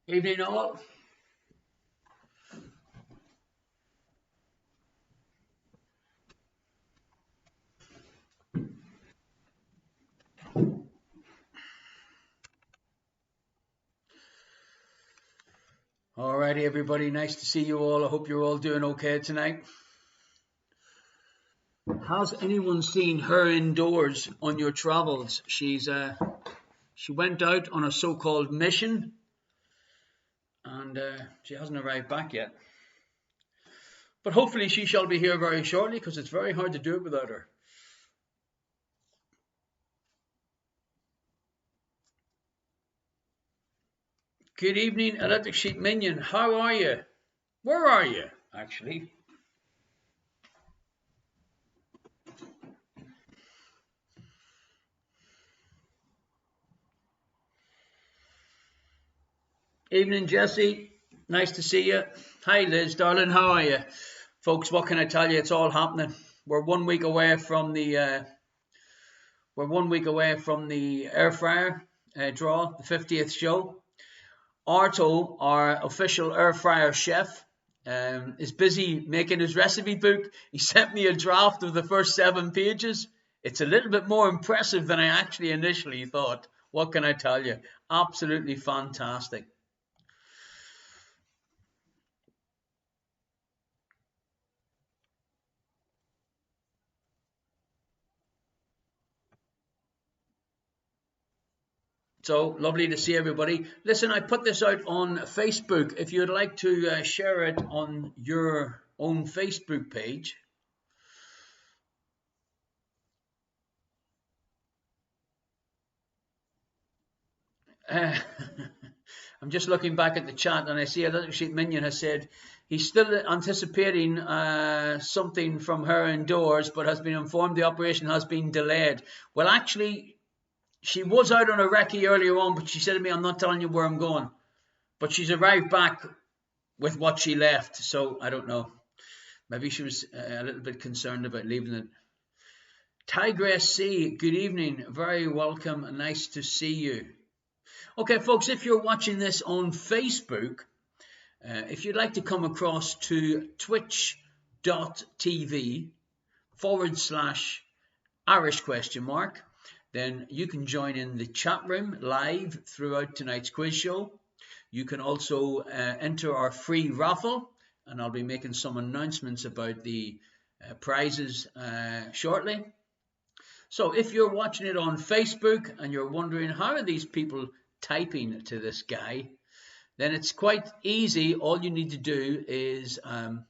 Evening all. Alrighty, everybody. Nice to see you all. I hope you're all doing okay tonight. Has anyone seen her indoors on your travels? She went out on a so-called mission, and she hasn't arrived back yet. But hopefully she shall be here very shortly, because it's very hard to do it without her. Good evening, Electric Sheep Minion. How are you? Where are you, actually? Evening, Jesse. Nice to see you. Hi, Liz, darling. How are you? Folks, what can I tell you? It's all happening. We're 1 week away from the air fryer draw, the 50th show. Arto, our official air fryer chef, is busy making his recipe book. He sent me a draft of the first 7 pages. It's a little bit more impressive than I actually initially thought. What can I tell you? Absolutely fantastic. So lovely to see everybody. Listen, I put this out on Facebook. If you'd like to share it on your own Facebook page. I'm just looking back at the chat, and I see a little sheep minion has said he's still anticipating something from her indoors, but has been informed the operation has been delayed. Well, actually, she was out on a recce earlier on, but she said to me, I'm not telling you where I'm going. But she's arrived back with what she left, so I don't know. Maybe she was a little bit concerned about leaving it. Tigress C, good evening. Very welcome. Nice to see you. Okay, folks, if you're watching this on Facebook, if you'd like to come across to twitch.tv/Irish Questionmark, then you can join in the chat room live throughout tonight's quiz show. You can also enter our free raffle, and I'll be making some announcements about the prizes shortly. So if you're watching it on Facebook and you're wondering how are these people typing to this guy, then it's quite easy. All you need to do is come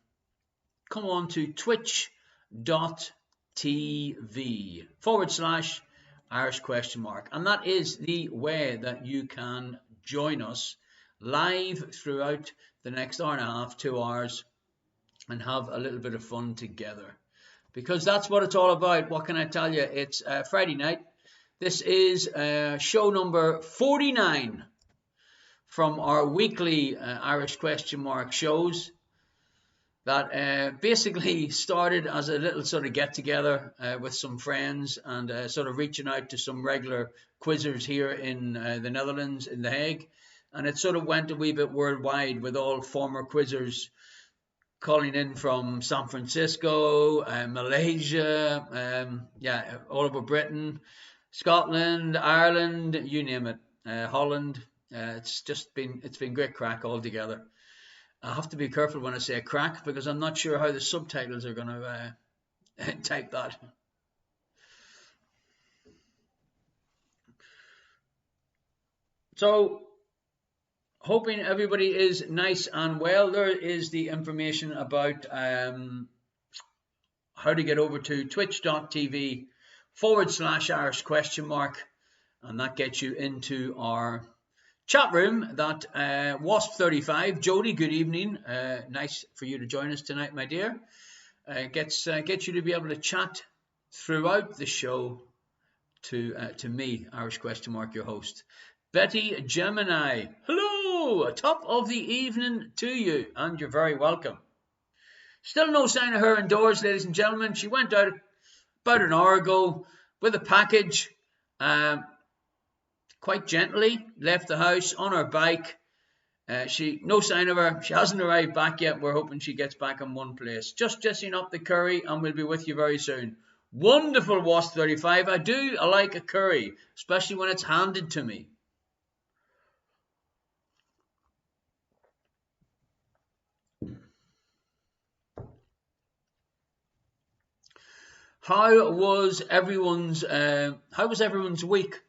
on to twitch.tv/Irish Questionmark, and that is the way that you can join us live throughout the next hour and a half, 2 hours, and have a little bit of fun together, because that's what it's all about. What can I tell you? It's Friday night. This is show number 49 from our weekly Irish Questionmark shows that basically started as a little sort of get-together with some friends and sort of reaching out to some regular quizzers here in the Netherlands, in The Hague. And it sort of went a wee bit worldwide, with all former quizzers calling in from San Francisco, Malaysia, all over Britain, Scotland, Ireland, you name it, Holland. It's been great crack altogether. I have to be careful when I say crack, because I'm not sure how the subtitles are going to type that. So, hoping everybody is nice and well. There is the information about how to get over to twitch.tv/Irish Questionmark, and that gets you into our chat room. That Wasp35, Jody, good evening. Nice for you to join us tonight, my dear. Gets you to be able to chat throughout the show to me, Irish Questionmark, your host. Betty Gemini, hello, top of the evening to you, and you're very welcome. Still no sign of her indoors, ladies and gentlemen. She went out about an hour ago with a package, quite gently left the house on her bike, No sign of her. She hasn't arrived back yet. We're hoping she gets back in one place. Just dressing up the curry, and we'll be with you very soon. Wonderful, Wasp35. I like a curry, especially when it's handed to me. How was everyone's week?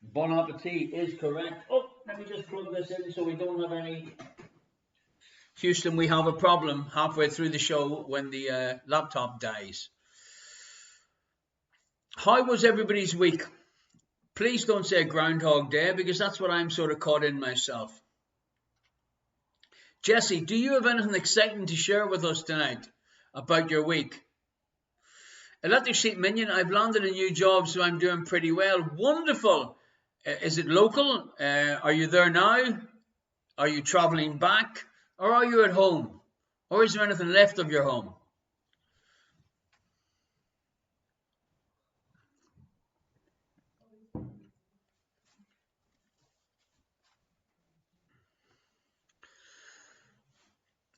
Bon appetit is correct. Oh, let me just plug this in so we don't have any. Houston, we have a problem halfway through the show when the laptop dies. How was everybody's week? Please don't say Groundhog Day, because that's what I'm sort of caught in myself. Jesse, do you have anything exciting to share with us tonight about your week? Electric Sheep Minion, I've landed a new job, so I'm doing pretty well. Wonderful. Is it local? Are you there now? Are you traveling back? Or are you at home? Or is there anything left of your home?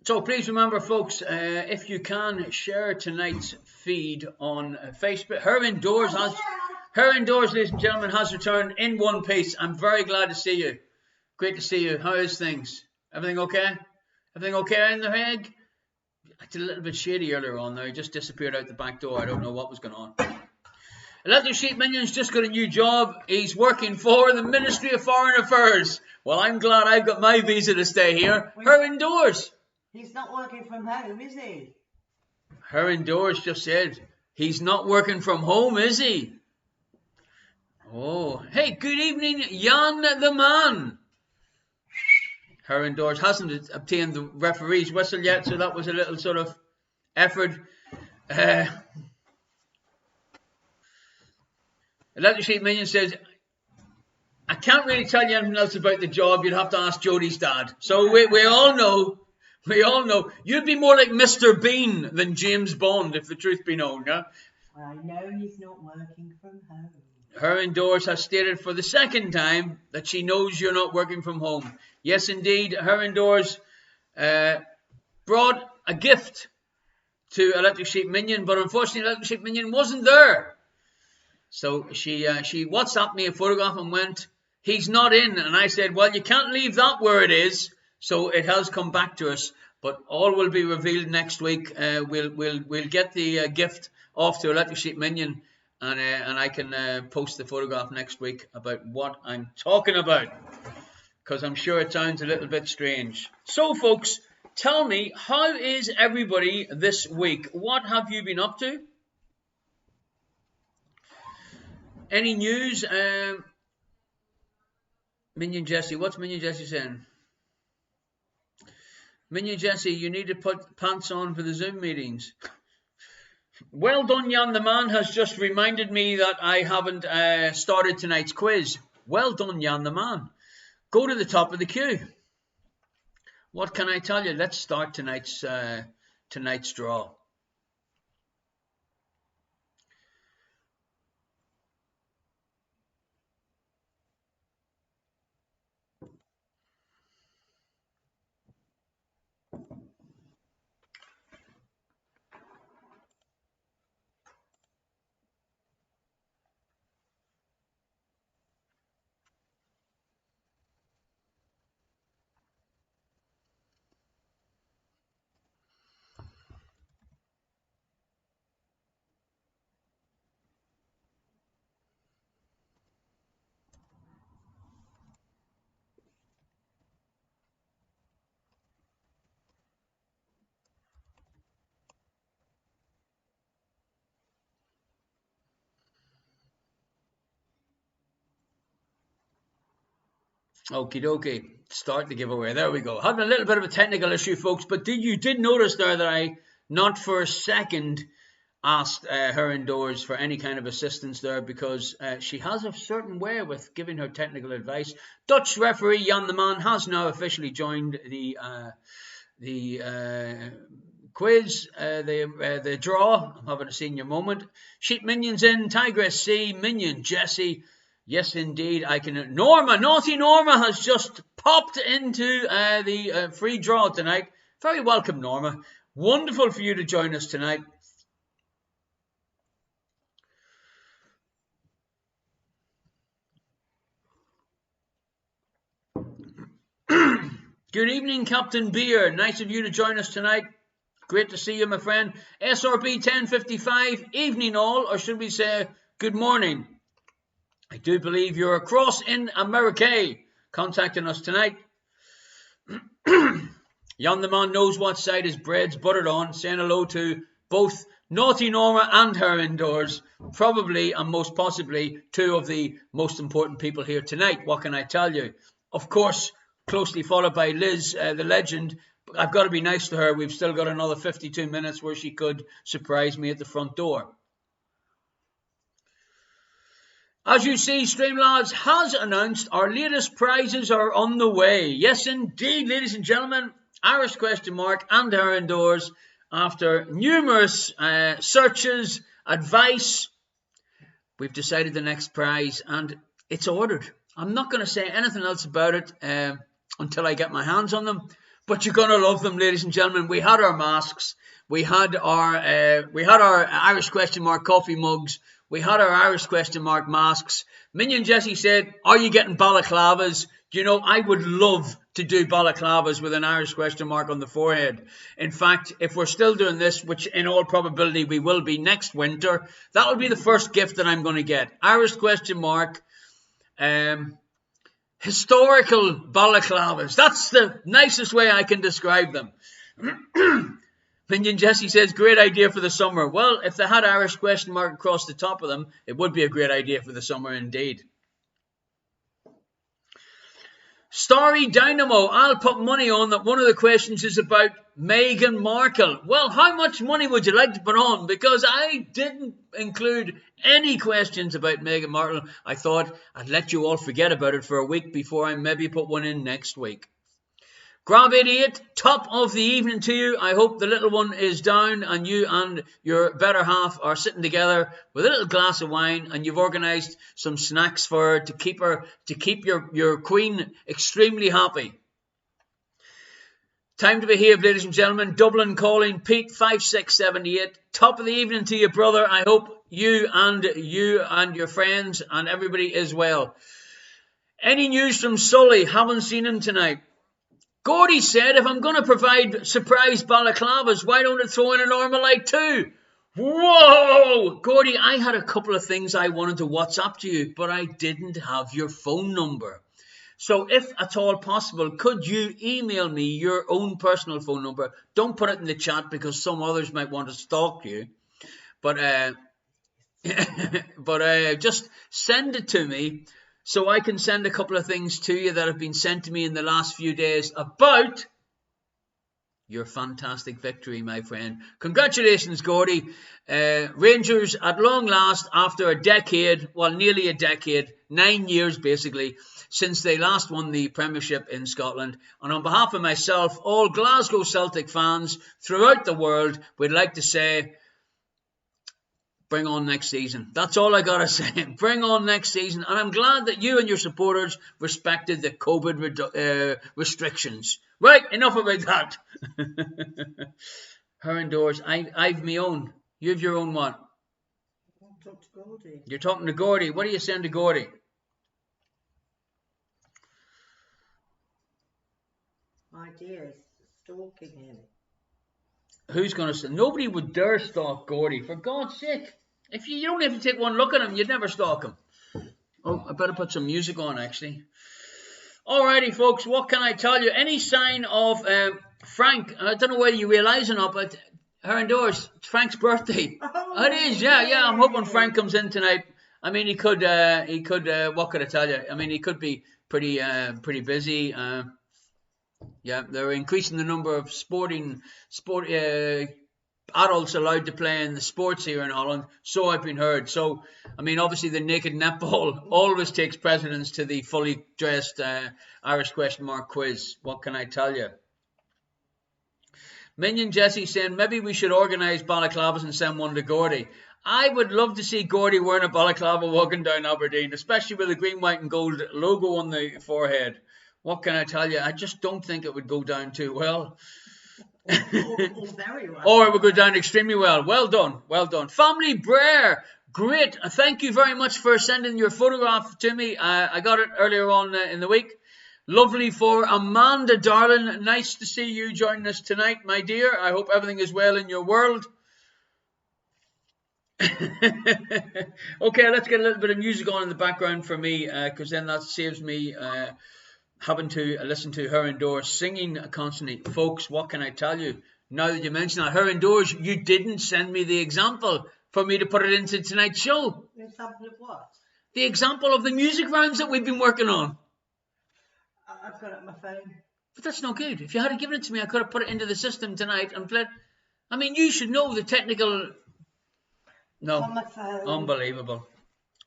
So please remember, folks, if you can, share tonight's feed on Facebook. Her indoors, ladies and gentlemen, has returned in one piece. I'm very glad to see you. Great to see you. How is things? Everything okay? Everything okay in the Hague? Acted a little bit shady earlier on there. He just disappeared out the back door. I don't know what was going on. Electric Sheep Minion's just got a new job. He's working for the Ministry of Foreign Affairs. Well, I'm glad I've got my visa to stay here. Her indoors. He's not working from home, is he? Her indoors just said he's not working from home, is he? Oh, hey, good evening, Jan the man. Her indoors hasn't obtained the referee's whistle yet, so that was a little sort of effort. Electric Sheep Minion says, I can't really tell you anything else about the job. You'd have to ask Jodie's dad. So we all know. We all know. You'd be more like Mr. Bean than James Bond, if the truth be known. Yeah? I know he's not working from home. Her indoors has stated for the second time that she knows you're not working from home. Yes, indeed. Her indoors brought a gift to Electric Sheep Minion, but unfortunately Electric Sheep Minion wasn't there. So she WhatsApped me a photograph and went, he's not in. And I said, well, you can't leave that where it is. So it has come back to us, but all will be revealed next week. We'll get the gift off to Electric Sheep Minion, and I can post the photograph next week about what I'm talking about, because I'm sure it sounds a little bit strange. So, folks, tell me, how is everybody this week? What have you been up to? Any news? Minion Jesse, what's Minion Jesse saying? Minion Jesse, you need to put pants on for the Zoom meetings. Well done, Jan. The man has just reminded me that I haven't started tonight's quiz. Well done, Jan the man. Go to the top of the queue. What can I tell you? Let's start tonight's draw. Okie dokie. Start the giveaway. There we go. Having a little bit of a technical issue, folks, but you did notice there that I, not for a second, asked her indoors for any kind of assistance there, because she has a certain way with giving her technical advice. Dutch referee Jan the Man has now officially joined the quiz, the draw. I'm having a senior moment. Sheep Minions in, Tigress C, Minion Jesse. Yes, indeed, I can. Norma, naughty Norma has just popped into the free draw tonight. Very welcome, Norma. Wonderful for you to join us tonight. Good evening, Captain Beer. Nice of you to join us tonight. Great to see you, my friend. SRB 1055, evening all, or should we say good morning? I do believe you're across in America contacting us tonight. Jan the man knows what side his bread's buttered on. Saying hello to both Naughty Norma and her indoors. Probably and most possibly two of the most important people here tonight. What can I tell you? Of course, closely followed by Liz, the legend. I've got to be nice to her. We've still got another 52 minutes where she could surprise me at the front door. As you see, Streamlabs has announced our latest prizes are on the way. Yes, indeed, ladies and gentlemen. Irish Questionmark and her indoors, after numerous searches, advice, we've decided the next prize and it's ordered. I'm not going to say anything else about it until I get my hands on them, but you're going to love them, ladies and gentlemen. We had our masks, we had our Irish Questionmark coffee mugs, we had our Irish Questionmark masks. Minion Jesse said, are you getting balaclavas? You know, I would love to do balaclavas with an Irish Questionmark on the forehead. In fact, if we're still doing this, which in all probability we will be next winter, that will be the first gift that I'm going to get. Irish Questionmark, historical balaclavas. That's the nicest way I can describe them. Minion Jesse says, great idea for the summer. Well, if they had Irish Questionmark across the top of them, it would be a great idea for the summer indeed. Starry Dynamo, I'll put money on that one of the questions is about Meghan Markle. Well, how much money would you like to put on? Because I didn't include any questions about Meghan Markle. I thought I'd let you all forget about it for a week before I maybe put one in next week. Grab 88, top of the evening to you. I hope the little one is down and you and your better half are sitting together with a little glass of wine and you've organised some snacks for her to keep your queen extremely happy. Time to behave, ladies and gentlemen. Dublin calling Pete 5678. Top of the evening to you, brother. I hope you and your friends and everybody is well. Any news from Sully? Haven't seen him tonight. Gordy said, if I'm going to provide surprise balaclavas, why don't I throw in a Armalite too? Whoa! Gordy, I had a couple of things I wanted to WhatsApp to you, but I didn't have your phone number. So if at all possible, could you email me your own personal phone number? Don't put it in the chat because some others might want to stalk you. But just send it to me. So I can send a couple of things to you that have been sent to me in the last few days about your fantastic victory, my friend. Congratulations, Gordy. Rangers, at long last, after a decade, well, nearly a decade, 9 years basically, since they last won the Premiership in Scotland. And on behalf of myself, all Glasgow Celtic fans throughout the world, we'd like to say, bring on next season. That's all I got to say. Bring on next season. And I'm glad that you and your supporters respected the COVID restrictions. Right, enough about that. Her indoors. I've my own. You have your own what? I'll talk to Gordy. You're talking to Gordy. What are you saying to Gordy? Ideas. Stalking him. Who's going to... Nobody would dare stalk Gordy. For God's sake. If you don't have to take one look at him, you'd never stalk him. Oh, I better put some music on, actually. Alrighty, folks, what can I tell you? Any sign of Frank? I don't know whether you realise or not, but her indoors, it's Frank's birthday. Oh, it is, yeah. I'm hoping Frank comes in tonight. I mean, he could. What could I tell you? I mean, he could be pretty busy. Yeah, they're increasing the number of adults allowed to play in the sports here in Holland, so I've been heard. So, I mean, obviously the naked netball always takes precedence to the fully dressed Irish Questionmark quiz. What can I tell you? Minion Jesse saying maybe we should organise balaclavas and send one to Gordy. I would love to see Gordy wearing a balaclava walking down Aberdeen, especially with a green, white and gold logo on the forehead. What can I tell you? I just don't think it would go down too well. Or very well. Or it would go down extremely well. Well done. Well done. Family Brer. Great. Thank you very much for sending your photograph to me. I got it earlier on in the week. Lovely for Amanda, darling. Nice to see you joining us tonight, my dear. I hope everything is well in your world. Okay, let's get a little bit of music on in the background for me, because then that saves me having to listen to her indoors singing constantly. Folks, what can I tell you? Now that you mention that, her indoors, you didn't send me the example for me to put it into tonight's show. An example of what? The example of the music rounds that we've been working on. I've got it on my phone. But that's no good. If you had given it to me, I could have put it into the system tonight and played. I mean, you should know the technical... No. On my phone. Unbelievable.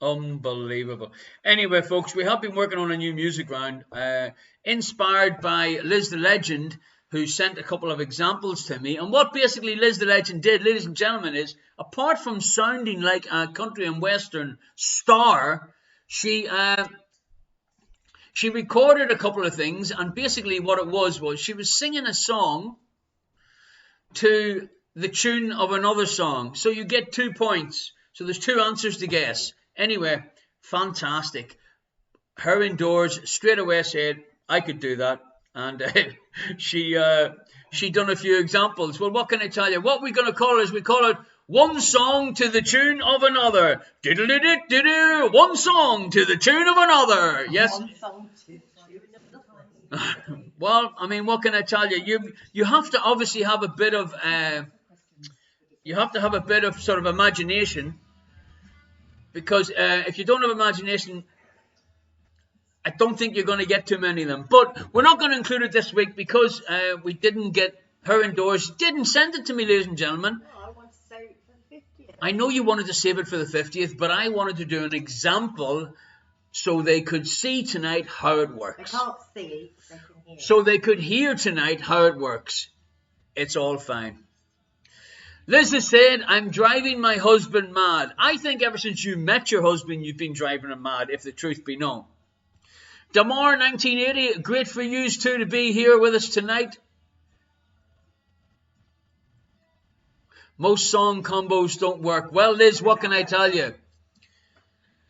Unbelievable. Anyway, folks, we have been working on a new music round, inspired by Liz the Legend, who sent a couple of examples to me. And what basically Liz the Legend did, ladies and gentlemen, is apart from sounding like a country and western star, she recorded a couple of things, and basically what it was she was singing a song to the tune of another song. So you get 2 points. So there's 2 answers to guess. Anyway, fantastic. Her indoors straight away said, I could do that. And she done a few examples. Well, what can I tell you? What we're going to call it is we call it one song to the tune of another. Diddle-diddle-diddle. One song to the tune of another. Yes. One song to the tune of another. Well, I mean, what can I tell you? You have to obviously have a bit of sort of imagination, because if you don't have imagination, I don't think you're going to get too many of them. But we're not going to include it this week because we didn't get her indoors. Didn't send it to me, ladies and gentlemen. Oh, I want to save it for the 50th. I know you wanted to save it for the 50th, but I wanted to do an example so they could see tonight how it works. They can't see it, they can hear. So they could hear tonight how it works. It's all fine. Liz has said, I'm driving my husband mad. I think ever since you met your husband, you've been driving him mad, if the truth be known. Damar 1980, great for you two to be here with us tonight. Most song combos don't work. Well, Liz, what can I tell you?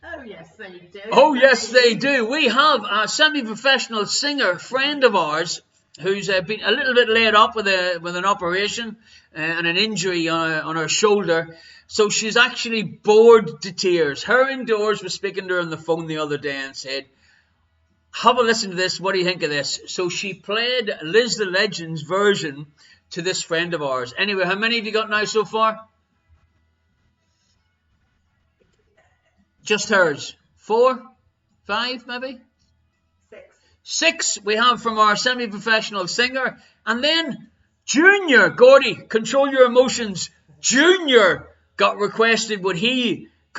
Oh, yes, they do. Oh, yes, they do. We have a semi-professional singer, friend of ours, who's been a little bit laid up with an operation and an injury on her shoulder. So she's actually bored to tears. Her indoors was speaking to her on the phone the other day and said, have a listen to this. What do you think of this? So she played Liz the Legend's version to this friend of ours. Anyway, how many have you got now so far? Just hers. 4? 5 maybe? 6 we have from our semi-professional singer. And then Junior, Gordy, control your emotions. Junior got requested, could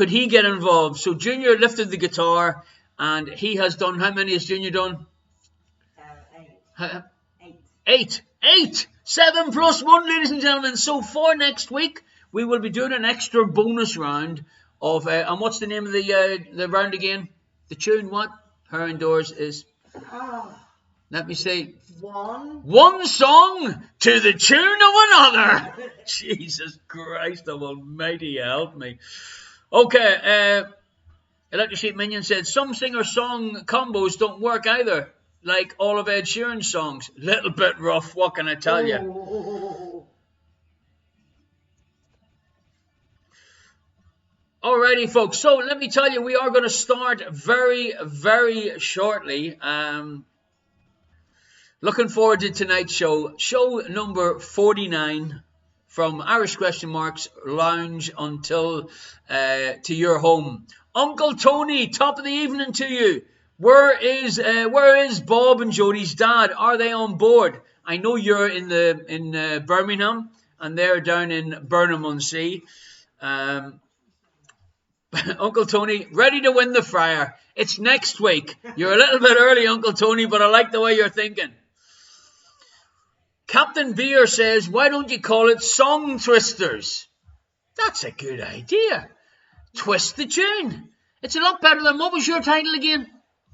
he get involved? So Junior lifted the guitar and he has done, how many has Junior done? 8. 8. 7 plus 1, ladies and gentlemen. So for next week, we will be doing an extra bonus round of, and what's the name of the round again? The tune, what? Her indoors is... Let me say, one song to the tune of another. Jesus Christ almighty, help me. Okay, Electric Sheep Minion said, some singer-song combos don't work either, like all of Ed Sheeran's songs. Little bit rough, what can I tell you? Alrighty, folks, so let me tell you, we are going to start very, very shortly. Looking forward to tonight's show. Show number 49 from Irish Questionmark's Lounge until to your home. Uncle Tony, top of the evening to you. Where is Bob and Jodie's dad? Are they on board? I know you're in Birmingham and they're down in Burnham-on-Sea. Uncle Tony, ready to win the Friar. It's next week. You're a little bit early, Uncle Tony, but I like the way you're thinking. Captain Beer says, why don't you call it Song Twisters? That's a good idea. Twist the tune. It's a lot better than, what was your title again?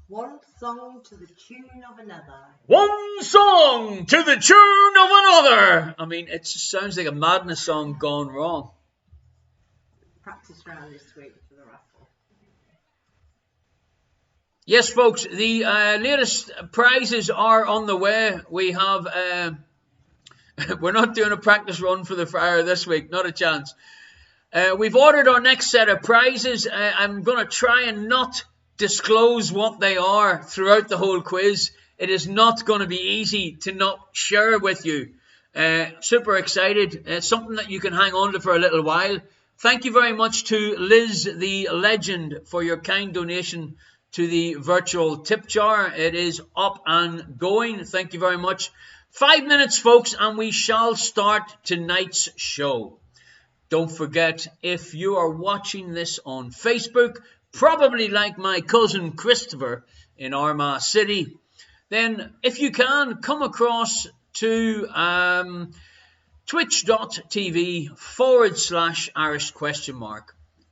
One song to the tune of another. One song to the tune of another. I mean, it sounds like a Madness song gone wrong. Practice round this week for the raffle. Yes, folks, the latest prizes are on the way. We have... we're not doing a practice run for the Friar this week. Not a chance. We've ordered our next set of prizes. I'm going to try and not disclose what they are throughout the whole quiz. It is not going to be easy to not share with you. Super excited. It's something that you can hang on to for a little while. Thank you very much to Liz the Legend for your kind donation to the virtual tip jar. It is up and going. Thank you very much. 5 minutes, folks, and we shall start tonight's show. Don't forget, if you are watching this on Facebook, probably like my cousin Christopher in Armagh City, then if you can, come across to twitch.tv/Irish Questionmark,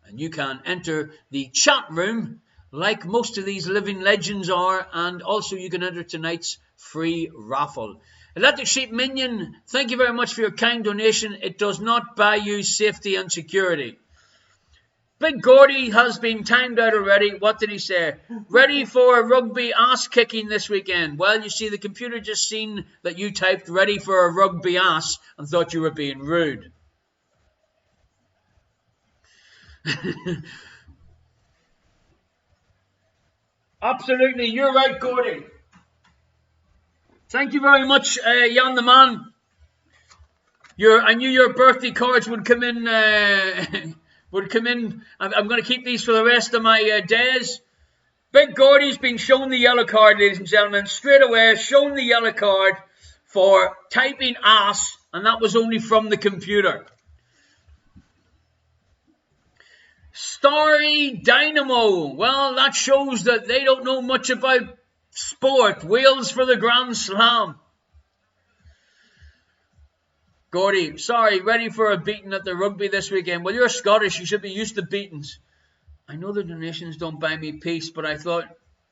and you can enter the chat room like most of these living legends are, and also you can enter tonight's free raffle. Electric Sheep Minion, thank you very much for your kind donation. It does not buy you safety and security. Big Gordy has been timed out already. What did he say? Ready for rugby ass kicking this weekend. Well, you see, the computer just seen that you typed ready for a rugby ass and thought you were being rude. Absolutely, you're right, Gordy. Thank you very much, Jan the Man. I knew your birthday cards would come in. I'm going to keep these for the rest of my days. Big Gordy's been shown the yellow card, ladies and gentlemen. Straight away, shown the yellow card for typing ass, and that was only from the computer. Starry Dynamo. Well, that shows that they don't know much about sport. Wales for the Grand Slam. Gordy, sorry, ready for a beating at the rugby this weekend. Well, you're Scottish. You should be used to beatings. I know the donations don't buy me peace, but I thought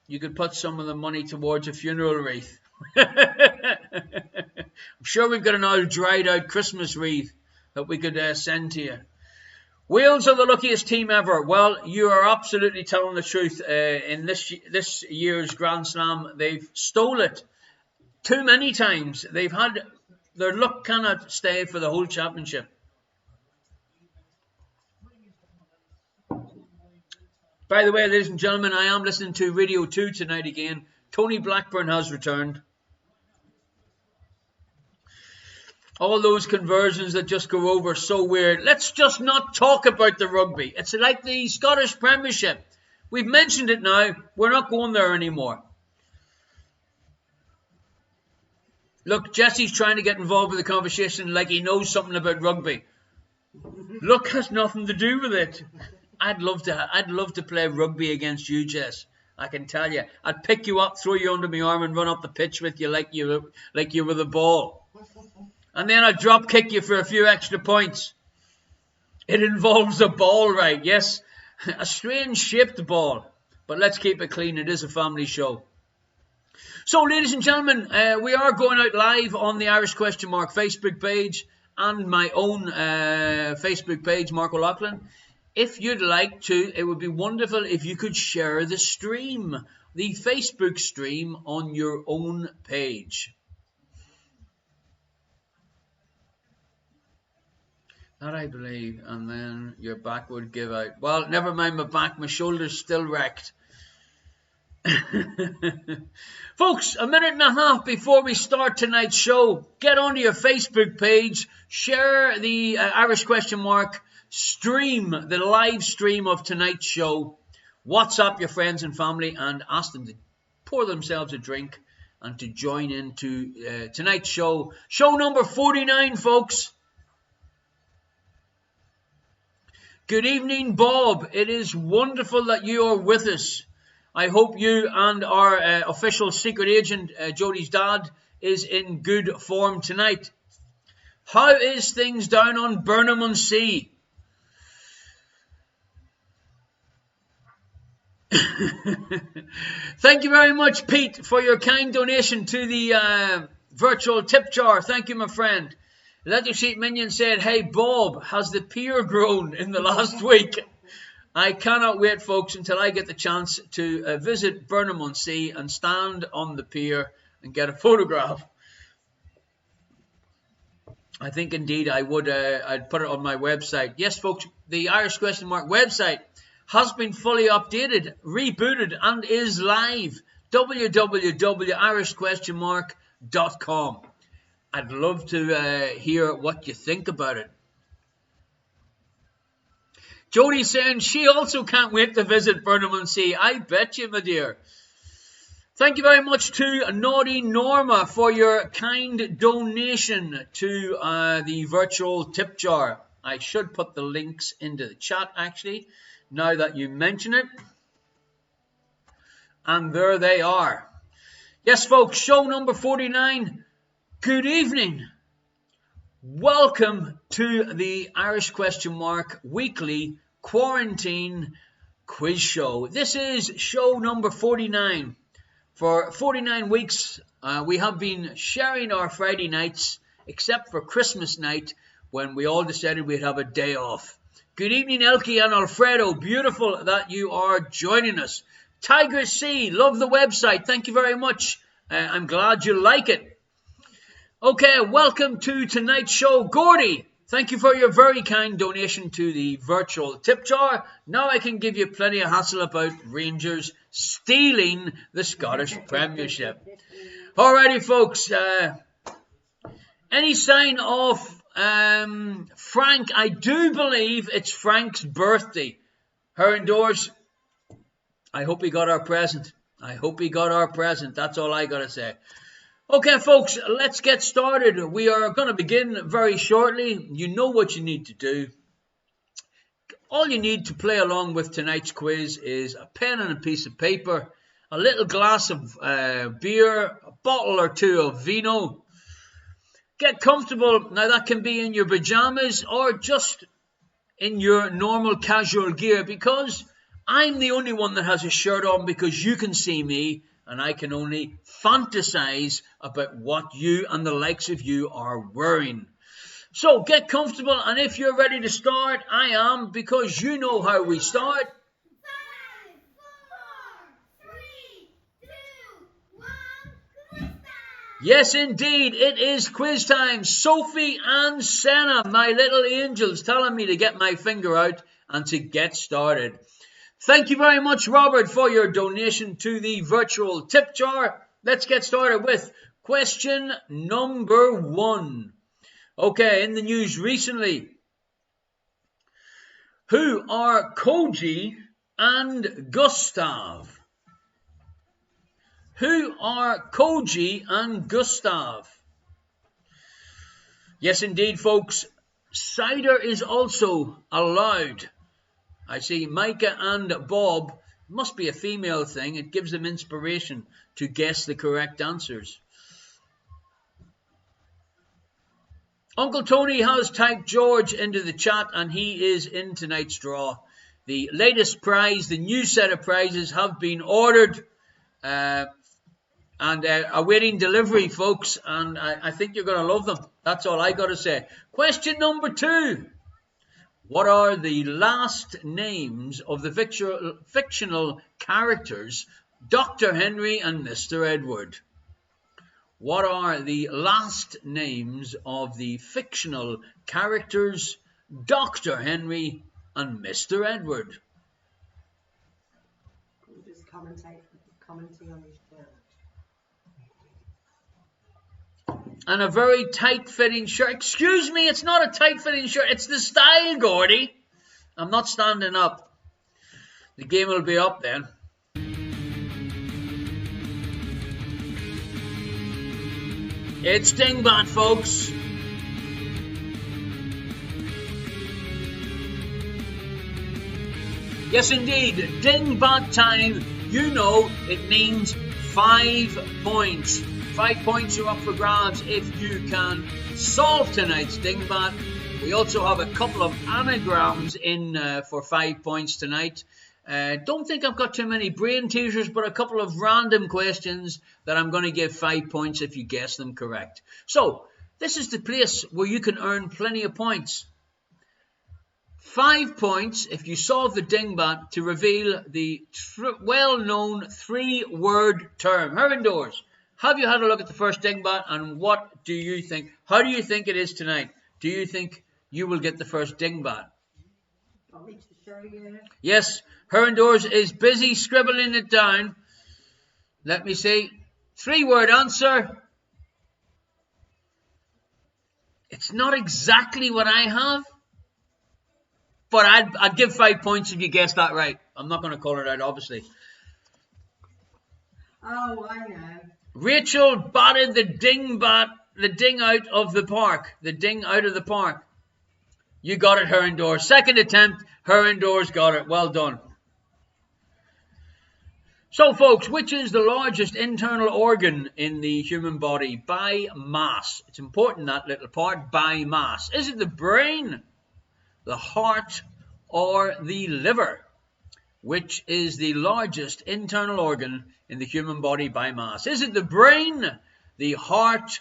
you could put some of the money towards a funeral wreath. I'm sure we've got an old dried out Christmas wreath that we could send to you. Wales are the luckiest team ever. Well, you are absolutely telling the truth. In this year's Grand Slam, they've stole it too many times. They've had their luck cannot stay for the whole championship. By the way, ladies and gentlemen, I am listening to Radio 2 tonight again. Tony Blackburn has returned. All those conversions that just go over so weird. Let's just not talk about the rugby. It's like the Scottish Premiership. We've mentioned it now. We're not going there anymore. Look, Jesse's trying to get involved with the conversation like he knows something about rugby. Look has nothing to do with it. I'd love to play rugby against you, Jess. I can tell you. I'd pick you up, throw you under my arm, and run up the pitch with you like you were the ball. And then I'll drop kick you for a few extra points. It involves a ball, right? Yes, a strange shaped ball. But let's keep it clean. It is a family show. So, ladies and gentlemen, we are going out live on the Irish Questionmark Facebook page and my own Facebook page, Mark O'Loughlin. If you'd like to, it would be wonderful if you could share the stream, the Facebook stream on your own page. That I believe, and then your back would give out. Well, never mind my back, my shoulder's still wrecked. Folks, a minute and a half before we start tonight's show, get onto your Facebook page, share the Irish Questionmark stream, the live stream of tonight's show. WhatsApp your friends and family and ask them to pour themselves a drink and to join into tonight's show. Show number 49, folks. Good evening, Bob. It is wonderful that you are with us. I hope you and our official secret agent, Jodie's dad, is in good form tonight. How is things down on Burnham-on-Sea? Thank you very much, Pete, for your kind donation to the virtual tip jar. Thank you, my friend. Letter Sheet Minion said, hey, Bob, has the pier grown in the last week? I cannot wait, folks, until I get the chance to visit Burnham-on-Sea and stand on the pier and get a photograph. I think indeed I would. I'd put it on my website. Yes, folks, the Irish Questionmark website has been fully updated, rebooted, and is live. www.irishquestionmark.com. I'd love to hear what you think about it. Jodie's saying she also can't wait to visit Burnham-on-Sea. I bet you, my dear. Thank you very much to Naughty Norma for your kind donation to the virtual tip jar. I should put the links into the chat, actually, now that you mention it. And there they are. Yes, folks, show number 49. Good evening. Welcome to the Irish Questionmark weekly quarantine quiz show. This is show number 49. For 49 weeks, we have been sharing our Friday nights, except for Christmas night, when we all decided we'd have a day off. Good evening, Elkie and Alfredo. Beautiful that you are joining us. Tiger C, love the website. Thank you very much. I'm glad you like it. Okay, welcome to tonight's show. Gordy, thank you for your very kind donation to the virtual tip jar. Now I can give you plenty of hassle about Rangers stealing the Scottish Premiership. Alrighty, folks. Any sign of Frank? I do believe it's Frank's birthday. Her indoors. I hope he got our present. That's all I got to say. Okay, folks, let's get started. We are going to begin very shortly. You know what you need to do. All you need to play along with tonight's quiz is a pen and a piece of paper, a little glass of beer, a bottle or two of vino. Get comfortable. Now, that can be in your pajamas or just in your normal casual gear, because I'm the only one that has a shirt on, because you can see me. And I can only fantasize about what you and the likes of you are wearing. So get comfortable, and if you're ready to start, I am, because you know how we start. 5, 4, 3, 2, 1, quiz time. Yes, indeed, it is quiz time. Sophie and Senna, my little angels, telling me to get my finger out and to get started. Thank you very much, Robert, for your donation to the virtual tip jar. Let's get started with question number 1. Okay, in the news recently, who are Koji and Gustav? Who are Koji and Gustav? Yes, indeed, folks, cider is also allowed. I see Micah and Bob. Must be a female thing. It gives them inspiration to guess the correct answers. Uncle Tony has typed George into the chat, and he is in tonight's draw. The latest prize, the new set of prizes have been ordered and awaiting delivery, folks. And I think you're going to love them. That's all I got to say. Question number 2. What are the last names of the fictional characters Dr. Henry and Mr. Edward? What are the last names of the fictional characters Dr. Henry and Mr. Edward? Just commenting on his shirt. And a very tight-fitting shirt. Excuse me, it's not a tight-fitting shirt. It's the style, Gordy. I'm not standing up. The game will be up then. It's Dingbat, folks. Yes, indeed. Dingbat time. You know it means 5 points. 5 points are up for grabs if you can solve tonight's Dingbat. We also have a couple of anagrams in for 5 points tonight. Don't think I've got too many brain teasers, but a couple of random questions that I'm going to give 5 points if you guess them correct. So, this is the place where you can earn plenty of points. 5 points if you solve the Dingbat to reveal the well-known 3-word term. Hervindors, have you had a look at the first Dingbat, and what do you think? How do you think it is tonight? Do you think you will get the first Dingbat? Want me to show you? Yes, Hervindors is busy scribbling it down. Let me see. 3-word answer. It's not exactly what I have. But I'd give 5 points if you guessed that right. I'm not going to call it out, obviously. Oh, I know. Rachel batted the ding out of the park. The ding out of the park. You got it, Hervindors. Second attempt, Hervindors got it. Well done. So, folks, which is the largest internal organ in the human body by mass? It's important, that little part, by mass. Is it the brain, the heart, or the liver? Which is the largest internal organ in the human body by mass? Is it the brain, the heart,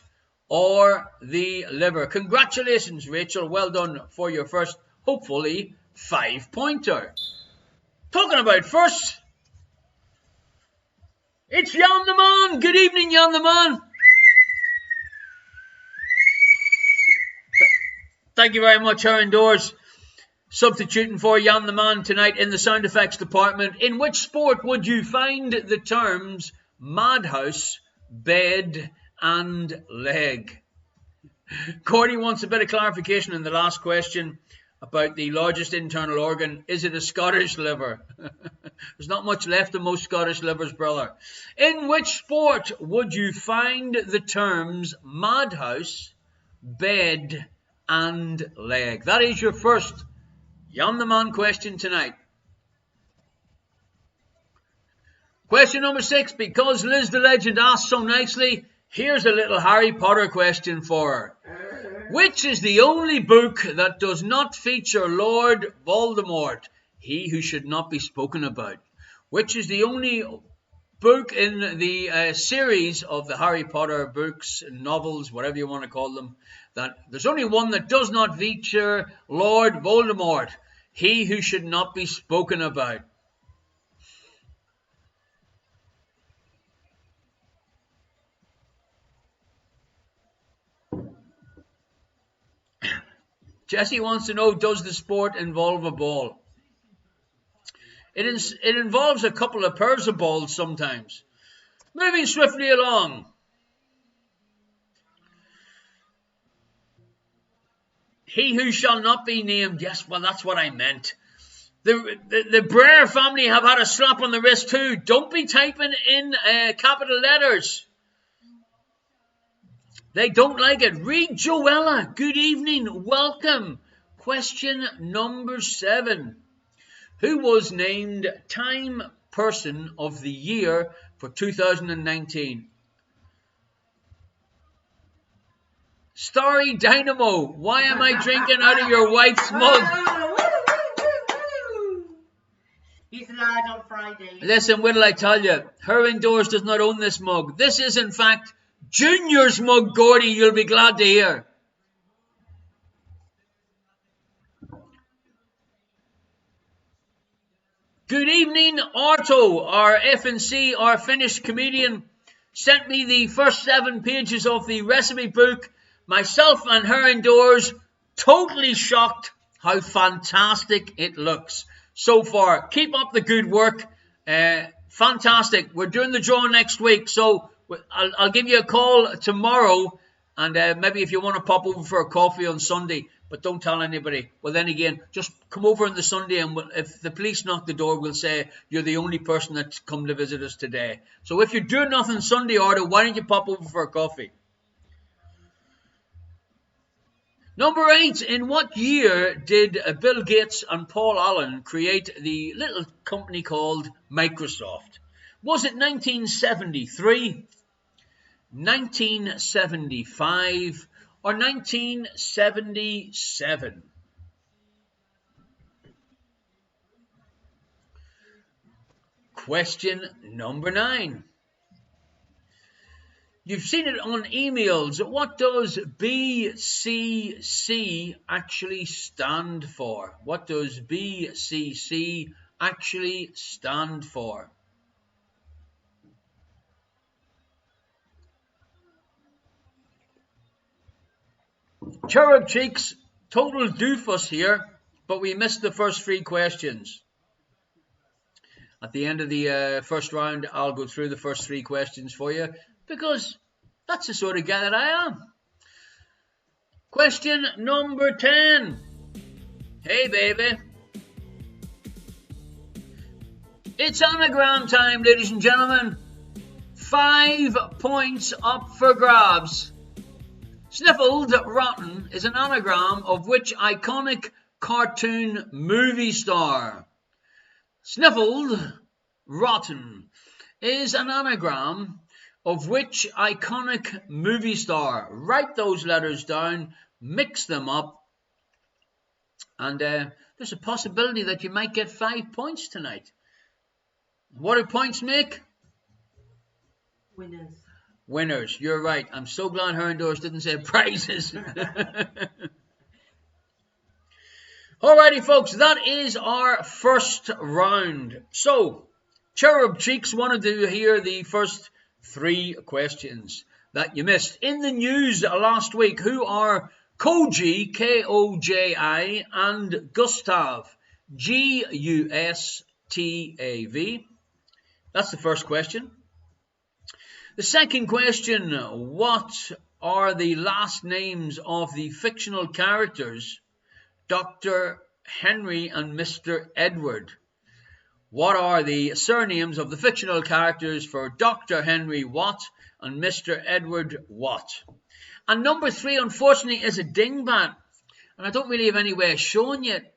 or the liver? Congratulations, Rachel. Well done for your first, hopefully, 5-pointer. Talking about first, it's Jan the Man. Good evening, Jan the Man. Thank you very much, Hervindors. Substituting for Jan the Man tonight in the sound effects department. In which sport would you find the terms madhouse, bed, and leg? Cordy wants a bit of clarification in the last question about the largest internal organ. Is it a Scottish liver? There's not much left of most Scottish livers, brother. In which sport would you find the terms madhouse, bed, and leg? That is your first Jan the Man question tonight. Question number 6. Because Liz the Legend asked so nicely, here's a little Harry Potter question for her. Which is the only book that does not feature Lord Voldemort, he who should not be spoken about? Which is the only book in the series of the Harry Potter books, novels, whatever you want to call them, that there's only one that does not feature Lord Voldemort, he who should not be spoken about? Jesse wants to know, does the sport involve a ball? It involves a couple of pairs of balls sometimes. Moving swiftly along. He who shall not be named. Yes, well, that's what I meant. The Brer family have had a slap on the wrist too. Don't be typing in capital letters. They don't like it. Read Joella. Good evening. Welcome. Question number 7. Who was named Time Person of the Year for 2019? Starry Dynamo. Why am I drinking out of your wife's mug? He's allowed on Friday. Listen, what'll I tell you? Hervindors does not own this mug. This is, in fact, Junior's mug, Gordy. You'll be glad to hear. Good evening, Arto, our F&C, our Finnish comedian, sent me the first 7 pages of the recipe book. Myself and Hervindors totally shocked how fantastic it looks so far. Keep up the good work. Fantastic. We're doing the draw next week, so I'll give you a call tomorrow, and maybe if you want to pop over for a coffee on Sunday, but don't tell anybody. Well, then again, just come over on the Sunday, and if the police knock the door, we'll say you're the only person that's come to visit us today. So if you're doing nothing Sunday, Ardo, why don't you pop over for a coffee? Number 8, in what year did Bill Gates and Paul Allen create the little company called Microsoft? Was it 1973, 1975, or 1977? Question number 9. You've seen it on emails. What does BCC actually stand for? What does BCC actually stand for? Cherub Cheeks, total doofus here, but we missed the first 3 questions. At the end of the first round, I'll go through the first 3 questions for you, because that's the sort of guy that I am. Question number 10. Hey, baby. It's anagram time, ladies and gentlemen. 5 points up for grabs. Sniffled Rotten is an anagram of which iconic cartoon movie star? Sniffled Rotten is an anagram of which iconic movie star? Write those letters down, mix them up, and there's a possibility that you might get 5 points tonight. What do points make? Winners. Winners, you're right. I'm so glad Herndorf didn't say prizes. Alrighty, folks, that is our first round. So, Cherub Cheeks wanted to hear the first 3 questions that you missed. In the news last week, who are Koji, Koji, and Gustav, Gustav? That's the first question. The second question, what are the last names of the fictional characters Dr. Henry and Mr. Edward? What are the surnames of the fictional characters for Dr. Henry Watt and Mr. Edward Watt? And number 3, unfortunately, is a dingbat. And I don't really have any way of showing you it.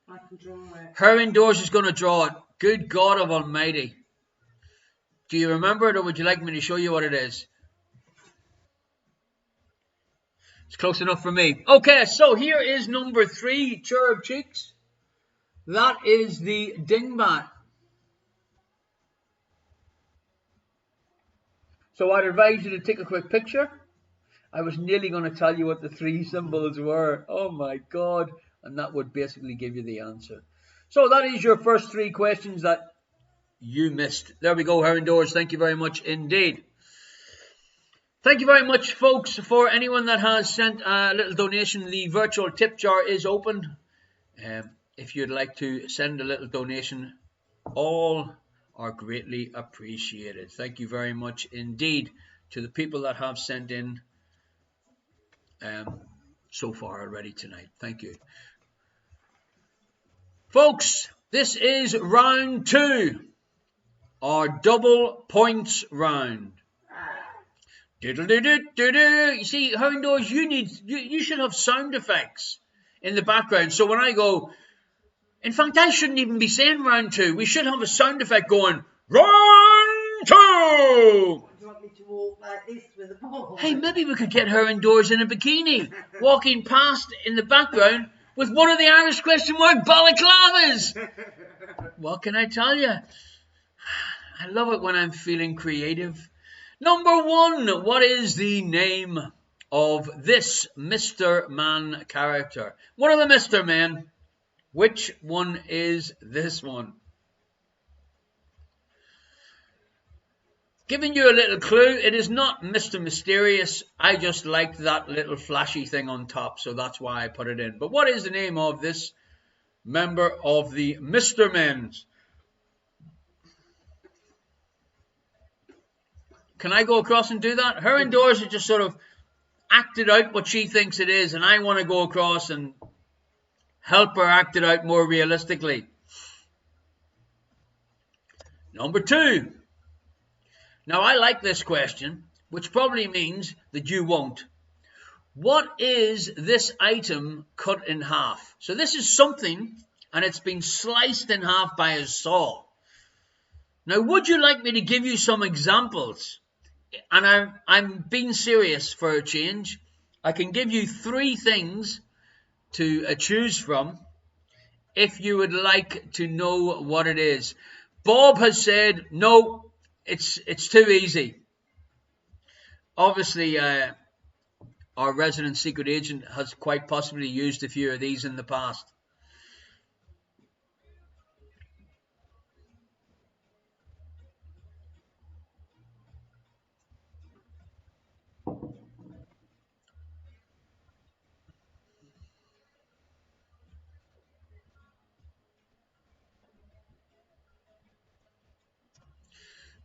I can draw it. Her indoors is going to draw it. Good God of Almighty. Do you remember it, or would you like me to show you what it is? It's close enough for me. Okay, so here is number 3, Cherub Cheeks. That is the dingbat. So I'd advise you to take a quick picture. I was nearly going to tell you what the 3 symbols were. Oh my God. And that would basically give you the answer. So that is your first 3 questions that you missed. There we go, Herndors. Thank you very much indeed. Thank you very much, folks. For anyone that has sent a little donation, the virtual tip jar is open. If you'd like to send a little donation, all are greatly appreciated. Thank you very much indeed to the people that have sent in so far already tonight. Thank you. Folks, this is round 2. Our double points round. You see, Herndors, you should have sound effects in the background. So when I go, in fact, I shouldn't even be saying round 2. We should have a sound effect going, round 2. Do you want me to walk like this with a ball? Hey, maybe we could get Herndors in a bikini, walking past in the background with one of the Irish Questionmark balaclavas. What can I tell you? I love it when I'm feeling creative. Number 1, what is the name of this Mr. Man character? One of the Mr. Men. Which one is this one? Giving you a little clue, it is not Mr. Mysterious. I just liked that little flashy thing on top, so that's why I put it in. But what is the name of this member of the Mr. Men's? Can I go across and do that? Her indoors has just sort of acted out what she thinks it is, and I want to go across and help her act it out more realistically. Number 2. Now, I like this question, which probably means that you won't. What is this item cut in half? So this is something, and it's been sliced in half by a saw. Now, would you like me to give you some examples? and I'm being serious for a change. I can give you 3 things to choose from if you would like to know what it is. Bob has said, no, it's too easy. Obviously, our resident secret agent has quite possibly used a few of these in the past.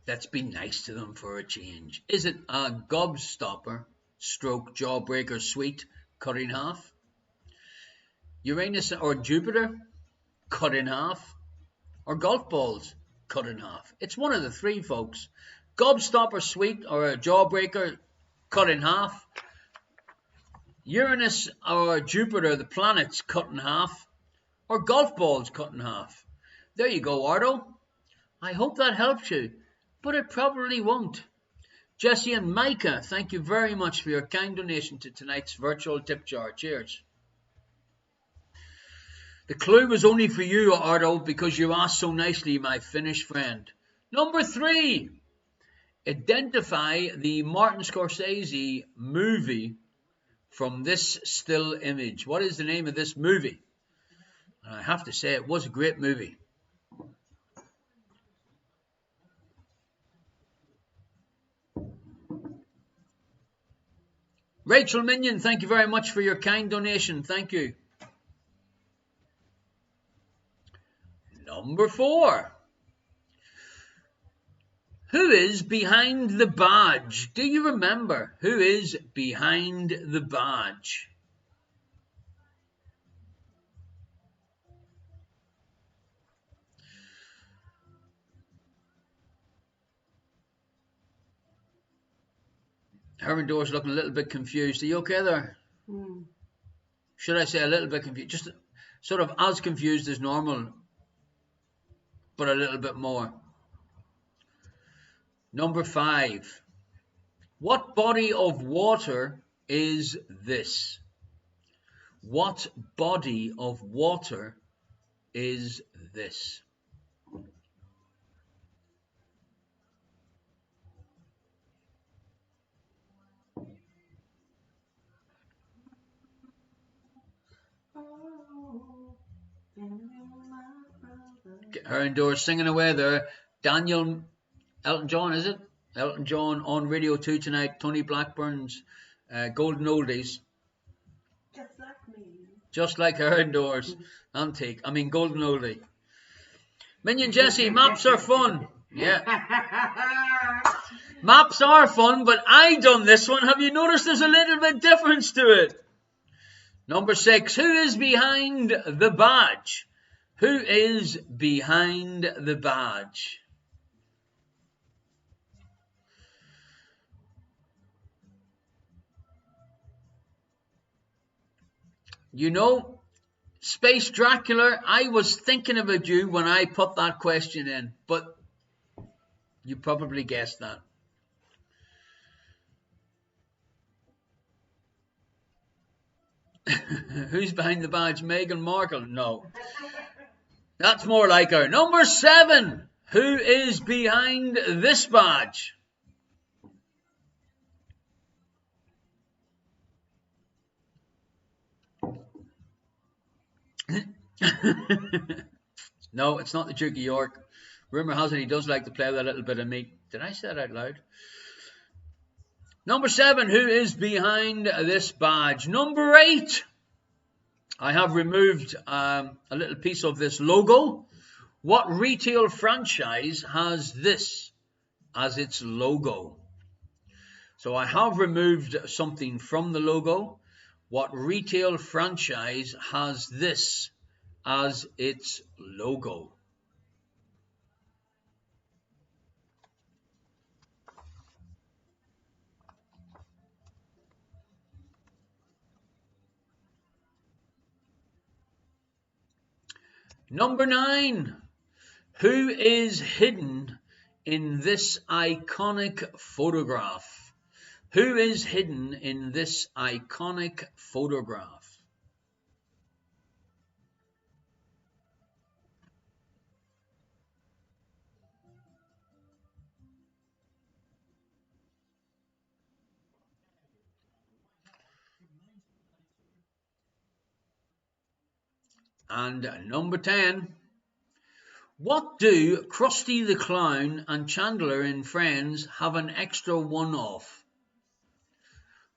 Let's be nice to them for a change. Is it a gobstopper stroke jawbreaker sweet cut in half? Uranus or Jupiter cut in half? Or golf balls cut in half? It's one of the 3, folks. Gobstopper sweet or a jawbreaker cut in half? Uranus or Jupiter, the planets, cut in half? Or golf balls cut in half? There you go, Ardo. I hope that helps you, but it probably won't. Jesse and Micah, thank you very much for your kind donation to tonight's virtual tip jar. Cheers. The clue was only for you, Ardo, because you asked so nicely, my Finnish friend. Number 3. Identify the Martin Scorsese movie from this still image. What is the name of this movie? And I have to say, it was a great movie. Rachel Minion, thank you very much for your kind donation. Thank you. Number 4. Who is behind the badge? Do you remember who is behind the badge? Hermandore's looking a little bit confused. Are you okay there? Should I say a little bit confused? Just sort of as confused as normal, but a little bit more. Number 5. What body of water is this? What body of water is this? Herndor singing away there. Daniel Elton John, is it? Elton John on Radio 2 tonight. Tony Blackburn's Golden Oldies. Just like me. Just like Herndor's Antique. I mean Golden Oldie. Minion Jesse, maps are fun. Yeah. Maps are fun, but I done this one. Have you noticed there's a little bit difference to it? Number 6. Who is behind the badge? Who is behind the badge? You know, Space Dracula, I was thinking about you when I put that question in, but you probably guessed that. Who's behind the badge? Meghan Markle? No. That's more like her. Number 7. Who is behind this badge? No, it's not the Duke of York. Rumour has it he does like to play with a little bit of meat. Did I say that out loud? Number 7. Who is behind this badge? Number 8. I have removed a little piece of this logo. What retail franchise has this as its logo? So I have removed something from the logo. What retail franchise has this as its logo? Number 9. Who is hidden in this iconic photograph? Who is hidden in this iconic photograph? And number 10. What do Krusty the Clown and Chandler in Friends have an extra one of?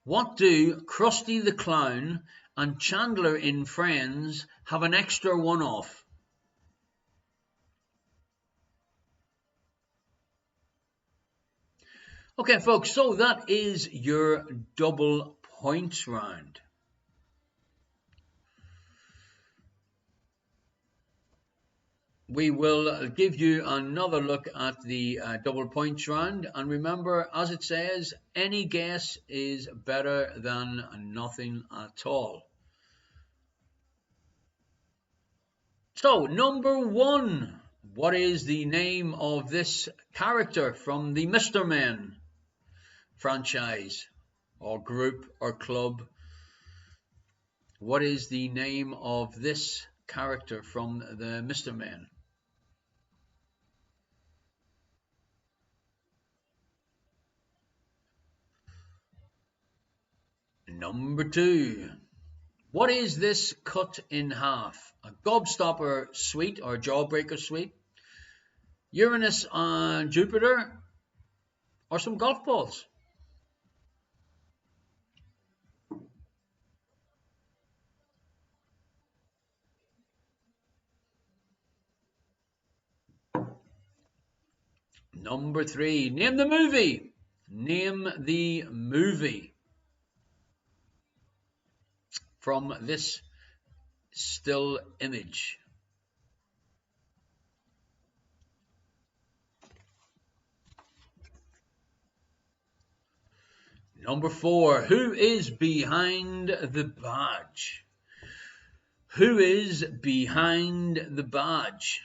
What do Krusty the Clown and Chandler in Friends have an extra one of? Okay, folks, so that is your double points round. We will give you another look at the double points round, and remember, as it says, any guess is better than nothing at all. So, number 1, what is the name of this character from the Mr. Men franchise or group or club? What is the name of this character from the Mr. Men? Number 2. What is this cut in half? A gobstopper sweet or jawbreaker sweet? Uranus on Jupiter? Or some golf balls? Number 3. Name the movie. Name the movie from this still image. Number 4. Who is behind the badge? Who is behind the badge?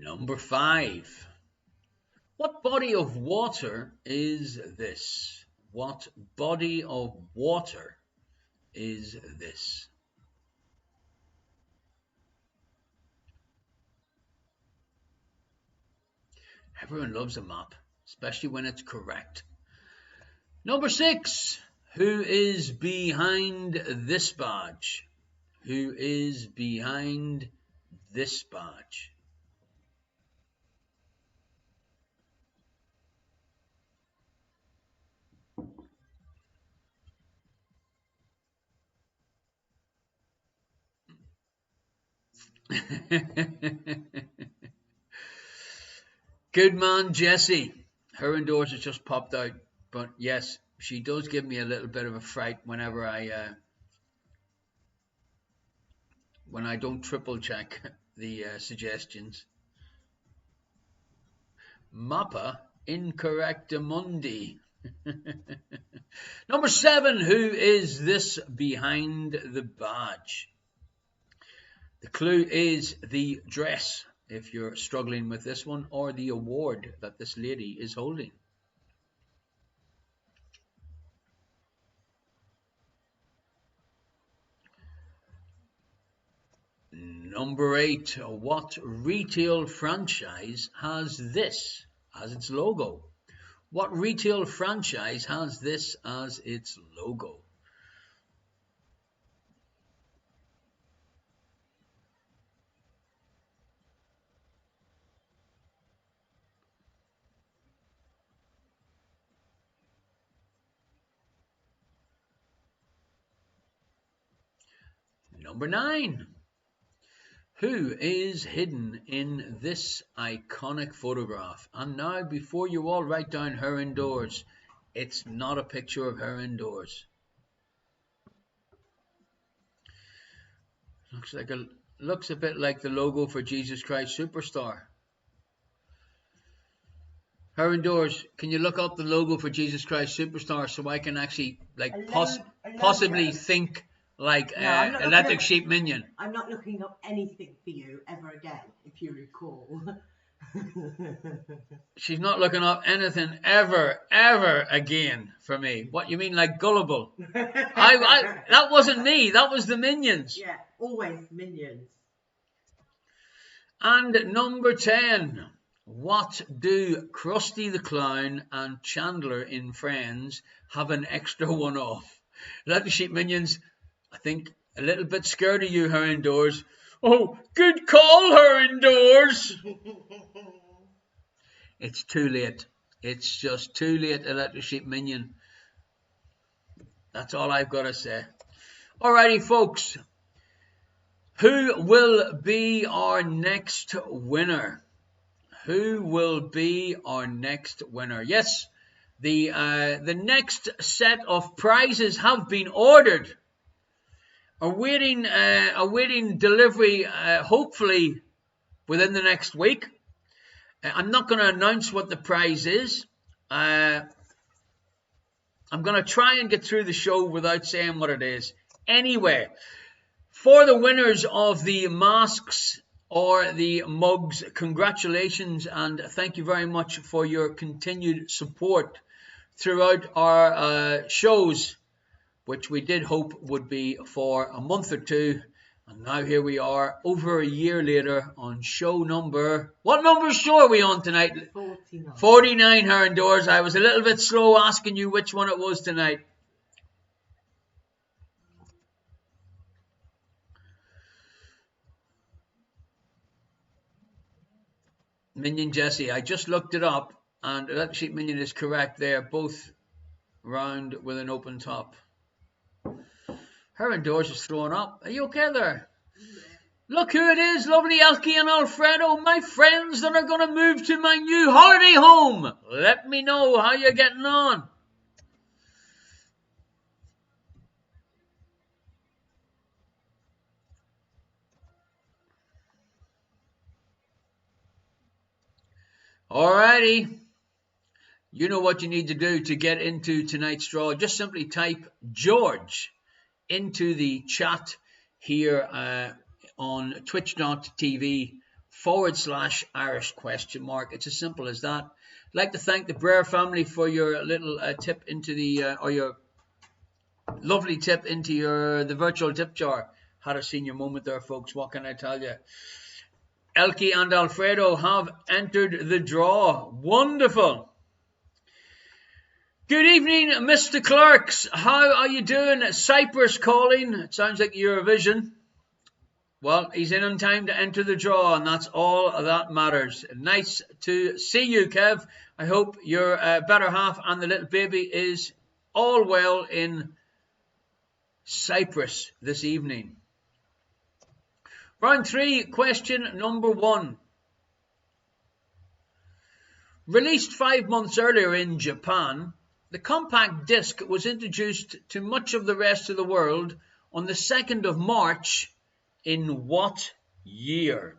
Number 5. What body of water is this? What body of water is this? Everyone loves a map, especially when it's correct. Number 6. Who is behind this badge? Who is behind this badge? Good man, Jessie. Her indoors has just popped out, but yes, she does give me a little bit of a fright whenever when I don't triple check the suggestions. Mappa incorrectamundi. Number 7. Who is this behind the badge? The clue is the dress, if you're struggling with this one, or the award that this lady is holding. Number 8. What retail franchise has this as its logo? What retail franchise has this as its logo? Number 9. Who is hidden in this iconic photograph? And now, before you all write down her indoors, it's not a picture of her indoors. Looks a bit like the logo for Jesus Christ Superstar. Her indoors, can you look up the logo for Jesus Christ Superstar so I can actually like possibly think like No, I'm not Electric Sheep Minion? I'm not looking up anything for you ever again, if you recall. She's not looking up anything ever again for me. What you mean, like gullible? That wasn't me. That was the Minions. Yeah, always Minions. And number 10. What do Krusty the Clown and Chandler in Friends have an extra one off? Let the Sheep Minions, I think, a little bit scared of you, her indoors. Oh, good call, her indoors. It's too late. It's just too late, Electric Sheep Minion. That's all I've got to say. Alrighty, folks. Who will be our next winner? Who will be our next winner? Yes, the next set of prizes have been ordered. Awaiting delivery, hopefully within the next week. I'm not going to announce what the prize is. I'm going to try and get through the show without saying what it is. Anyway, for the winners of the masks or the mugs, congratulations and thank you very much for your continued support throughout our shows, which we did hope would be for a month or two. And now here we are, over a year later, on show number... What number show are we on tonight? 49. 49, her indoors. I was a little bit slow asking you which one it was tonight. Minion Jesse, I just looked it up, and Electric Sheep Minion is correct. They are both round with an open top. Her indoors is throwing up. Are you okay there? Look who it is, lovely Elkie and Alfredo, my friends that are going to move to my new holiday home. Let me know how you're getting on. Alrighty. You know what you need to do to get into tonight's draw. Just simply type George into the chat here on twitch.tv/Irish Questionmark. It's as simple as that. I'd like to thank the Brer family for your little tip into the, or your lovely tip into the virtual tip jar. Had a senior moment there, folks. What can I tell you? Elkie and Alfredo have entered the draw. Wonderful. Good evening, Mr. Clerks. How are you doing? Cyprus calling. It sounds like Eurovision. Well, he's in on time to enter the draw, and that's all that matters. Nice to see you, Kev. I hope your better half and the little baby is all well in Cyprus this evening. Round 3, question number 1. Released 5 months earlier in Japan, the compact disc was introduced to much of the rest of the world on the 2nd of March in what year?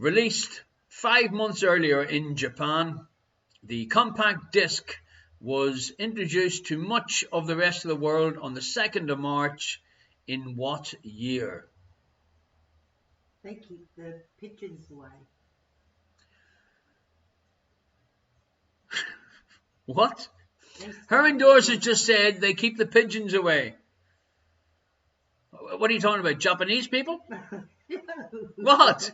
Released 5 months earlier in Japan, the compact disc was introduced to much of the rest of the world on the 2nd of March in what year? They keep the pigeons away. What? Her indoors has just said they keep the pigeons away. What are you talking about? Japanese people? What?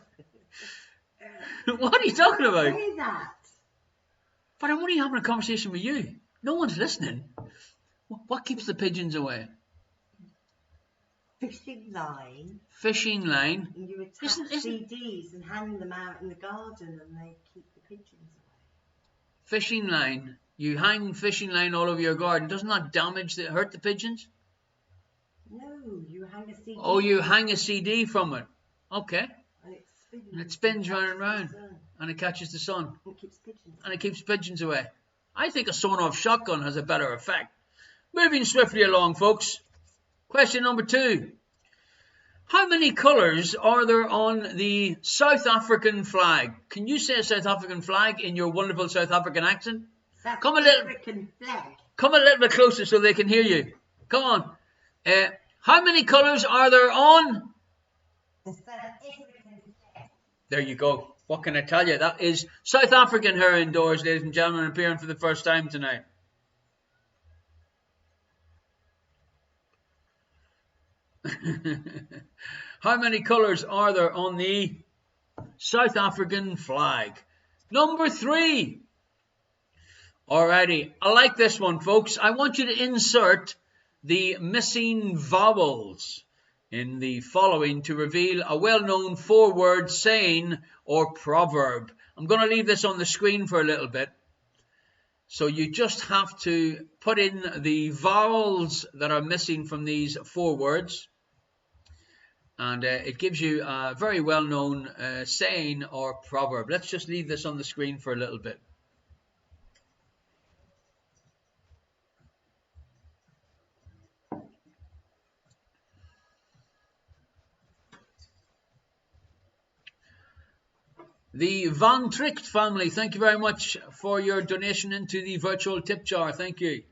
What are you talking about? Say that. But I'm only having a conversation with you. No one's listening. What keeps the pigeons away? Fishing line. Fishing line. And you attach CDs and hang them out in the garden and they keep the pigeons away. Fishing line. You hang fishing line all over your garden. Doesn't that hurt the pigeons? No, you hang a CD. Oh, you hang a CD from it. Okay. And it spins round and round. And it catches the sun. And it keeps pigeons away. I think a sawn-off shotgun has a better effect. Moving swiftly along, folks. Question number 2. How many colours are there on the South African flag? Can you say South African flag in your wonderful South African accent? South Come a African flag. Come a little bit closer so they can hear you. Come on. How many colours are there on? The South African flag. There you go. What can I tell you? That is South African here indoors, ladies and gentlemen, appearing for the first time tonight. How many colours are there on the South African flag? Number 3. Alrighty, I like this one, folks. I want you to insert the missing vowels in the following to reveal a well-known 4-word saying or proverb. I'm going to leave this on the screen for a little bit. So you just have to put in the vowels that are missing from these 4 words. And it gives you a very well-known saying or proverb. Let's just leave this on the screen for a little bit. The Van Tricht family, thank you very much for your donation into the virtual tip jar. Thank you.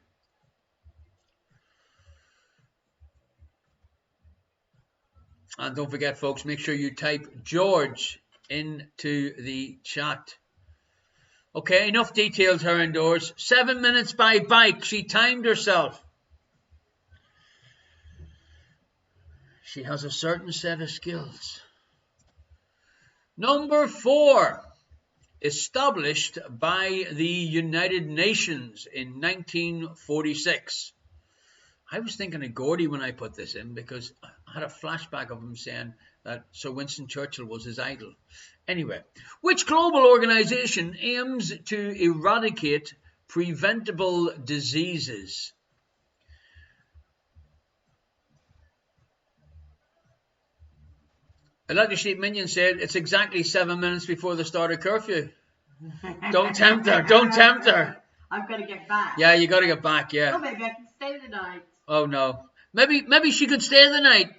And don't forget, folks, make sure you type George into the chat. Okay, enough details here indoors. 7 minutes by bike. She timed herself. She has a certain set of skills. Number 4. Established by the United Nations in 1946. I was thinking of Gordy when I put this in because I had a flashback of him saying that Sir Winston Churchill was his idol. Anyway, which global organization aims to eradicate preventable diseases? Electric Sheep Minion said it's exactly 7 minutes before the start of curfew. Don't tempt her. Don't tempt her. I've got to get back. Yeah, you got to get back, yeah. Oh, maybe I can stay the night. Oh, no. Maybe she could stay the night.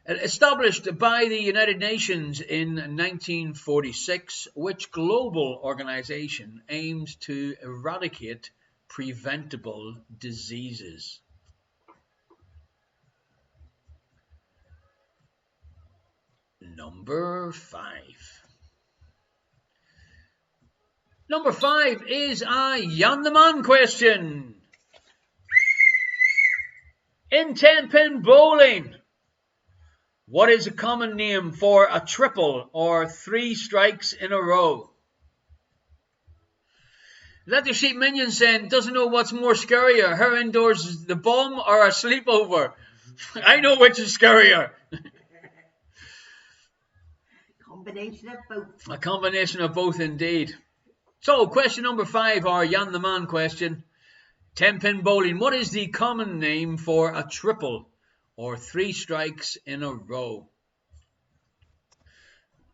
Established by the United Nations in 1946, which global organization aims to eradicate preventable diseases? Number 5. Number 5 is a Jan the Man question. In 10-pin bowling, what is a common name for a triple or 3 strikes in a row? Let the Sheep Minion saying doesn't know what's more scarier, her indoors the bomb or a sleepover. I know which is scarier. Combination of both. A combination of both indeed. So question number 5, our Jan the Man question. 10-pin bowling. What is the common name for a triple or 3 strikes in a row?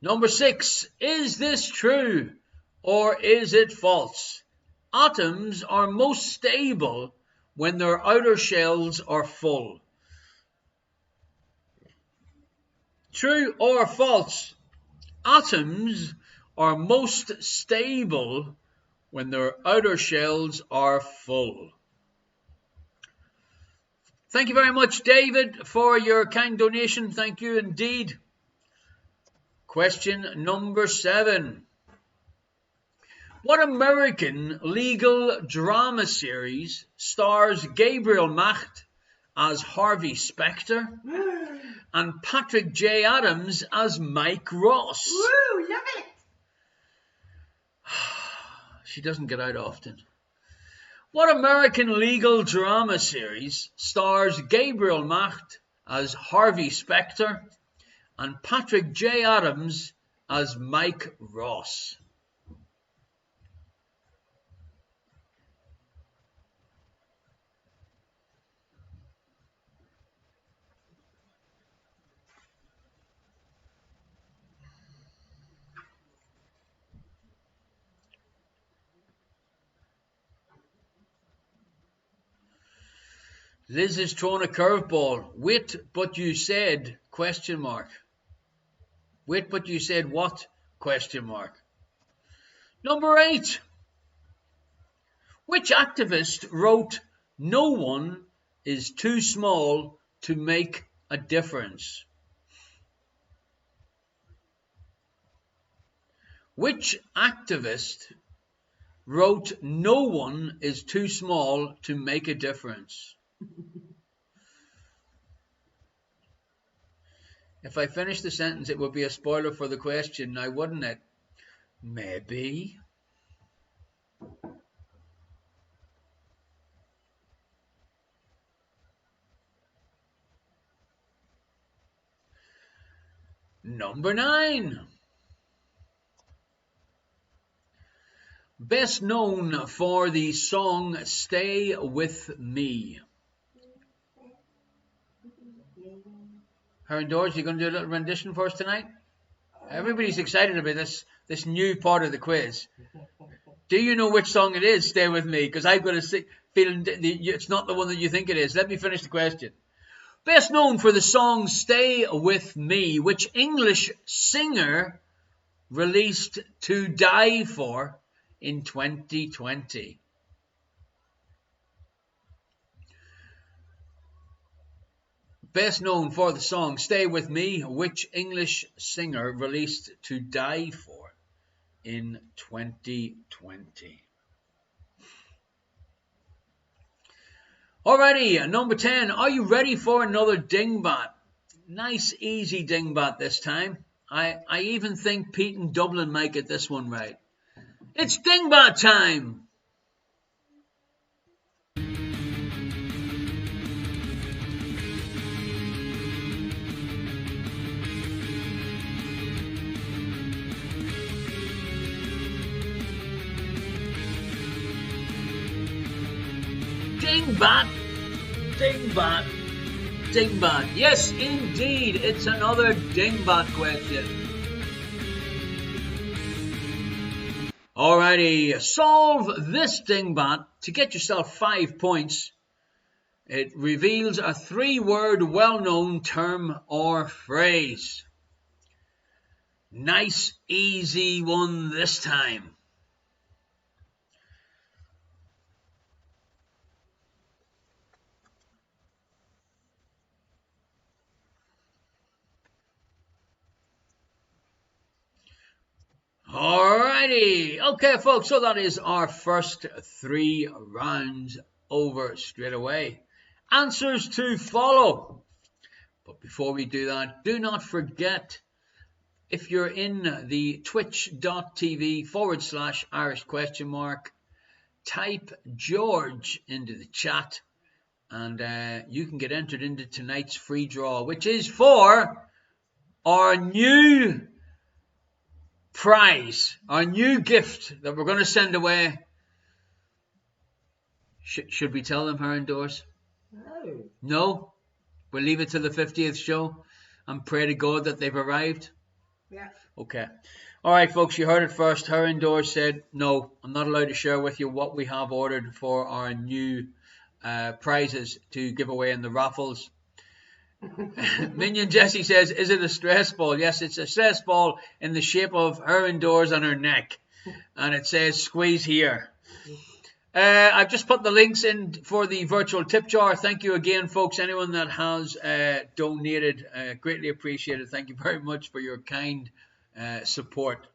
Number 6. Is this true or is it false? Atoms are most stable when their outer shells are full. True or false? Atoms are most stable when their outer shells are full. Thank you very much, David, for your kind donation. Thank you indeed. Question number 7. What American legal drama series stars Gabriel Macht as Harvey Specter and Patrick J. Adams as Mike Ross? Woo, love it. She doesn't get out often. What American legal drama series stars Gabriel Macht as Harvey Specter and Patrick J. Adams as Mike Ross? Liz is throwing a curveball. Wait, but you said, ? question mark. Wait, but you said what? Question mark. Number 8. Which activist wrote, "No one is too small to make a difference"? Which activist wrote, "No one is too small to make a difference"? If I finish the sentence, it would be a spoiler for the question now, wouldn't it? Maybe. Number 9. Best known for the song "Stay With Me." Her and George, you going to do a little rendition for us tonight? Everybody's excited about this new part of the quiz. Do you know which song it is, "Stay With Me"? Because I've got a feeling it's not the one that you think it is. Let me finish the question. Best known for the song "Stay With Me," which English singer released "To Die For" in 2020? Best known for the song "Stay With Me," which English singer released "To Die For" in 2020? Alrighty, number 10. Are you ready for another dingbat? Nice, easy dingbat this time. I even think Pete in Dublin might get this one right. It's Dingbat time! Dingbat, dingbat, dingbat. Yes, indeed, it's another dingbat question. Alrighty, solve this dingbat to get yourself 5 points. It reveals a 3-word well-known term or phrase. Nice, easy one this time. Alrighty, okay folks, so that is our first 3 rounds over straight away. Answers to follow. But before we do that, do not forget, if you're in the twitch.tv/Irish question mark, type George into the chat and you can get entered into tonight's free draw, which is for our new prize, our new gift that we're going to send away. Should we tell them, her and Doris? No? We'll leave it to the 50th show and pray to God that they've arrived? Yeah. Okay. All right, folks, you heard it first. Her and Doris said, no, I'm not allowed to share with you what we have ordered for our new prizes to give away in the raffles. Minion Jesse says, is it a stress ball? Yes, it's a stress ball in the shape of her and Doris on her neck. And it says, squeeze here. I've just put the links in for the virtual tip jar. Thank you again, folks. Anyone that has donated, greatly appreciated. Thank you very much for your kind support.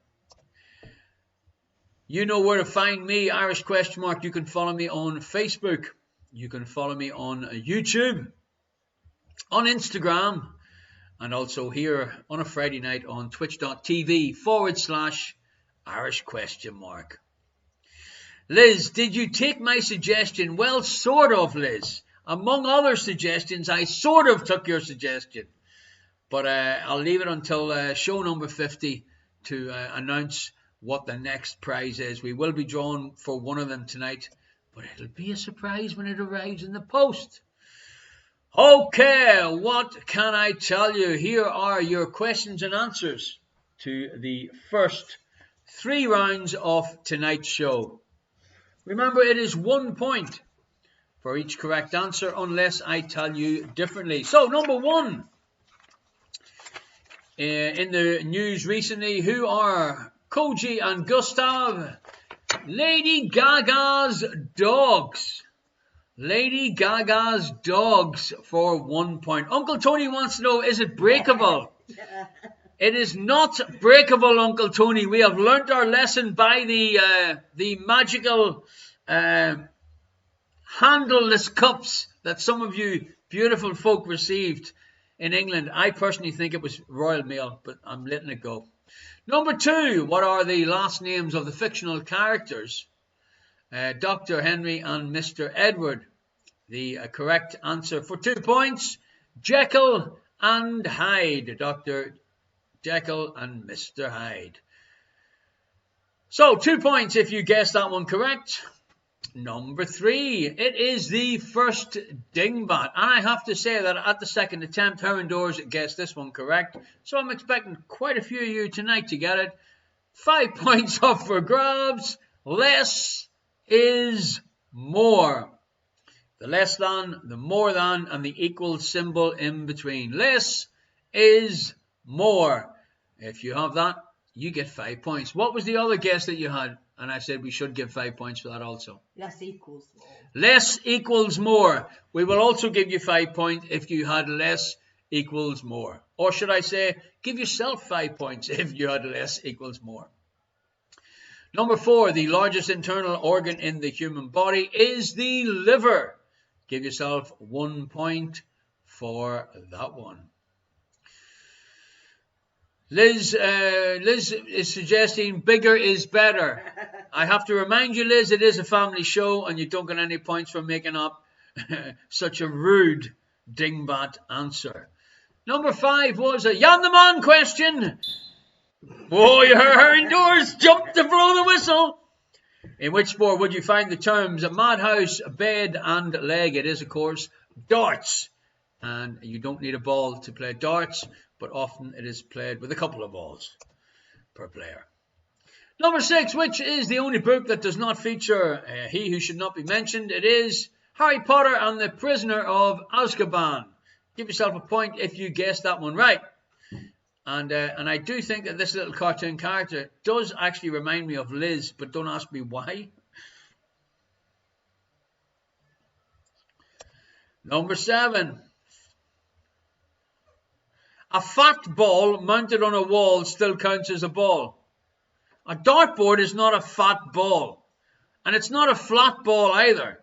You know where to find me, Irish question mark. You can follow me on Facebook. You can follow me on YouTube, on Instagram, and also here on a Friday night on twitch.tv/Irish question mark. Liz, did you take my suggestion? Well, sort of, Liz. Among other suggestions, I sort of took your suggestion. But I'll leave it until show number 50 to announce what the next prize is. We will be drawing for one of them tonight, but it'll be a surprise when it arrives in the post. Okay, what can I tell you? Here are your questions and answers to the first 3 rounds of tonight's show. Remember, it is 1 point for each correct answer unless I tell you differently. So, number 1. In the news recently, who are Koji and Gustav? Lady Gaga's dogs. Lady Gaga's dogs for 1 point. Uncle Tony wants to know, is it breakable? It is not breakable, Uncle Tony. We have learnt our lesson by the magical handleless cups that some of you beautiful folk received in England. I personally think it was Royal Mail, but I'm letting it go. Number 2, what are the last names of the fictional characters? Dr. Henry and Mr. Edward. The correct answer for 2 points, Jekyll and Hyde. Dr. Jekyll and Mr. Hyde. So 2 points if you guessed that one correct. Number 3, it is the first Dingbat. And I have to say that at the second attempt, Herondors guessed this one correct. So I'm expecting quite a few of you tonight to get it. 5 points up for grabs. Less is more. The less than, the more than, and the equal symbol in between. Less is more. If you have that, you get 5 points. What was the other guess that you had? And I said we should give 5 points for that also. Less equals more. Less equals more. We will also give you 5 points if you had less equals more. Or should I say, give yourself 5 points if you had less equals more. Number 4, the largest internal organ in the human body is the liver. Give yourself 1 point for that one. Liz is suggesting bigger is better. I have to remind you, Liz, it is a family show and you don't get any points for making up such a rude dingbat answer. Number 5 was a Jan the Man question. Oh, you heard indoors, jump to blow the whistle. In which sport would you find the terms madhouse, bed and leg? It is, of course, darts. And you don't need a ball to play darts, but often it is played with a couple of balls per player. Number 6, which is the only book that does not feature he who should not be mentioned? It is Harry Potter and the Prisoner of Azkaban. Give yourself a point if you guessed that one right. And I do think that this little cartoon character does actually remind me of Liz, but don't ask me why. Number 7. A fat ball mounted on a wall still counts as a ball. A dartboard is not a fat ball. And it's not a flat ball either.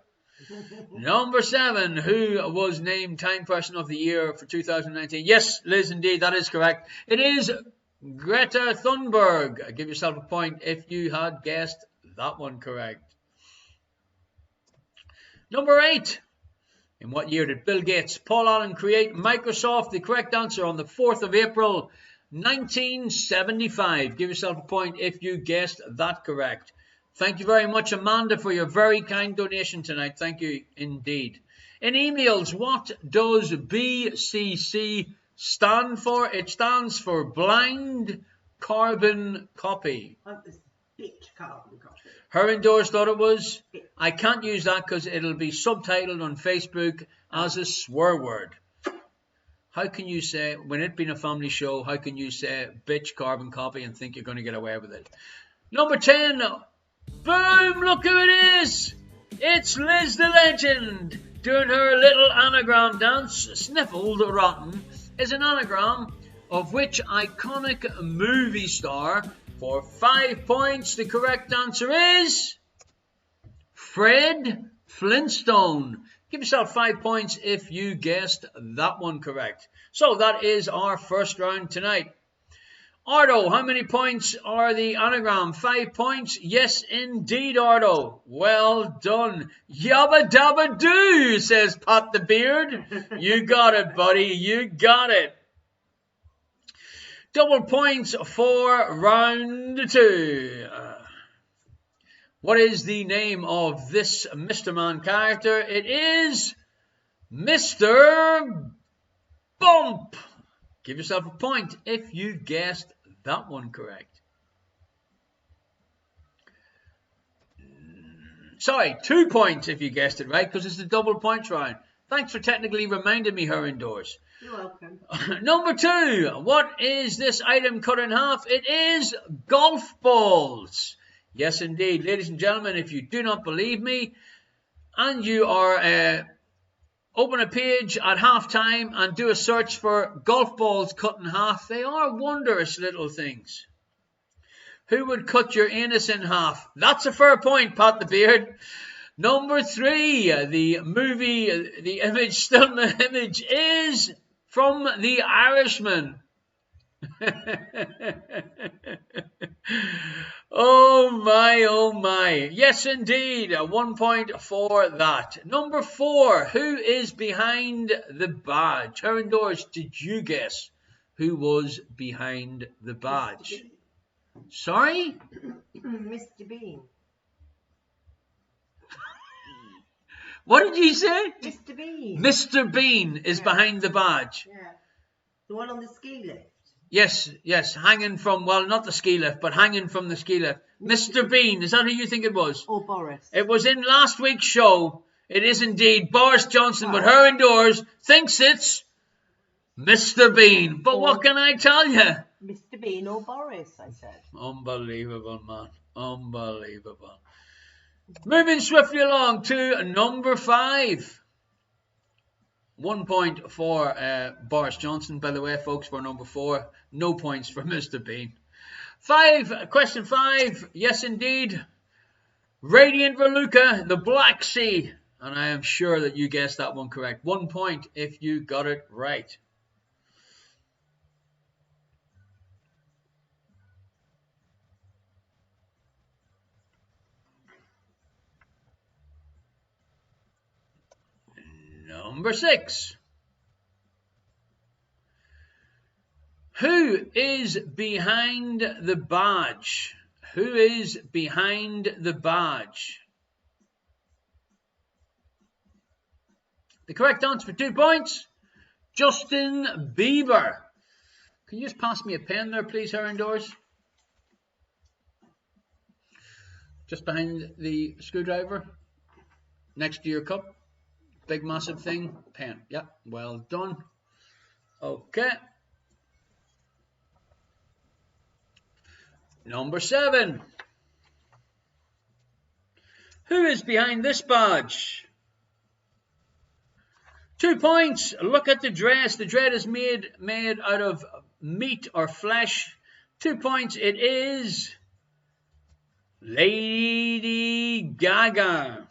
Number 7, who was named Time Person of the Year for 2019? Yes, Liz, indeed, that is correct. It is Greta Thunberg. Give yourself a point if you had guessed that one correct. Number 8. In what year did Bill Gates, Paul Allen create Microsoft? The correct answer on the 4th of April, 1975. Give yourself a point if you guessed that correct. Thank you very much, Amanda, for your very kind donation tonight. Thank you indeed. In emails, what does BCC stand for? It stands for Blind Carbon Copy. Bitch carbon copy. Her indoors thought it was. I can't use that because it'll be subtitled on Facebook as a swear word. How can you say, when it being a family show, how can you say bitch carbon copy and think you're going to get away with it? Number 10. Boom! Look who it is! It's Liz the Legend doing her little anagram dance. Sniffled Rotten is an anagram of which iconic movie star? For 5 points, the correct answer is Fred Flintstone. Give yourself 5 points if you guessed that one correct. So that is our first round tonight. Ardo, how many points are the anagram? 5 points? Yes, indeed, Ardo. Well done. Yabba dabba doo, says Pat the Beard. You got it, buddy. You got it. Double points for round 2. What is the name of this Mr. Man character? It is Mr. Bump. Give yourself a point if you guessed that one correct. Sorry, 2 points if you guessed it right, because it's the double points round. Thanks for technically reminding me, her indoors. You're welcome. Number 2. What is this item cut in half? It is golf balls. Yes, indeed. Ladies and gentlemen, if you do not believe me, and you are open a page at halftime and do a search for golf balls cut in half, they are wondrous little things. Who would cut your anus in half? That's a fair point, Pat the Beard. Number 3, the image, still the image is from The Irishman. Oh my, oh my. Yes, indeed. 1 point for that. Number 4, who is behind the badge? How indoors did you guess who was behind the badge? Sorry? Mr. Bean. What did you say? Mr. Bean. Mr. Bean is behind the badge. Yeah. The one on the ski lift. Yes, hanging from, well, not the ski lift, but hanging from the ski lift. Mr. Bean, is that who you think it was? Or Boris. It was in last week's show. It is indeed Boris Johnson, but her indoors thinks it's Mr. Bean. But what can I tell you? Mr. Bean or Boris, I said. Unbelievable, man. Unbelievable. Moving swiftly along to number 5. 1 point for Boris Johnson, by the way, folks, for number 4. No points for Mr. Bean. Question 5. Yes, indeed. Radiant Verluca, the Black Sea. And I am sure that you guessed that one correct. 1 point if you got it right. Number 6. Who is behind the badge? Who is behind the badge? The correct answer for 2 points, Justin Bieber. Can you just pass me a pen there, please, her indoors? Just behind the screwdriver, next to your cup. Big massive thing, pen. Yep, well done. Okay. Number 7. Who is behind this badge? 2 points. Look at the dress. The dress is made out of meat or flesh. 2 points. It is Lady Gaga.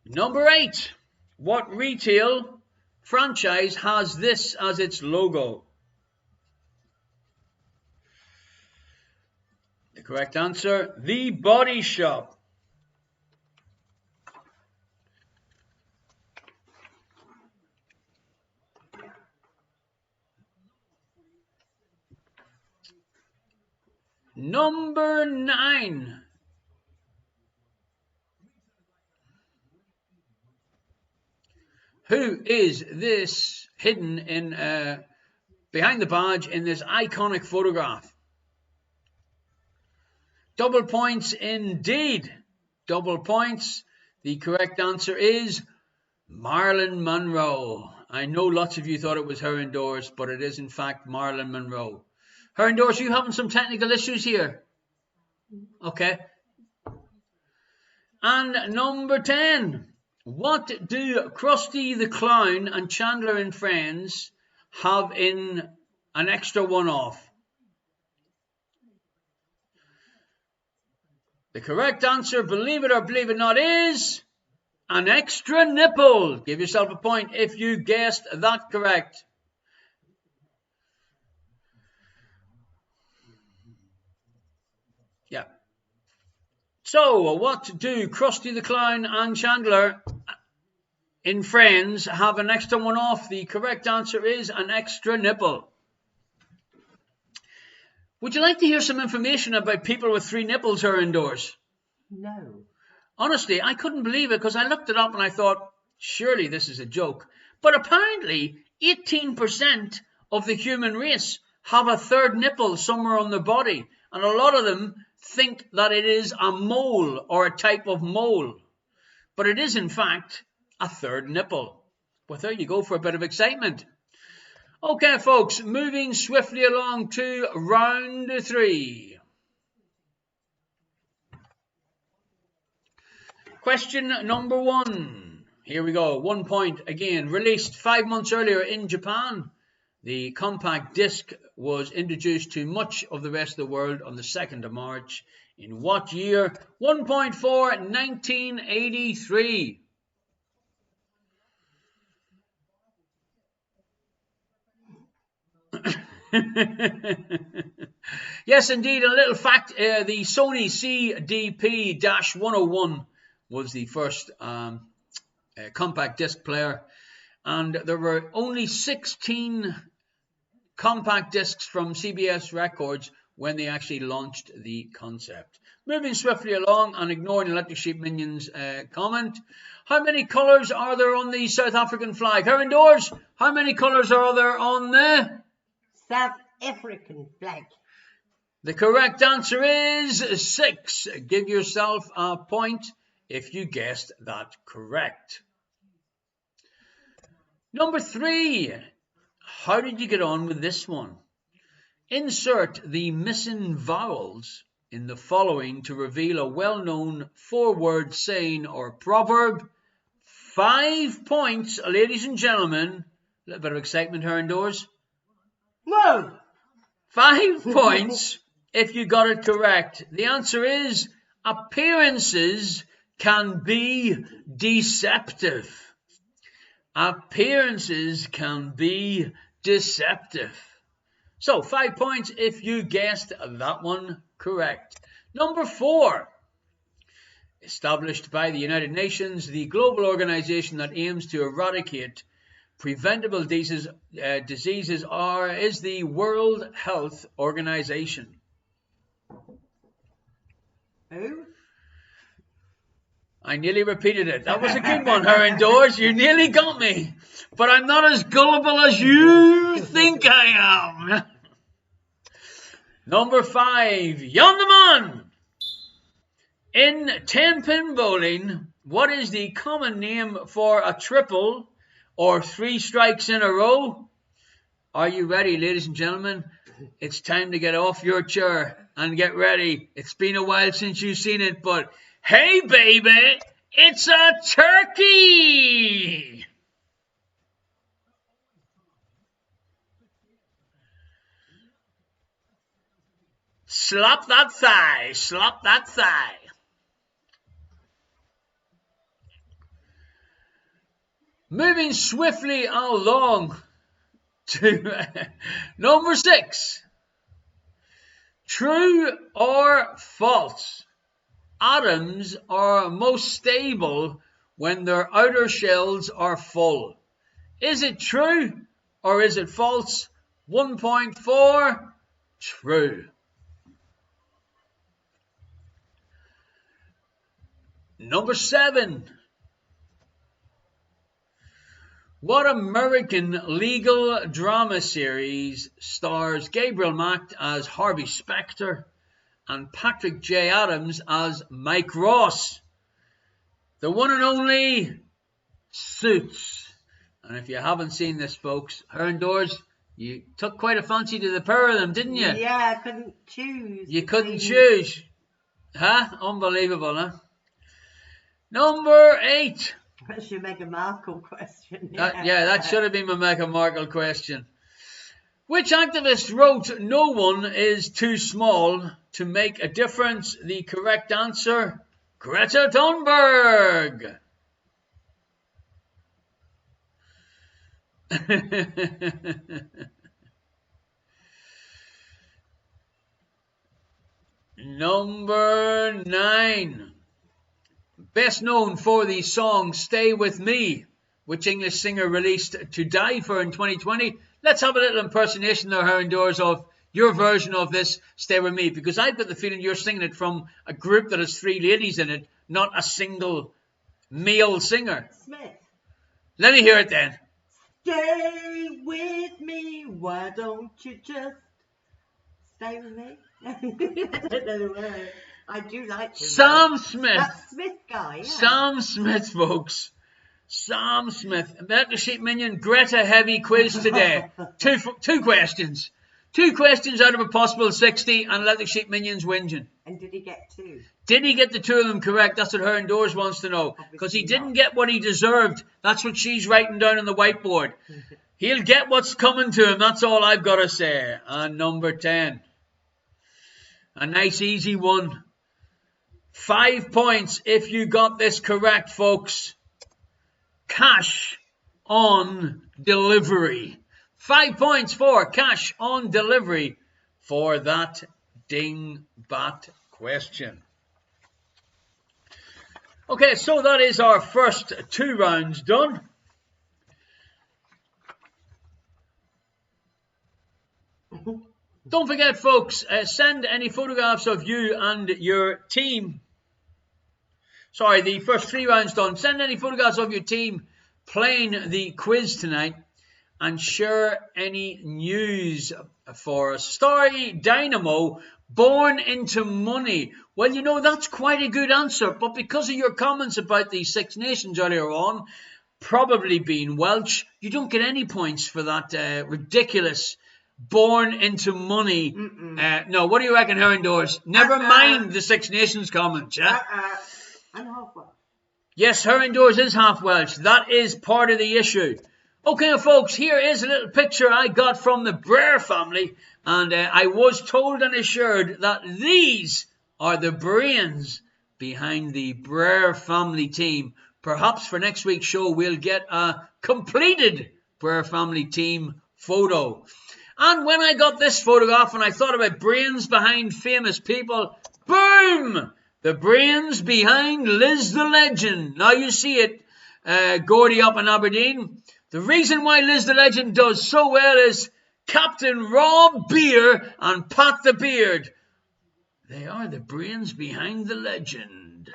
Number 8. What retail franchise has this as its logo? The correct answer, The Body Shop. Number 9. Who is this hidden in behind the badge in this iconic photograph? Double points indeed. Double points. The correct answer is Marilyn Monroe. I know lots of you thought it was her indoors, but it is in fact Marilyn Monroe. Her indoors, you having some technical issues here? Okay. And number 10. What do Krusty the Clown and Chandler and Friends have in an extra one-off? The correct answer, believe it or believe it not, is an extra nipple. Give yourself a point if you guessed that correct. Yeah. So, what do Krusty the Clown and Chandler in Friends have an extra one off? The correct answer is an extra nipple. Would you like to hear some information about people with 3 nipples who are indoors? No. Honestly, I couldn't believe it because I looked it up and I thought, surely this is a joke. But apparently, 18% of the human race have a 3rd nipple somewhere on their body. And a lot of them think that it is a mole or a type of mole. But it is, in fact, a third nipple. Well, there you go for a bit of excitement. Okay, folks, moving swiftly along to round 3. Question number 1. Here we go. 1 point again. Released 5 months earlier in Japan, the compact disc was introduced to much of the rest of the world on the 2nd of March. In what year? 1 point for 1983. Yes, indeed. A little fact, the Sony CDP-101 was the first compact disc player, and there were only 16 compact discs from CBS Records when they actually launched the concept. Moving swiftly along and ignoring Electric Sheep Minion's comment. How many colours are there on the South African flag? Here indoors, how many colours are there on the South African flag? The correct answer is 6. Give yourself a point if you guessed that correct. Number 3. How did you get on with this one? Insert the missing vowels in the following to reveal a well-known 4-word saying or proverb. 5 points, ladies and gentlemen. A little bit of excitement here indoors. Whoa! 5 points if you got it correct. The answer is appearances can be deceptive. Appearances can be deceptive. So 5 points if you guessed that one correct. Number 4. Established by the United Nations, the global organization that aims to eradicate preventable diseases is the World Health Organization. Who? I nearly repeated it. That was a good one, her indoors. You nearly got me. But I'm not as gullible as you think I am. Number 5. Yon the man. In 10-pin bowling, what is the common name for a triple or 3 strikes in a row? Are you ready, ladies and gentlemen? It's time to get off your chair and get ready. It's been a while since you've seen it, but hey, baby, it's a turkey! Slap that thigh, slap that thigh. Moving swiftly along to number 6. True or false? Atoms are most stable when their outer shells are full. Is it true or is it false? 1 point for true. Number 7. What American legal drama series stars Gabriel Macht as Harvey Specter and Patrick J. Adams as Mike Ross? The one and only Suits. And if you haven't seen this, folks, her indoors, you took quite a fancy to the pair of them, didn't you? Yeah, I couldn't choose. You couldn't choose. Huh? Unbelievable, huh? Number 8. That's your Meghan Markle question. That should have been my Meghan Markle question. Which activist wrote "No one is too small to make a difference"? The correct answer, Greta Thunberg. Number 9. Best known for the song Stay With Me, which English singer released To Die For in 2020. Let's have a little impersonation there, her indoors, of your version of this Stay With Me, because I've got the feeling you're singing it from a group that has 3 ladies in it, not a single male singer. Smith. Let me hear it then. Stay with me, why don't you just stay with me? I don't know the word. I do like him. Sam Smith. That Smith guy, yeah. Sam Smith, folks. Sam Smith. Metal Sheep Minion, Greta heavy quiz today. Two questions. 2 questions out of a possible 60, and Electric Sheep Minions whinging. And did he get 2? Did he get the 2 of them correct? That's what her indoors wants to know. Because he didn't get what he deserved. That's what she's writing down on the whiteboard. He'll get what's coming to him. That's all I've got to say. And number 10. A nice easy one. 5 points if you got this correct, folks. Cash on delivery. 5 points for cash on delivery for that Dingbat question. Okay, so that is our first 2 rounds done. Don't forget, folks, send any photographs of you and your team. Sorry, the first 3 rounds done. Send any photographs of your team playing the quiz tonight. And share any news for us. Story Dynamo, born into money. Well, you know, that's quite a good answer. But because of your comments about the Six Nations earlier on, probably being Welsh, you don't get any points for that ridiculous born into money. No, what do you reckon, Heron Doors? Never mind the Six Nations comments, yeah? I'm half Welsh. Yes, Heron Doors is half Welsh. That is part of the issue. Okay, folks, here is a little picture I got from the Brer family, and I was told and assured that these are the brains behind the Brer family team. Perhaps for next week's show, we'll get a completed Brer family team photo. And when I got this photograph and I thought about brains behind famous people, boom! The brains behind Liz the Legend. Now you see it, Gordy up in Aberdeen. The reason why Liz the Legend does so well is Captain Rob Beer and Pat the Beard. They are the brains behind the legend.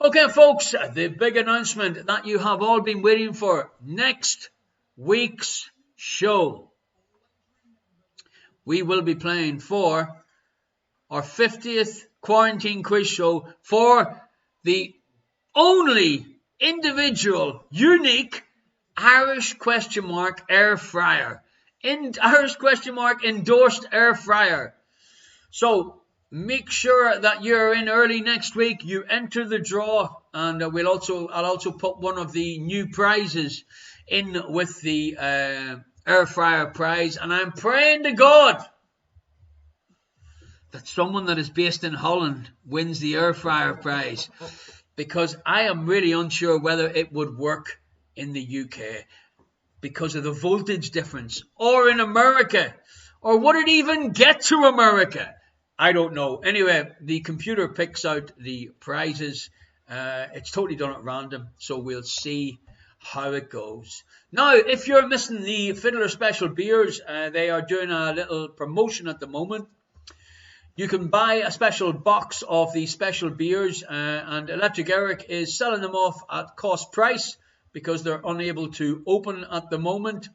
Okay, folks, the big announcement that you have all been waiting for. Next week's show. We will be playing for our 50th quarantine quiz show for the only individual, unique Irish Questionmark air fryer. Irish Questionmark endorsed air fryer. So make sure that you're in early next week. You enter the draw, and I'll also put one of the new prizes in with the air fryer prize. And I'm praying to God that someone that is based in Holland wins the air fryer prize, because I am really unsure whether it would work in the UK because of the voltage difference, or in America, or would it even get to America? I don't know. Anyway, the computer picks out the prizes. It's totally done at random, so we'll see how it goes. Now, if you're missing the Fiddler Special beers, they are doing a little promotion at the moment. You can buy a special box of the special beers, and Electric Eric is selling them off at cost price because they're unable to open at the moment.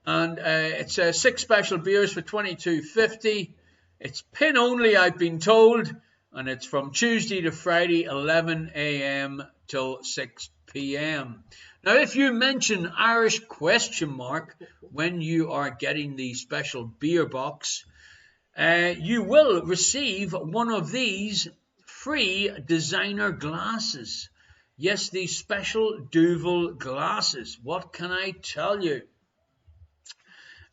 And it's 6 special beers for $22.50. It's pin only, I've been told, and it's from Tuesday to Friday, 11 a.m. till 6 p.m. Now, if you mention Irish Questionmark when you are getting the special beer box, you will receive one of these free designer glasses. Yes, these special Duvel glasses. What can I tell you?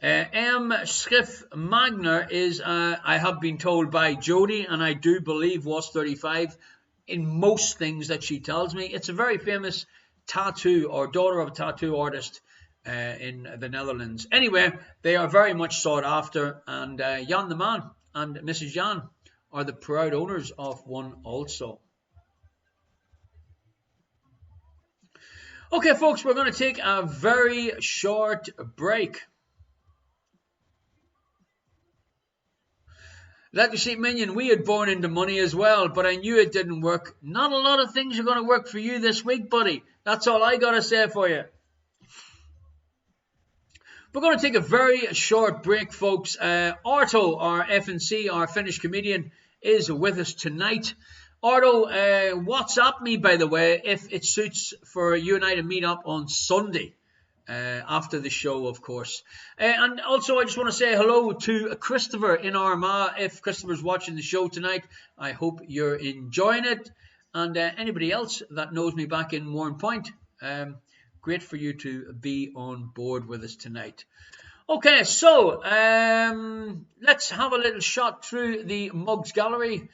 M. Schiff Magner is, I have been told by Jodie, and I do believe was 35 in most things that she tells me. It's a very famous tattoo, or daughter of a tattoo artist in the Netherlands. Anyway, they are very much sought after, and Jan the Man and Mrs. Jan are the proud owners of one also. Okay, folks, we're going to take a very short break. Electric Sheep Minion, we had born into money as well, but I knew it didn't work. Not a lot of things are going to work for you this week, buddy. That's all I got to say for you. We're going to take a very short break, folks. Arto, our FNC, our Finnish comedian, is with us tonight Ardo, WhatsApp me, by the way, if it suits for you and I to meet up on Sunday. After the show, of course. And also, I just want to say hello to Christopher in Armagh. If Christopher's watching the show tonight, I hope you're enjoying it. And anybody else that knows me back in Warren Point, great for you to be on board with us tonight. Okay, so let's have a little shot through the Mugs Gallery.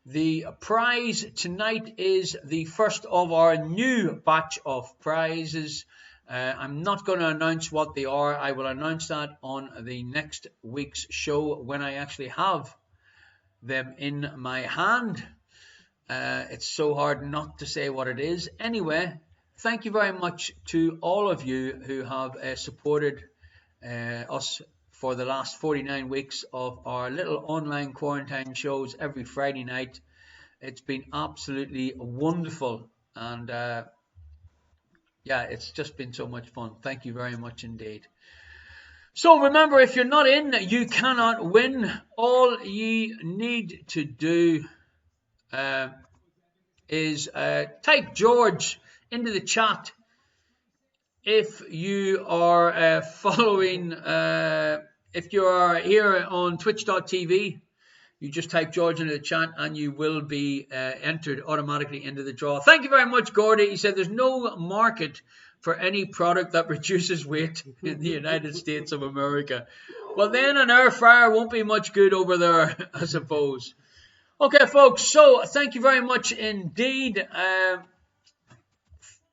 The prize tonight is the first of our new batch of prizes. I'm not going to announce what they are. I will announce that on the next week's show when I actually have them in my hand. It's so hard not to say what it is. Anyway, thank you very much to all of you who have supported us for the last 49 weeks of our little online quarantine shows every Friday night. It's been absolutely wonderful, and yeah, it's just been so much fun. Thank you very much indeed. So remember, if you're not in, you cannot win. All you need to do is type George into the chat if you are following, if you are here on twitch.tv. You just type George into the chat and you will be entered automatically into the draw. Thank you very much, Gordy. He said there's no market for any product that reduces weight in the United States of America. Well, then an air fryer won't be much good over there, I suppose. Okay, folks, so thank you very much indeed.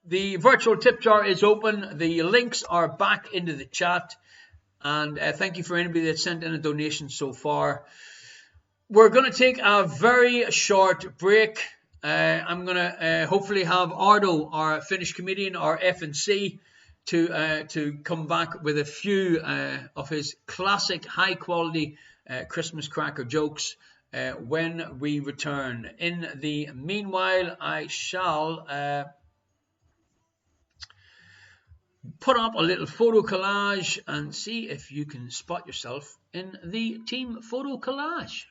The virtual tip jar is open. The links are back into the chat. And thank you for anybody that sent in a donation so far. We're going to take a very short break. I'm going to hopefully have Ardo, our Finnish comedian, our F&C, to come back with a few of his classic high-quality Christmas cracker jokes when we return. In the meanwhile, I shall put up a little photo collage and see if you can spot yourself in the team photo collage.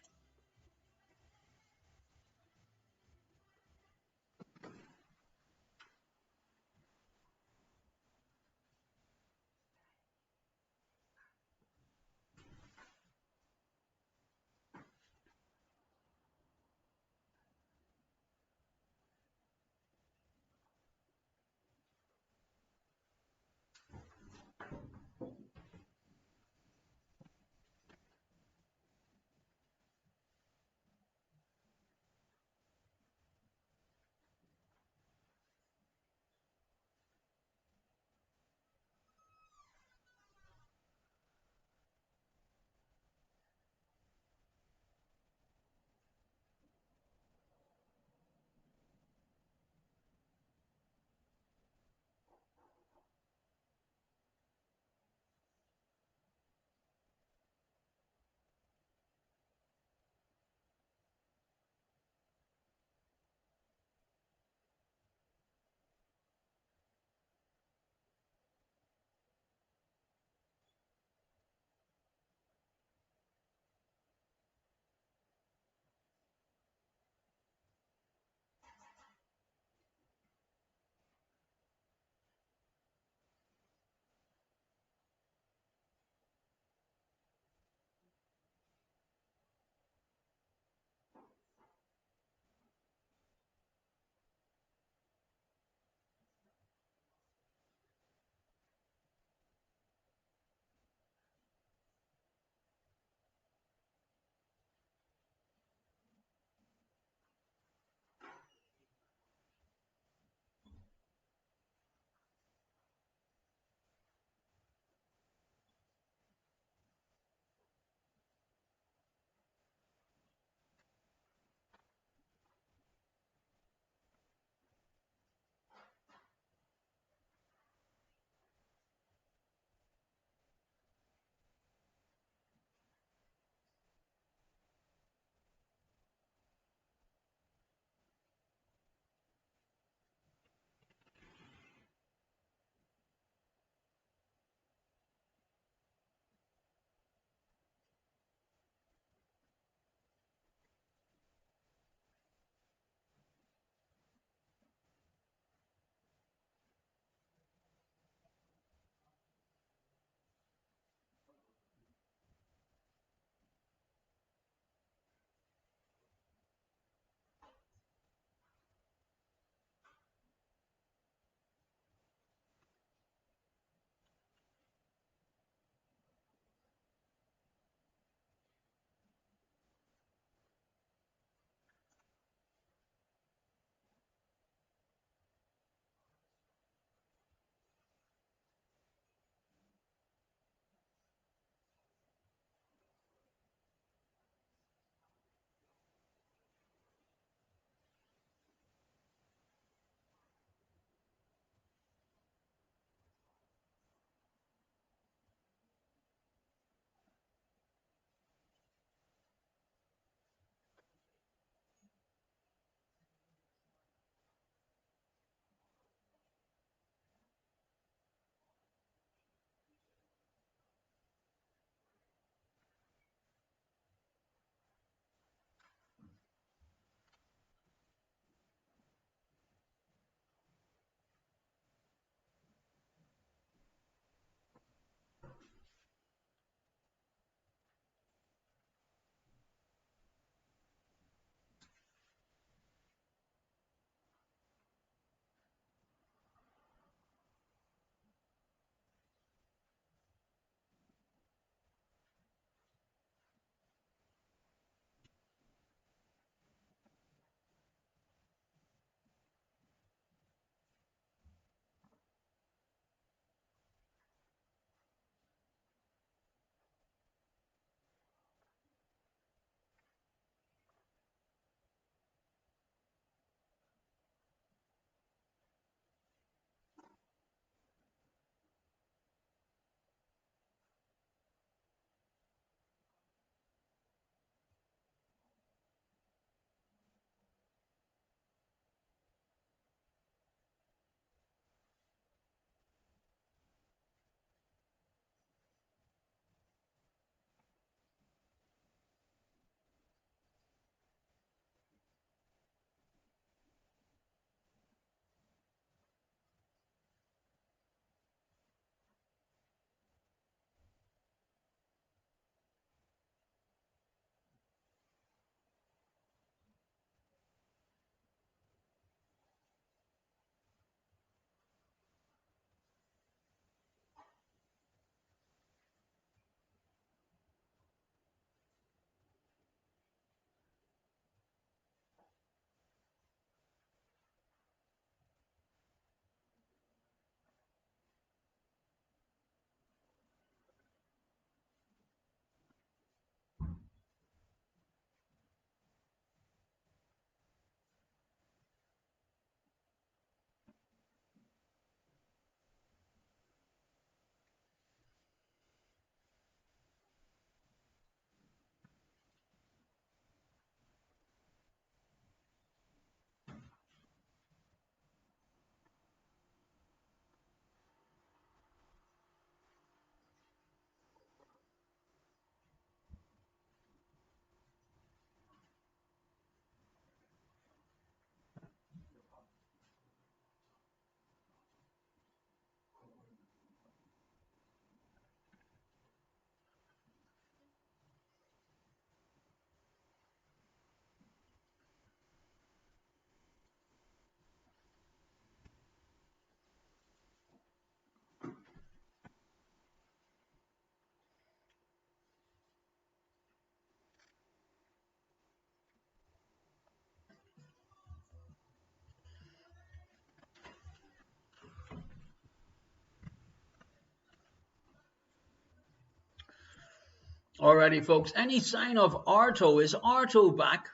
Alrighty, folks. Any sign of Arto? Is Arto back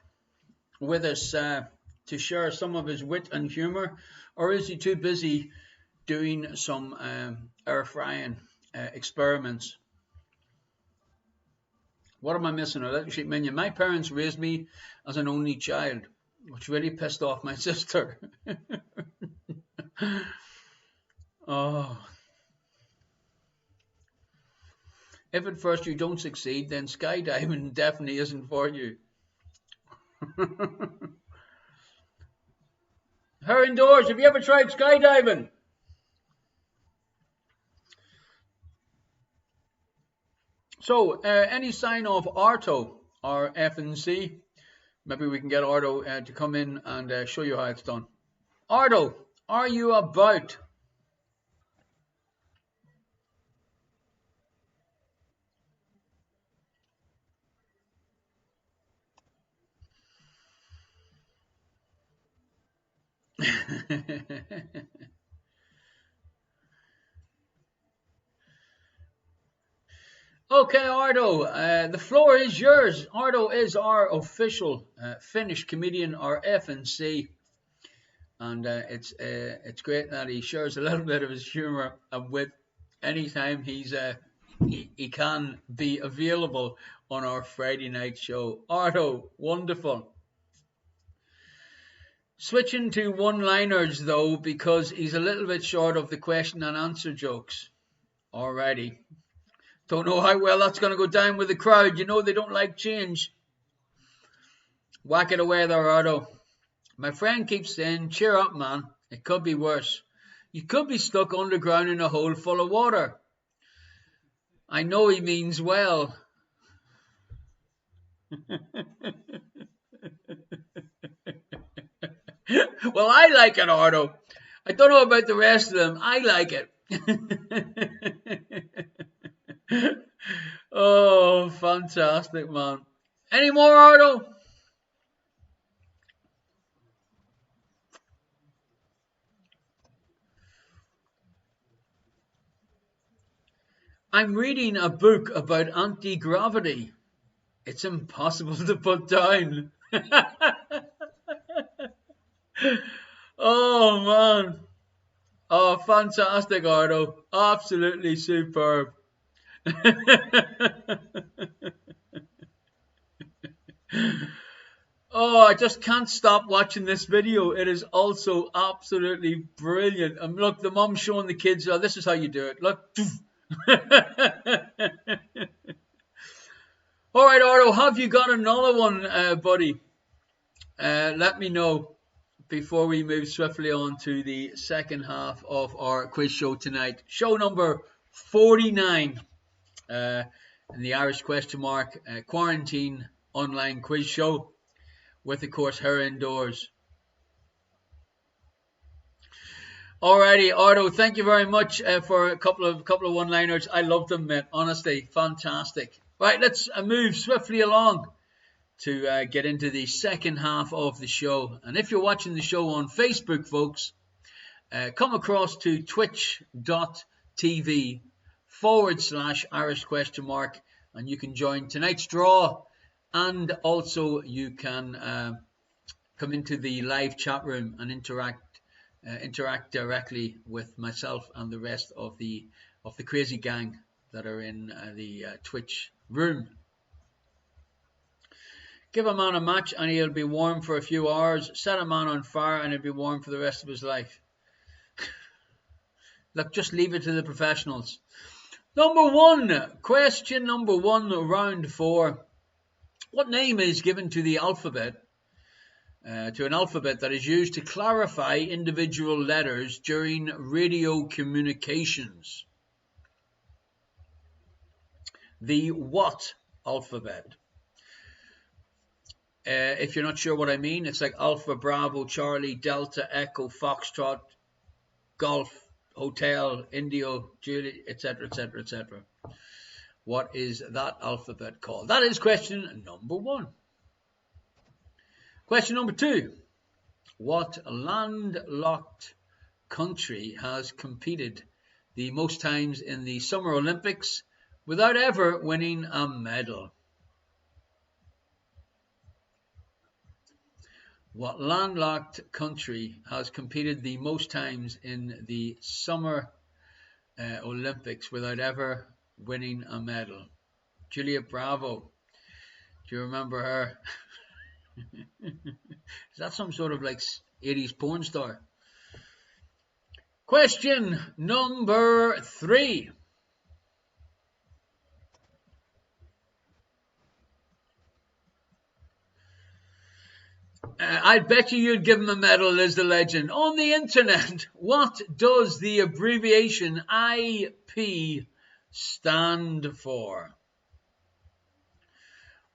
with us to share some of his wit and humour, or is he too busy doing some air frying experiments? What am I missing? A little sheep minion. My parents raised me as an only child, which really pissed off my sister. Oh. If at first you don't succeed, then skydiving definitely isn't for you. Her indoors, have you ever tried skydiving? So, any sign of Arto or FNC? Maybe we can get Arto to come in and show you how it's done. Arto, are you about? Okay, Ardo, the floor is yours. Ardo is our official Finnish comedian, our FNC, and it's great that he shares a little bit of his humour and wit anytime he can be available on our Friday night show. Ardo, wonderful. Switching to one-liners though, because he's a little bit short of the question and answer jokes. Alrighty. Don't know how well that's going to go down with the crowd. You know they don't like change. Whack it away there, Ardo. My friend keeps saying, cheer up, man. It could be worse. You could be stuck underground in a hole full of water. I know he means well. Well, I like it, Ardo. I don't know about the rest of them. I like it. Oh, fantastic, man. Any more, Ardo? I'm reading a book about anti-gravity. It's impossible to put down. Oh, man. Oh, fantastic, Ardo. Absolutely superb. Oh, I just can't stop watching this video. It is also absolutely brilliant. And look, the mum's showing the kids, oh, this is how you do it. Look. All right, Ardo, have you got another one, buddy? Let me know before we move swiftly on to the second half of our quiz show tonight. Show number 49 in the Irish Questionmark quarantine online quiz show with, of course, her indoors. Alrighty, Ardo, thank you very much for a couple of one-liners. I love them, mate. Honestly, fantastic. Right, let's move swiftly along to get into the second half of the show. And if you're watching the show on Facebook, folks, come across to twitch.tv/Irish Questionmark, and you can join tonight's draw, and also you can come into the live chat room and interact directly with myself and the rest of the crazy gang that are in the Twitch room. Give a man a match and he'll be warm for a few hours. Set a man on fire and he'll be warm for the rest of his life. Look, just leave it to the professionals. Question number one, round 4. What name is given to the alphabet, to an alphabet that is used to clarify individual letters during radio communications? The what alphabet? If you're not sure what I mean, it's like Alpha, Bravo, Charlie, Delta, Echo, Foxtrot, Golf, Hotel, Indio, Julie, etc., etc., etc. What is that alphabet called? That is question number 1. Question number 2. What landlocked country has competed the most times in the Summer Olympics without ever winning a medal? What landlocked country has competed the most times in the Summer Olympics without ever winning a medal? Julia Bravo. Do you remember her? Is that some sort of like 80s porn star? Question number 3. I bet you'd give him a medal as the legend. On the internet, what does the abbreviation IP stand for?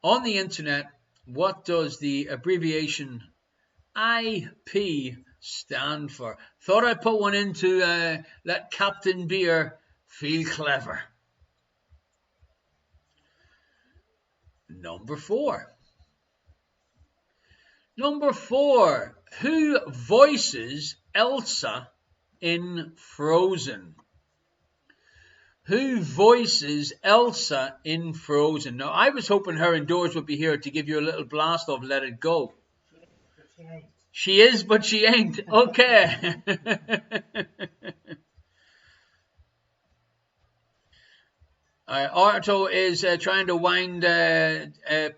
On the internet, what does the abbreviation IP stand for? Thought I'd put one in to let Captain Beer feel clever. Number 4. Number 4. Who voices Elsa in Frozen? Who voices Elsa in Frozen? Now, I was hoping her indoors would be here to give you a little blast of Let It Go. She is, but she ain't. Okay. Arto is trying to wind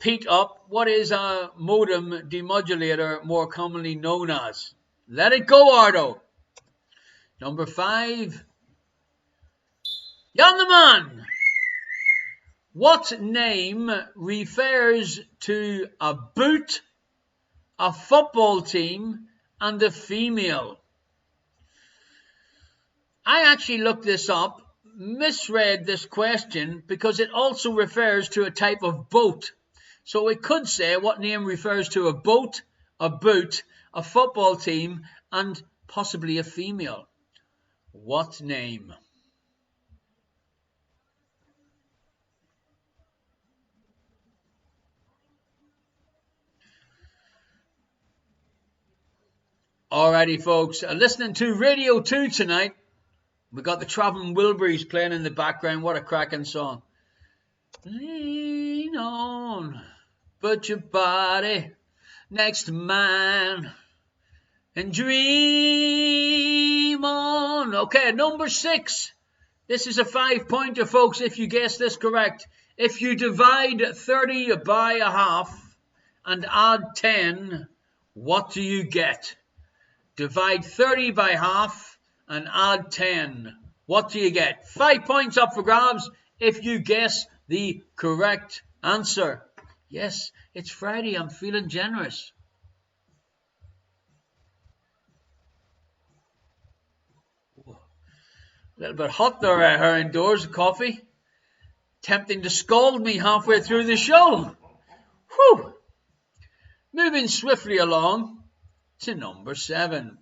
Pete up. What is a modem demodulator more commonly known as? Let it go, Arto. Number 5. Jan the Man. What name refers to a boot, a football team, and a female? I actually looked this up, misread this question because it also refers to a type of boat. So it could say what name refers to a boat, a boot, a football team, and possibly a female. What name? Alrighty, folks, listening to Radio 2 tonight. We got the Traveling Wilburys playing in the background. What a cracking song. Lean on, put your body next to mine and dream on. Okay, number 6. This is a 5-pointer, folks, if you guess this correct. If you divide 30 by a half and add 10, what do you get? Divide 30 by half and add 10. What do you get? 5 points up for grabs if you guess the correct answer. Yes, it's Friday. I'm feeling generous. A little bit hot there at her indoors. Coffee. Tempting to scald me halfway through the show. Whew. Moving swiftly along to number 7.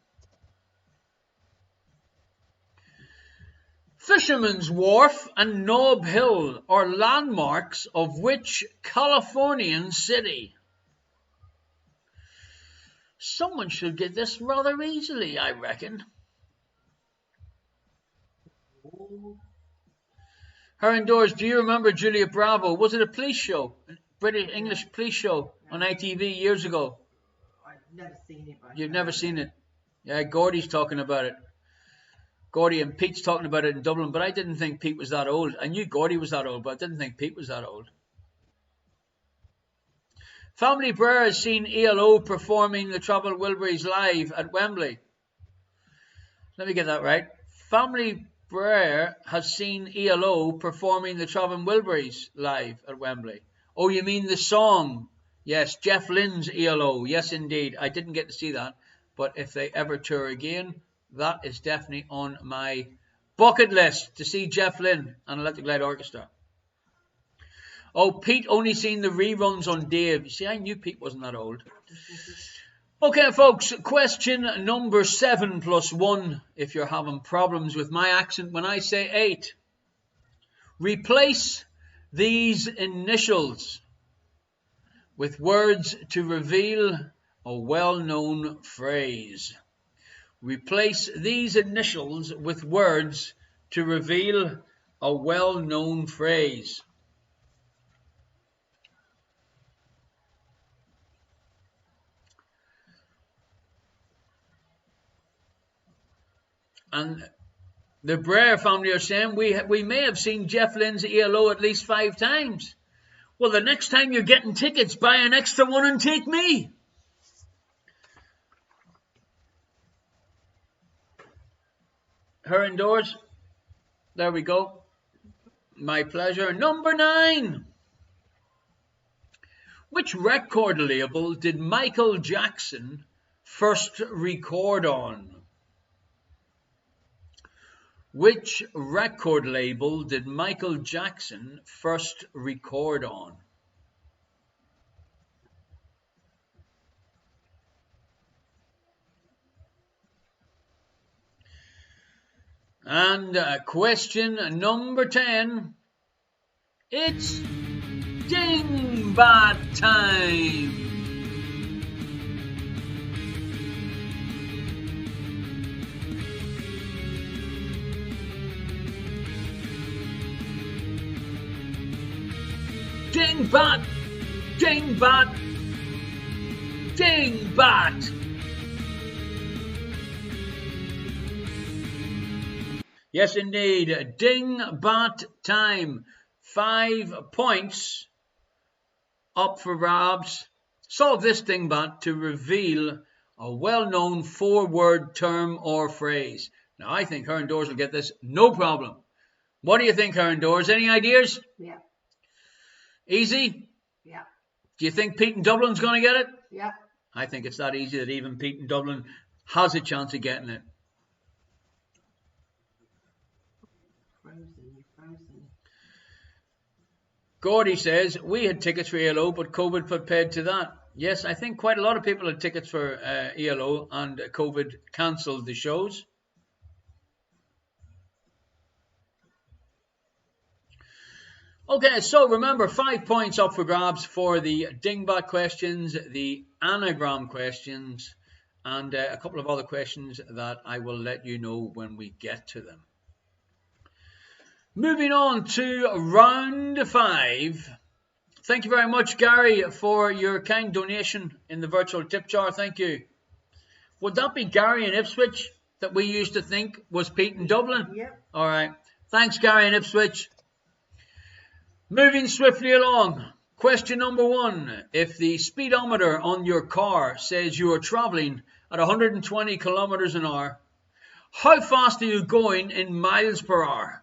Fisherman's Wharf and Nob Hill are landmarks of which Californian city? Someone should get this rather easily, I reckon. Her indoors, do you remember Julia Bravo? Was it a police show? A British English police show on ITV years ago? I've never seen it. You've never seen it? Yeah, Gordy's talking about it. Gordy and Pete's talking about it in Dublin, but I didn't think Pete was that old. I knew Gordy was that old, but I didn't think Pete was that old. Family Brer has seen ELO performing the Traveling Wilburys live at Wembley. Let me get that right. Family Brer has seen ELO performing the Traveling Wilburys live at Wembley. Oh, you mean the song? Yes, Jeff Lynne's ELO. Yes, indeed. I didn't get to see that, but if they ever tour again, that is definitely on my bucket list to see Jeff Lynne and Electric Light Orchestra. Oh, Pete only seen the reruns on Dave. You see, I knew Pete wasn't that old. Okay, folks, question number 7 plus 1. If you're having problems with my accent when I say 8. Replace these initials with words to reveal a well-known phrase. Replace these initials with words to reveal a well-known phrase. And the Brer family are saying we may have seen Jeff Lynne's ELO at least 5 times. Well, the next time you're getting tickets, buy an extra one and take me. Her indoors. There we go. My pleasure. Number 9. Which record label did Michael Jackson first record on? Which record label did Michael Jackson first record on? And question number 10. It's Dingbat Time. Dingbat, Dingbat, Dingbat. Yes, indeed. Dingbat time. 5 points up for grabs. Solve this dingbat to reveal a well-known 4-word term or phrase. Now, I think Heron Doors will get this, no problem. What do you think, Heron Doors? Any ideas? Yeah. Easy? Yeah. Do you think Pete in Dublin's going to get it? Yeah. I think it's that easy that even Pete in Dublin has a chance of getting it. Frozen. Gordy says, we had tickets for ELO, but COVID put paid to that. Yes, I think quite a lot of people had tickets for ELO and COVID cancelled the shows. Okay, so remember, 5 points up for grabs for the Dingbat questions, the anagram questions, and a couple of other questions that I will let you know when we get to them. Moving on to round 5. Thank you very much, Gary, for your kind donation in the virtual tip jar. Thank you. Would that be Gary in Ipswich that we used to think was Pete in Dublin? Yep. All right. Thanks, Gary in Ipswich. Moving swiftly along. Question number 1. If the speedometer on your car says you are traveling at 120 kilometers an hour, how fast are you going in miles per hour?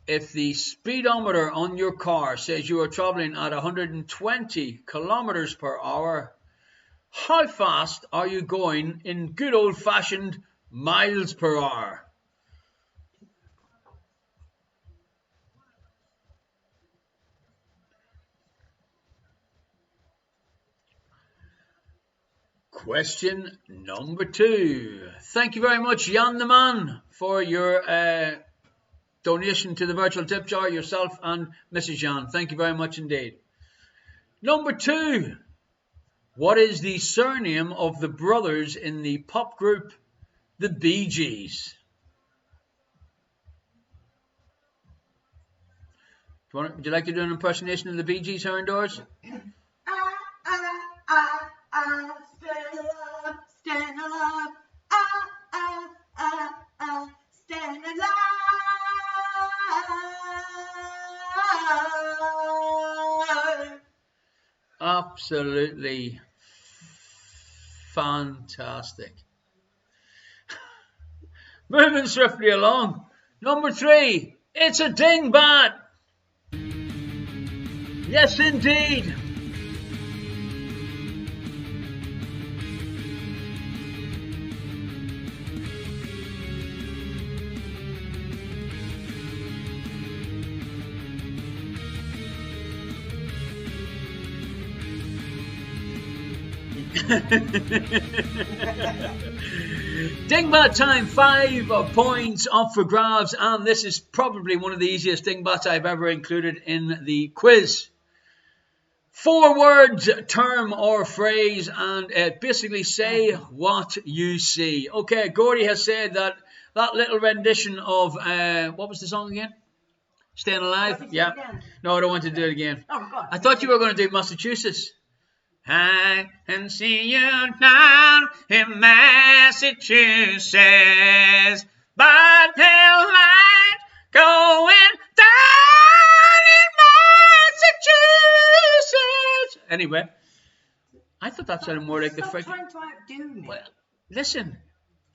If the speedometer on your car says you are traveling at 120 kilometers per hour, how fast are you going in good old-fashioned miles per hour? Question number 2. Thank you very much, Jan the Man, for your donation to the virtual tip jar, yourself and Mrs. Jan. Thank you very much indeed. Number 2. What is the surname of the brothers in the pop group The Bee Gees? Would you like to do an impersonation of the Bee Gees, Heron Doors? Stand alive, stand alive. Absolutely fantastic. Moving swiftly along. Number 3. It's a dingbat. Yes, indeed. Dingbat time, 5 points up for grabs, and this is probably one of the easiest dingbats I've ever included in the quiz. 4 words, term or phrase, and basically say what you see. Okay, Gordy has said that that little rendition of, what was the song again? Staying Alive? Yeah. No, I don't want to do it again. Oh, God. I thought you were going to do Massachusetts. I can see you down in Massachusetts, but there's light going down in Massachusetts. Anyway, I thought that sounded more like the freaking... Stop trying to outdo me. Well, listen,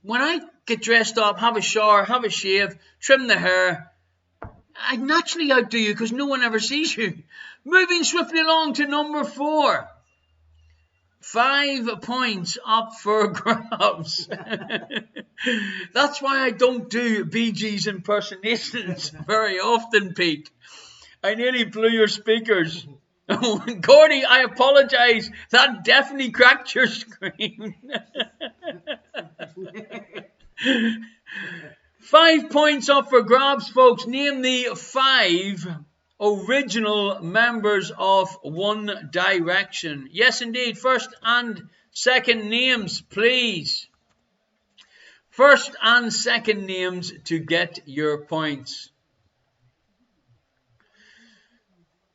when I get dressed up, have a shower, have a shave, trim the hair, I naturally outdo you because no one ever sees you. Moving swiftly along to number 4. 5 points up for grabs. That's why I don't do Bee Gees impersonations very often, Pete. I nearly blew your speakers. Gordy, I apologise. That definitely cracked your screen. 5 points up for grabs, folks. Name the 5 original members of One Direction. Yes, indeed. First and second names, please. First and second names to get your points.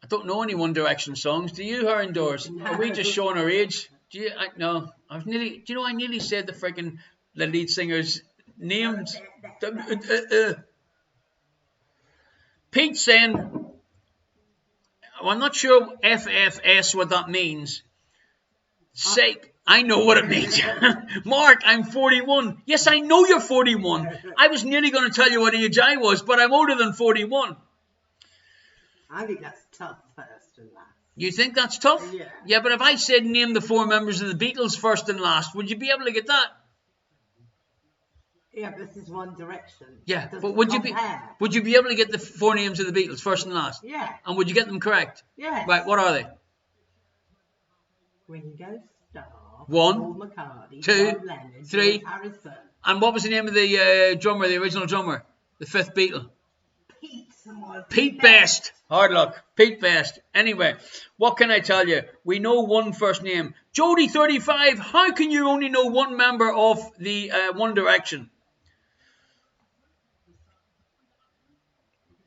I don't know any One Direction songs. Do you, her indoors? No. Are we just showing our age? No. I nearly said the lead singer's names. Pete saying, I'm not sure FFS what that means. I know what it means. Mark, I'm 41. Yes, I know you're 41. I was nearly going to tell you what age I was, but I'm older than 41. I think that's tough, first and last. You think that's tough? Yeah. Yeah, but if I said name the 4 members of the Beatles first and last, would you be able to get that? Yeah, but this is One Direction. Yeah, but would you be able to get the 4 names of the Beatles first and last? Yeah. And would you get them correct? Yeah. Right, what are they? Ringo Starr, 1, Paul McCartney, 2, John Lennon, 3. George Harrison. And what was the name of the drummer, the original drummer? The 5th Beatle? Pete Best. Hard luck. Pete Best. Anyway, what can I tell you? We know one first name. Jody 35, how can you only know one member of the One Direction?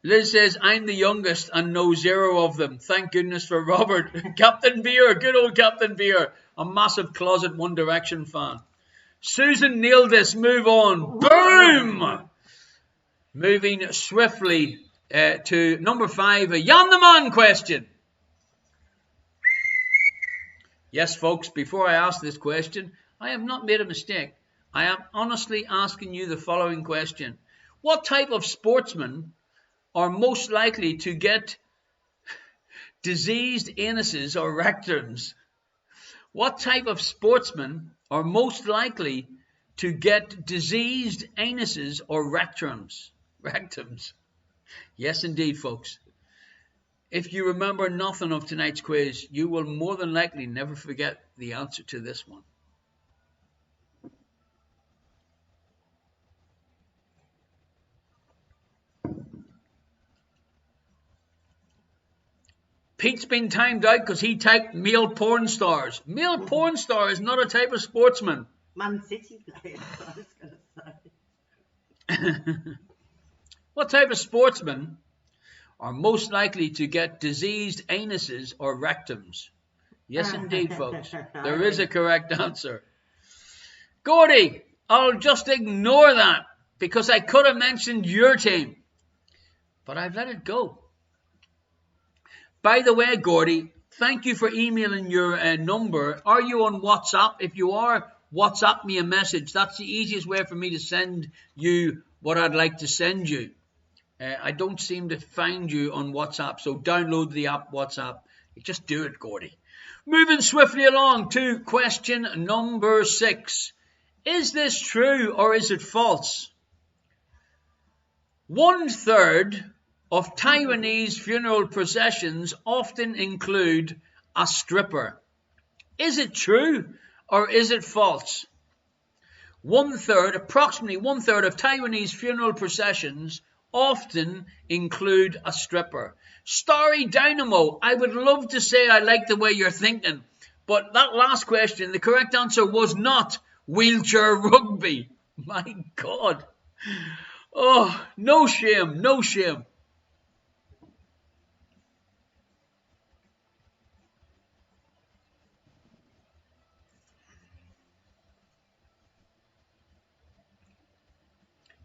Liz says, I'm the youngest and know 0 of them. Thank goodness for Robert. Captain Beer, good old Captain Beer. A massive closet One Direction fan. Susan nailed this. Move on. Boom! Moving swiftly to number 5, a Jan the Man question. Yes, folks, before I ask this question, I have not made a mistake. I am honestly asking you the following question. What type of sportsman are most likely to get diseased anuses or rectums? What type of sportsmen are most likely to get diseased anuses or rectums? Rectums. Yes, indeed, folks. If you remember nothing of tonight's quiz, you will more than likely never forget the answer to this one. Pete's been timed out because he typed male porn stars. Male porn star is not a type of sportsman. Man City player, I was going to say. What type of sportsmen are most likely to get diseased anuses or rectums? Yes, indeed, folks. There is a correct answer. Gordy, I'll just ignore that because I could have mentioned your team, but I've let it go. By the way, Gordy, thank you for emailing your number. Are you on WhatsApp? If you are, WhatsApp me a message. That's the easiest way for me to send you what I'd like to send you. I don't seem to find you on WhatsApp, so download the app WhatsApp. Just do it, Gordy. Moving swiftly along to question number 6. Is this true or is it false? 1/3 of Taiwanese funeral processions often include a stripper. Is it true or is it false? 1/3, approximately 1/3 of Taiwanese funeral processions often include a stripper. Starry Dynamo, I would love to say I like the way you're thinking, but that last question, the correct answer was not wheelchair rugby. My God. Oh, no shame, no shame.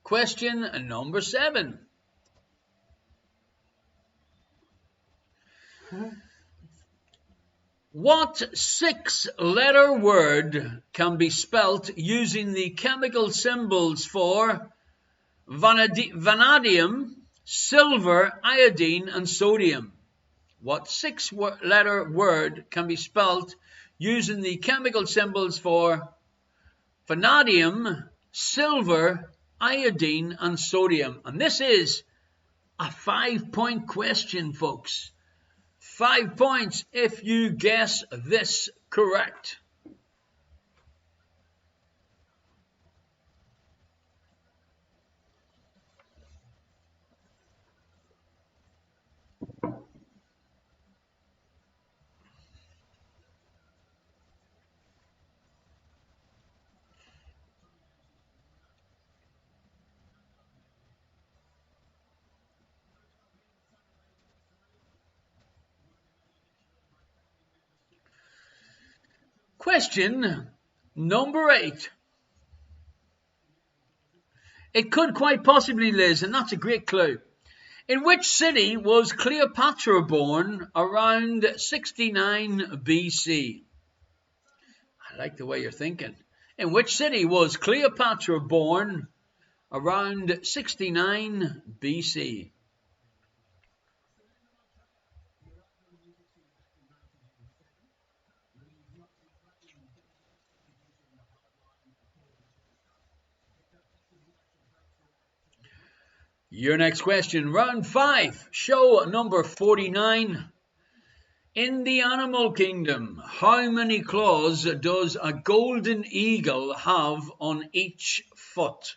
Question number 7. What 6-letter word can be spelt using the chemical symbols for vanadium, silver, iodine, and sodium? What 6-letter word can be spelt using the chemical symbols for vanadium, silver, iodine, and sodium? And this is a 5-point question, folks. 5 points if you guess this correct. Question number 8. It could quite possibly, Liz, and that's a great clue. In which city was Cleopatra born around 69 BC? I like the way you're thinking. In which city was Cleopatra born around 69 BC? Your next question, round 5, show number 49. In the animal kingdom, how many claws does a golden eagle have on each foot?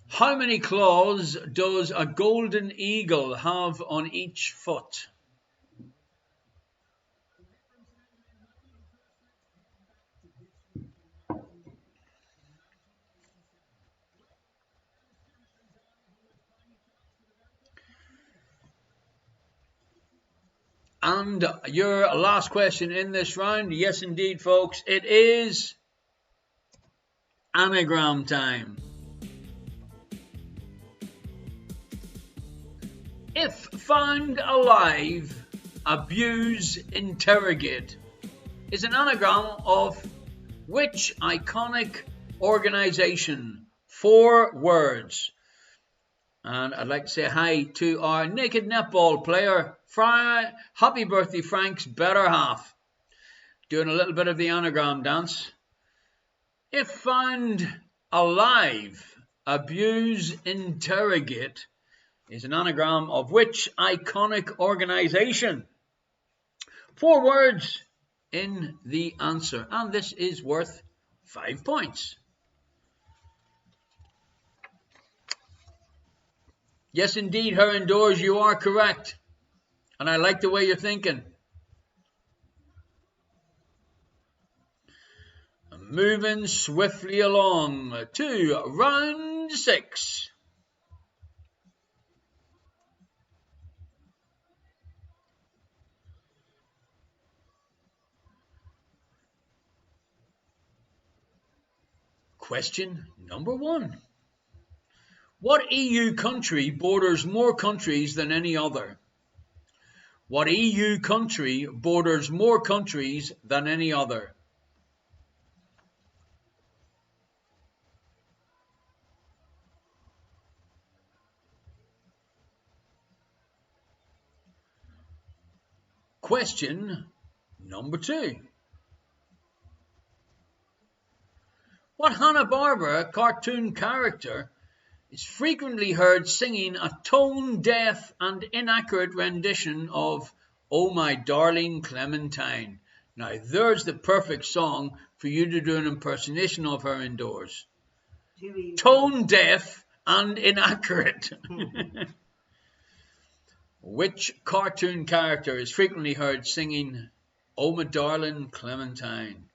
How many claws does a golden eagle have on each foot? And your last question in this round, yes indeed folks, it is anagram time. If found alive, abuse, interrogate is an anagram of which iconic organization? 4 words. And I'd like to say hi to our naked netball player, happy birthday Frank's better half, doing a little bit of the anagram dance. If found alive, abuse, interrogate is an anagram of which iconic organization? 4 words in the answer, and this is worth 5 points. Yes, indeed, her indoors, you are correct. And I like the way you're thinking. Moving swiftly along to round 6. Question number 1. What EU country borders more countries than any other? What EU country borders more countries than any other? Question number 2. What Hanna-Barbera cartoon character is frequently heard singing a tone-deaf and inaccurate rendition of "Oh My Darling Clementine"? Now there's the perfect song for you to do an impersonation of her indoors. Tone-deaf and inaccurate. Which cartoon character is frequently heard singing "Oh My Darling Clementine"?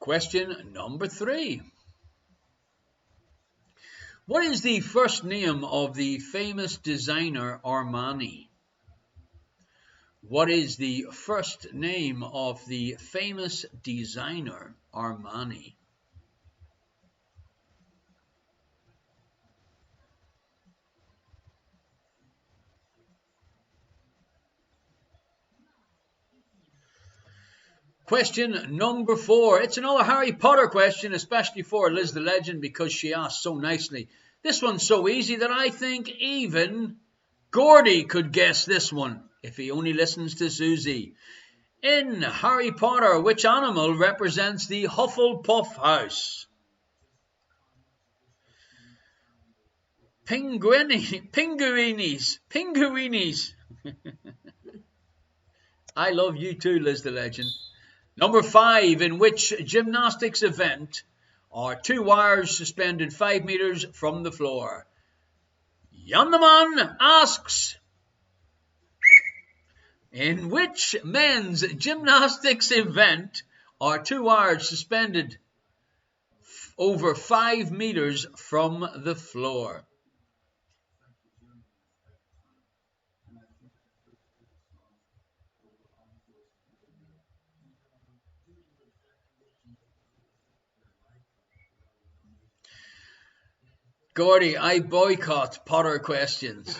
Question number 3. What is the first name of the famous designer Armani? What is the first name of the famous designer Armani? Question number 4. It's another Harry Potter question, especially for Liz the Legend, because she asked so nicely. This one's so easy that I think even Gordy could guess this one if he only listens to Susie. In Harry Potter, which animal represents the Hufflepuff house? Pinguinis. I love you too, Liz the Legend. Number 5. In which gymnastics event are 2 wires suspended 5 meters from the floor? Yandaman asks. In which men's gymnastics event are 2 wires suspended over 5 meters from the floor? Gordy, I boycott Potter questions.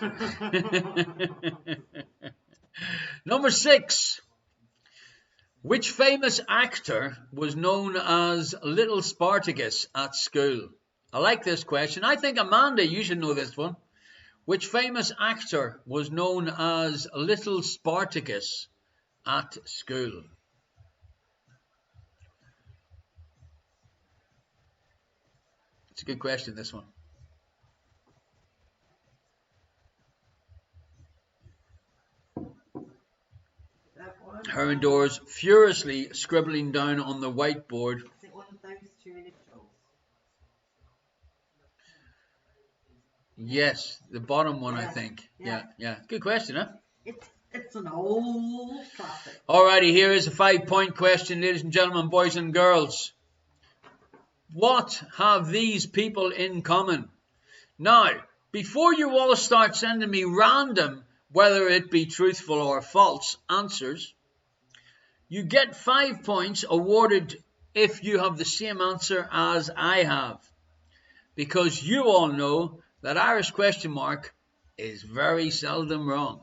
Number 6. Which famous actor was known as Little Spartacus at school? I like this question. I think, Amanda, you should know this one. Which famous actor was known as Little Spartacus at school? It's a good question, this one. Herondor's furiously scribbling down on the whiteboard. Is it one of those 2 initials? Yes, the bottom one, Yeah. I think. Yeah. Yeah. Good question, huh? It's an old classic. Alrighty, here is a 5-point question, ladies and gentlemen, boys and girls. What have these people in common? Now, before you all start sending me random, whether it be truthful or false answers, you get 5 points awarded if you have the same answer as I have. Because you all know that Irish question mark is very seldom wrong.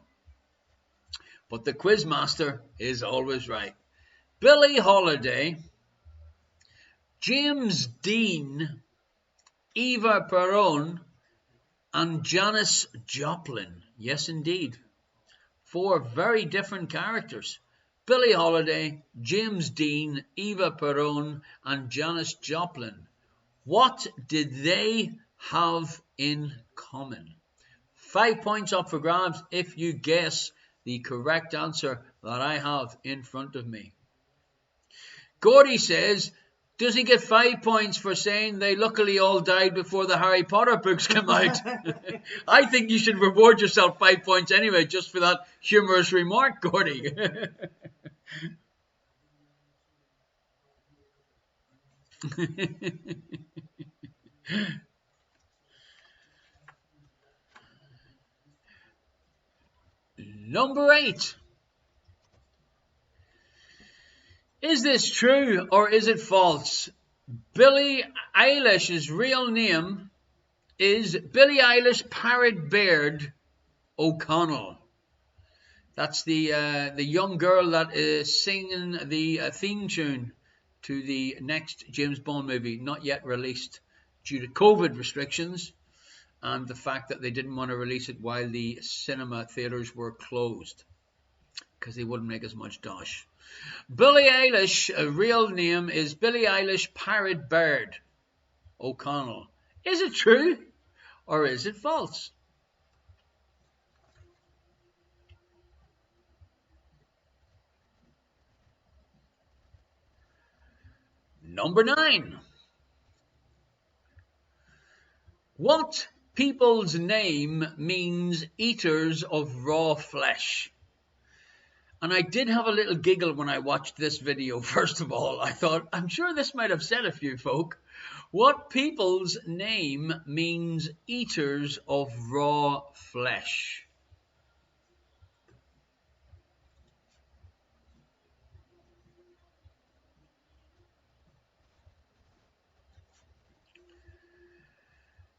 But the quizmaster is always right. Billie Holiday, James Dean, Eva Peron, and Janis Joplin. Yes, indeed. 4 very different characters. Billie Holiday, James Dean, Eva Peron, and Janis Joplin. What did they have in common? 5 points up for grabs if you guess the correct answer that I have in front of me. Gordy says, does he get 5 points for saying they luckily all died before the Harry Potter books came out? I think you should reward yourself 5 points anyway, just for that humorous remark, Gordy. Number 8. Is this true or is it false? Billie Eilish's real name is Billie Eilish Parrot Baird O'Connell. That's the young girl that is singing the theme tune to the next James Bond movie, not yet released due to COVID restrictions and the fact that they didn't want to release it while the cinema theaters were closed because they wouldn't make as much dosh. Billie Eilish, real name is Billie Eilish Parrot Baird O'Connell. Is it true or is it false? Number 9. What people's name means eaters of raw flesh? And I did have a little giggle when I watched this video. First of all, I thought, I'm sure this might upset a few folk. What people's name means eaters of raw flesh?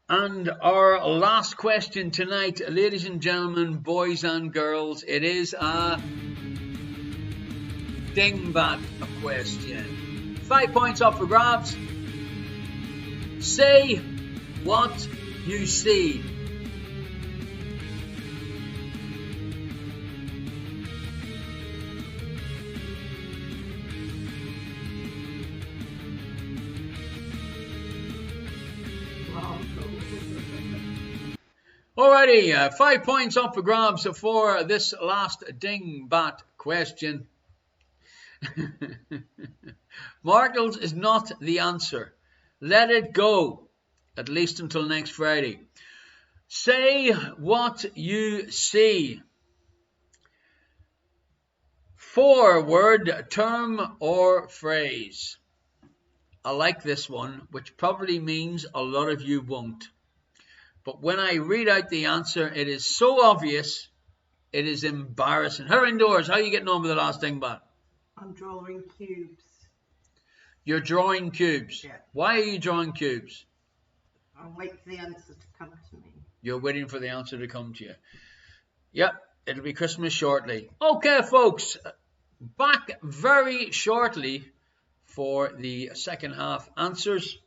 And our last question tonight, ladies and gentlemen, boys and girls, it is a Dingbat question. 5 points up for grabs. Say what you see. Alrighty, 5 points up for grabs for this last Dingbat question. Markles is not the answer. Let it go, at least until next Friday. Say what you see. 4-word term or phrase. I like this one, which probably means a lot of you won't. But when I read out the answer, it is so obvious, it is embarrassing. Her indoors, how are you getting on with the last Dingbat? I'm drawing cubes. You're drawing cubes. Yeah. Why are you drawing cubes? I'll wait for the answer to come to me. You're waiting for the answer to come to you. Yep, it'll be Christmas shortly. Okay, folks, back very shortly for the second half answers.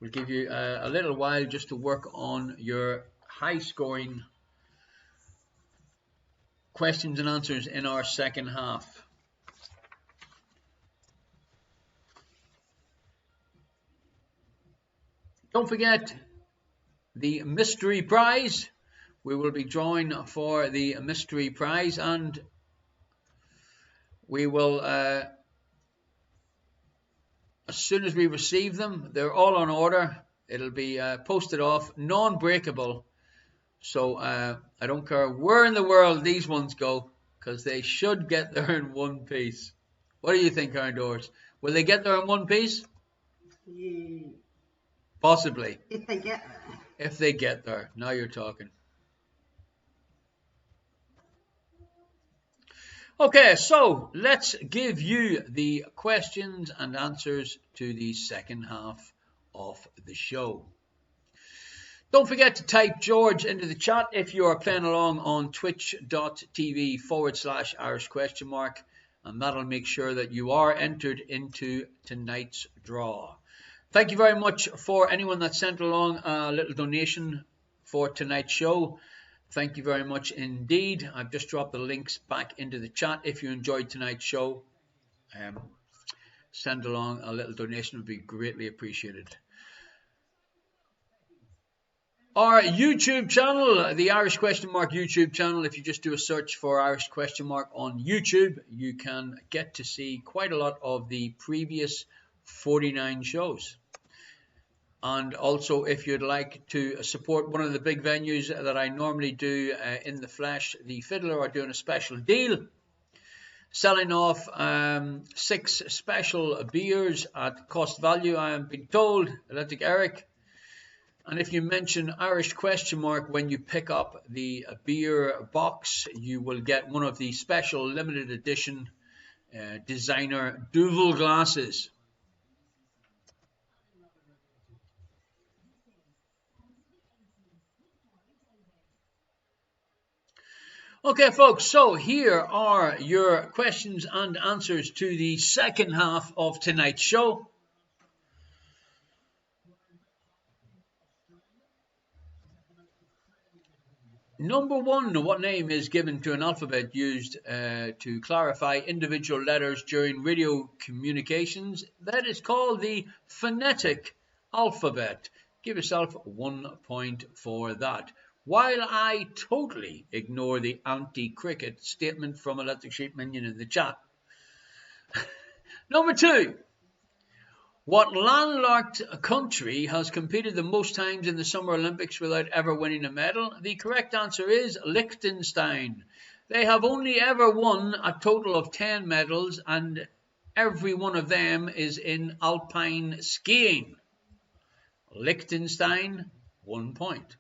We'll give you a little while just to work on your high-scoring questions and answers in our second half. Don't forget the mystery prize. We will be drawing for the mystery prize, and we will, as soon as we receive them, they're all on order. It'll be posted off, non-breakable. So I don't care where in the world these ones go, because they should get there in one piece. What do you think, Aaron Doors? Will they get there in one piece? Yeah. Possibly. If they get there. If they get there. Now you're talking. Okay, so let's give you the questions and answers to the second half of the show. Don't forget to type George into the chat if you are playing along on twitch.tv/Irish Questionmark, and that'll make sure that you are entered into tonight's draw. Thank you very much for anyone that sent along a little donation for tonight's show. Thank you very much indeed. I've just dropped the links back into the chat. If you enjoyed tonight's show, send along a little donation. It would be greatly appreciated. Our YouTube channel, the Irish Questionmark YouTube channel, if you just do a search for Irish Questionmark on YouTube, you can get to see quite a lot of the previous 49 shows. And also, if you'd like to support one of the big venues that I normally do in the flesh, the Fiddler are doing a special deal, selling off 6 special beers at cost value, I am being told, Electric Eric. And if you mention Irish Questionmark when you pick up the beer box, you will get one of the special limited edition designer Duvel glasses. Okay, folks, so here are your questions and answers to the second half of tonight's show. Number 1, what name is given to an alphabet used to clarify individual letters during radio communications? That is called the phonetic alphabet. Give yourself 1 point for that. While I totally ignore the anti-cricket statement from Electric Sheep Minion in the chat. Number 2. What landlocked country has competed the most times in the Summer Olympics without ever winning a medal? The correct answer is Liechtenstein. They have only ever won a total of 10 medals, and every one of them is in alpine skiing. Liechtenstein, 1 point.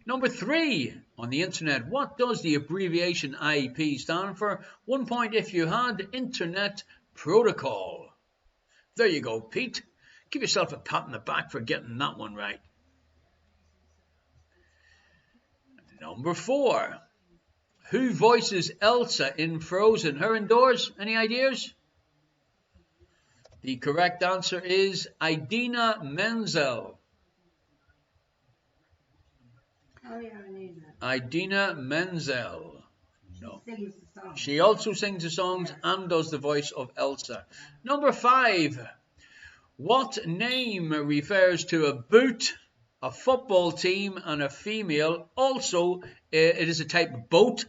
Number 3 on the internet. What does the abbreviation IP stand for? 1 point if you had. Internet Protocol. There you go, Pete. Give yourself a pat on the back for getting that one right. Number 4. Who voices Elsa in Frozen? Her and Doors? Any ideas? The correct answer is Idina Menzel. Oh, yeah, I knew that. Idina Menzel. No. She sings the song. She also sings the songs and does the voice of Elsa. Number 5. What name refers to a boot, a football team, and a female? Also, it is a type of boat.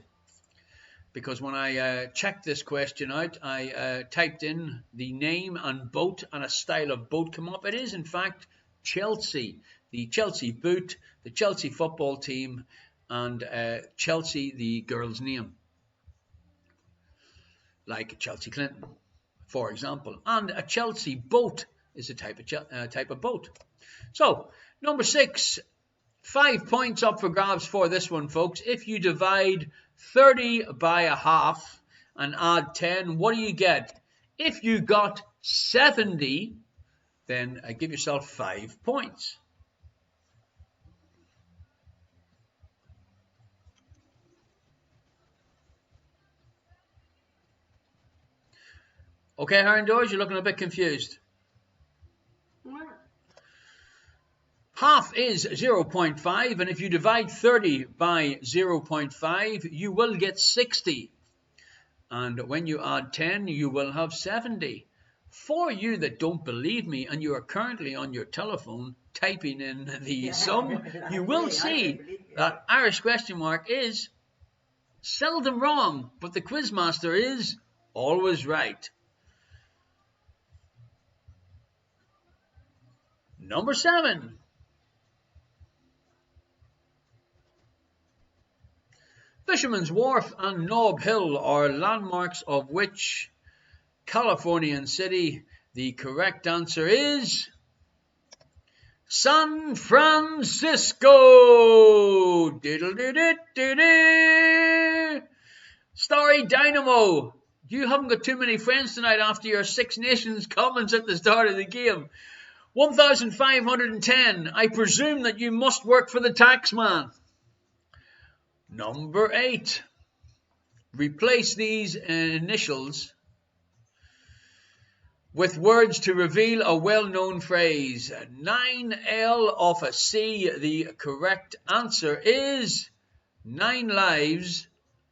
Because when I checked this question out, I typed in the name and boat, and a style of boat came up. It is, in fact, Chelsea. The Chelsea boot, the Chelsea football team, and Chelsea, the girl's name. Like Chelsea Clinton, for example. And a Chelsea boat is a type of boat. So, number 6. 5 points up for grabs for this one, folks. If you divide 30 by a half and add 10, what do you get? If you got 70, then give yourself 5 points. Okay, Aaron Doors, you're looking a bit confused. What? Half is 0.5, and if you divide 30 by 0.5, you will get 60. And when you add 10, you will have 70. For you that don't believe me, and you are currently on your telephone typing in the sum, you will see that Irish question mark is seldom wrong, but the quizmaster is always right. Number 7. Fisherman's Wharf and Nob Hill are landmarks of which Californian city? The correct answer is San Francisco. Starry Dynamo. You haven't got too many friends tonight after your Six Nations comments at the start of the game. 1,510. I presume that you must work for the tax man. Number 8. Replace these initials with words to reveal a well-known phrase. 9L of a C. The correct answer is 9 lives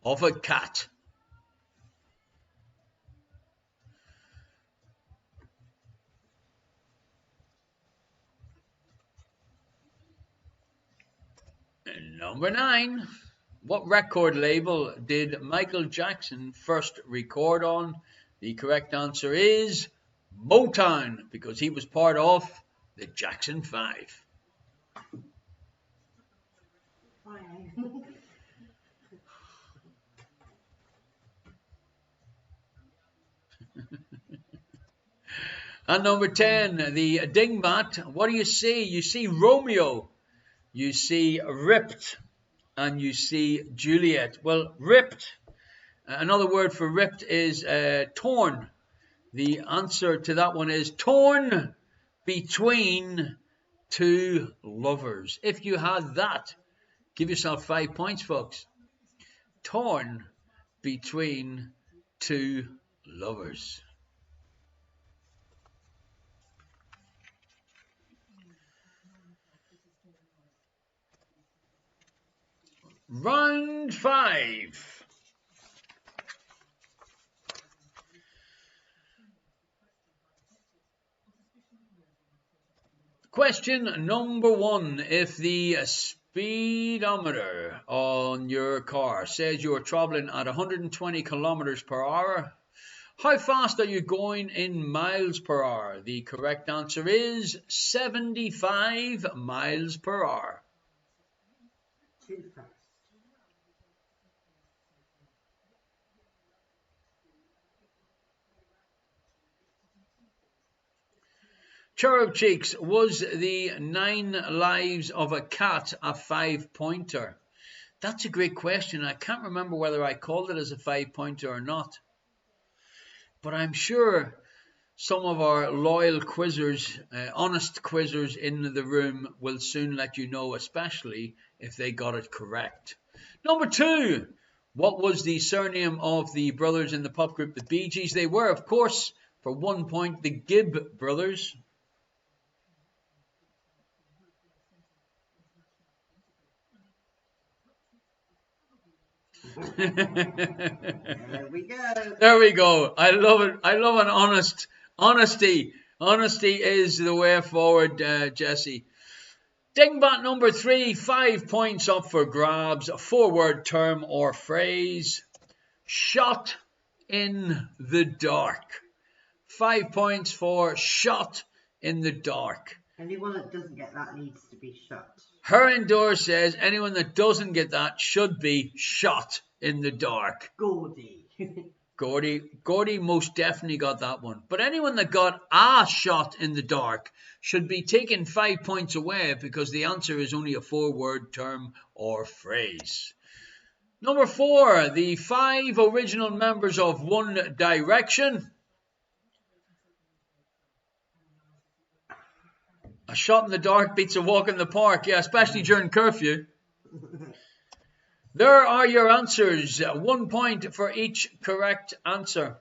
of a cat. Number 9. What record label did Michael Jackson first record on? The correct answer is Motown, because he was part of the Jackson 5. And number 10, the Dingbat. What do you see? You see Romeo, you see Ripped, and you see Juliet. Well, ripped, another word for ripped is torn. The answer to that one is torn between two lovers. If you had that, give yourself 5 points, folks. Torn between two lovers. Round 5. Question number 1. If the speedometer on your car says you are traveling at 120 kilometers per hour, how fast are you going in miles per hour? The correct answer is 75 miles per hour. Too fast. Cherub Cheeks, was the 9 Lives of a Cat a 5-pointer? That's a great question. I can't remember whether I called it as a 5-pointer or not. But I'm sure some of our loyal quizzers, honest quizzers in the room will soon let you know, especially if they got it correct. Number 2. What was the surname of the brothers in the pop group the Bee Gees? They were, of course, for 1 point, the Gibb brothers. There we go. There we go. I love it. I love an honesty. Honesty is the way forward, Jesse. Dingbat number 3, 5 points up for grabs. A 4-word term or phrase. Shot in the dark. 5 points for shot in the dark. Anyone that doesn't get that needs to be shot. Her Endure says anyone that doesn't get that should be shot in the dark. Gordy. Gordy most definitely got that one. But anyone that got a shot in the dark should be taking 5 points away because the answer is only a 4-word term or phrase. Number 4, the 5 original members of One Direction. A shot in the dark beats a walk in the park. Yeah, especially during curfew. There are your answers. 1 point for each correct answer.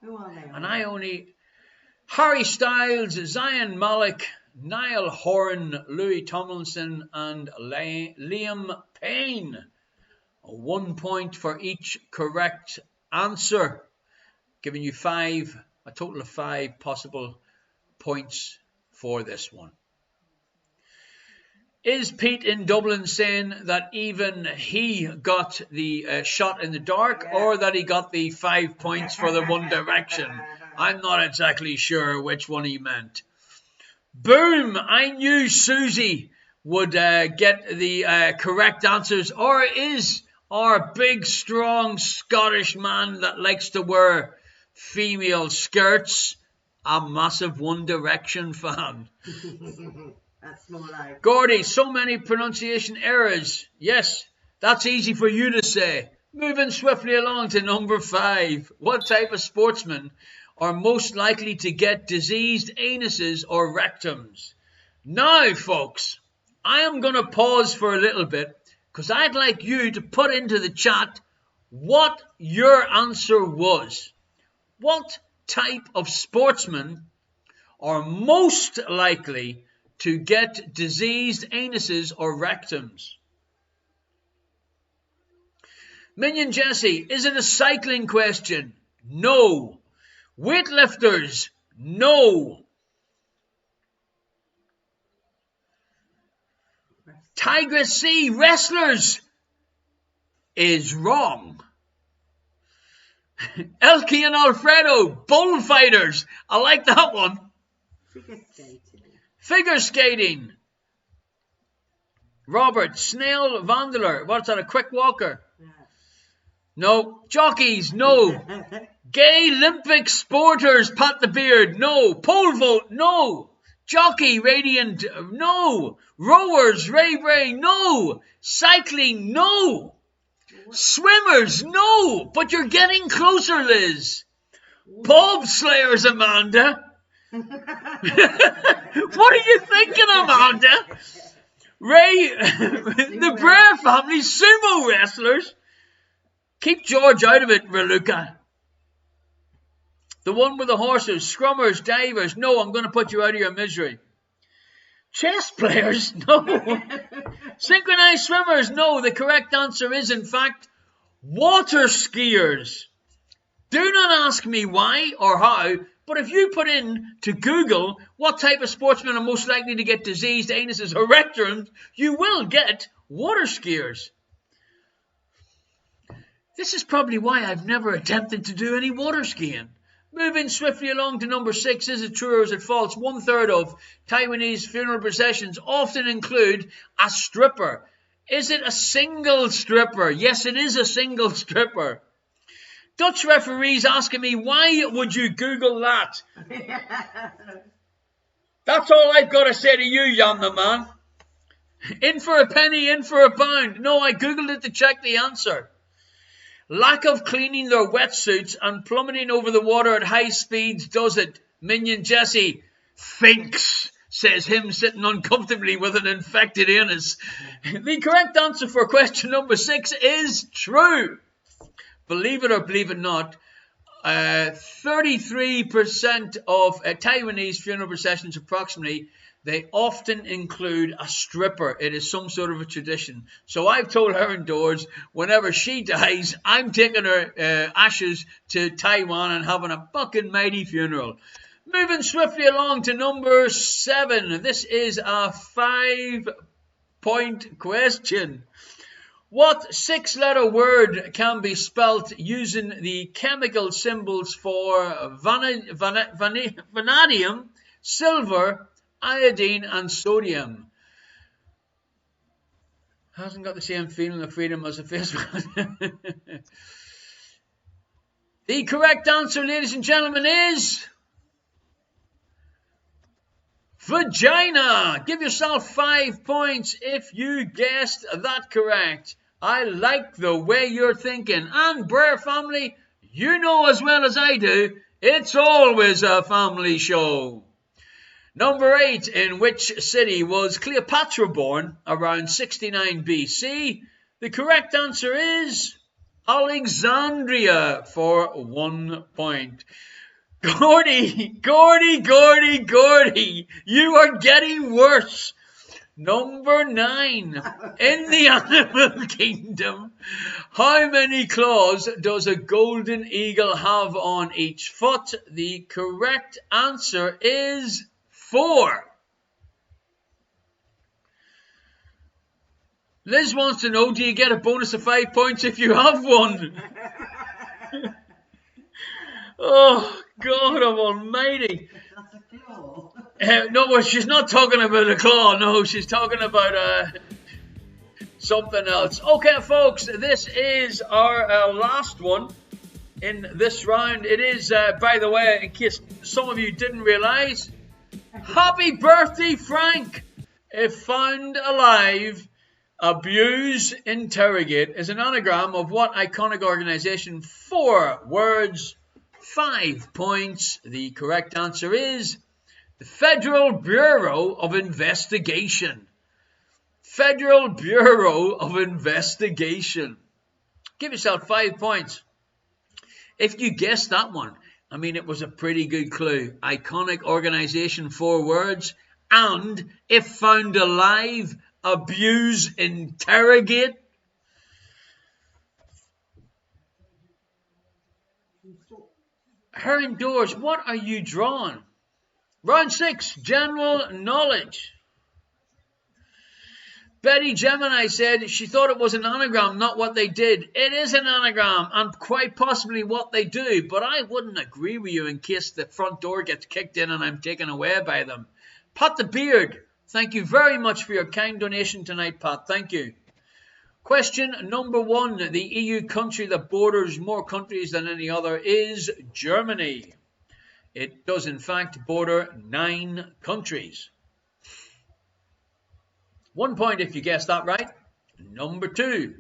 Who are they? And Harry Styles, Zayn Malik, Niall Horan, Louis Tomlinson, and Liam Payne. 1 point for each correct answer. Giving you a total of 5 possible points for this one. Is Pete in Dublin saying that even he got the shot in the dark, or that he got the 5 points for the One Direction? I'm not exactly sure which one he meant. Boom! I knew Susie would get the correct answers. Or is our big, strong Scottish man that likes to wear female skirts a massive One Direction fan? That's more like... Gordy, so many pronunciation errors. Yes, that's easy for you to say. Moving swiftly along to number 5. What type of sportsmen are most likely to get diseased anuses or rectums? Now, folks, I am going to pause for a little bit because I'd like you to put into the chat what your answer was. What type of sportsmen are most likely to get diseased anuses or rectums? Minion Jesse, is it a cycling question? No. Weightlifters? No. Tigress C, wrestlers? Is wrong. Elkie and Alfredo, bullfighters. I like that one. Figure skating. Figure skating. Robert, Snail Vandeler. What's that, a quick walker? Yeah. No. Jockeys, no. Gay Olympic sporters, Pat the Beard, no. Pole vault, no. Jockey, Radiant, no. Rowers, Ray, no. Cycling, no. Swimmers, no. But you're getting closer, Liz. Bobslayers, Amanda. What are you thinking, Amanda? Ray, the Brer family, sumo wrestlers. Keep George out of it, Raluca. The one with the horses, scrummers, divers. No, I'm going to put you out of your misery. Chess players? No. Synchronized swimmers? No. The correct answer is, in fact, water skiers. Do not ask me why or how, but if you put in to Google what type of sportsmen are most likely to get diseased anuses or rectums, you will get water skiers. This is probably why I've never attempted to do any water skiing. Moving swiftly along to number 6, is it true or is it false? 1/3 of Taiwanese funeral processions often include a stripper. Is it a single stripper? Yes, it is a single stripper. Dutch referees asking me, why would you Google that? That's all I've got to say to you, Jan the man. In for a penny, in for a pound. No, I googled it to check the answer. Lack of cleaning their wetsuits and plummeting over the water at high speeds does it. Minion Jesse thinks, says him sitting uncomfortably with an infected anus. The correct answer for question number 6 is true. Believe it or believe it not, 33% of Taiwanese funeral processions approximately, they often include a stripper. It is some sort of a tradition. So I've told her indoors, whenever she dies, I'm taking her ashes to Taiwan and having a fucking mighty funeral. Moving swiftly along to number 7. This is a 5-point question. What 6-letter word can be spelt using the chemical symbols for vanadium, silver, iodine and sodium? Hasn't got the same feeling of freedom as a Facebook. The correct answer, ladies and gentlemen, is vagina. Give yourself 5 points if you guessed that correct. I like the way you're thinking. And Brer family, you know as well as I do, it's always a family show. Number 8. In which city was Cleopatra born around 69 BC? The correct answer is Alexandria for 1 point. Gordy, you are getting worse. Number 9. In the animal kingdom, how many claws does a golden eagle have on each foot? The correct answer is 4. Liz wants to know, do you get a bonus of 5 points if you have one? Oh, God almighty. That's a claw. No, well, she's not talking about a claw. No, she's talking about something else. Okay, folks, this is our last one in this round. It is, by the way, in case some of you didn't realize, happy birthday, Frank. If found alive, abuse, interrogate is an anagram of what iconic organization? 4 words, 5 points. The correct answer is the Federal Bureau of Investigation. Federal Bureau of Investigation. Give yourself 5 points. If you guessed that one, I mean, it was a pretty good clue. Iconic organization, 4 words. And if found alive, abuse, interrogate. Her indoors, what are you drawing? Round 6, general knowledge. Betty Gemini said she thought it was an anagram, not what they did. It is an anagram and quite possibly what they do, but I wouldn't agree with you in case the front door gets kicked in and I'm taken away by them. Pat the Beard, thank you very much for your kind donation tonight, Pat. Thank you. Question number 1. The EU country that borders more countries than any other is Germany. It does, in fact, border 9 countries. 1 point if you guessed that right. Number 2.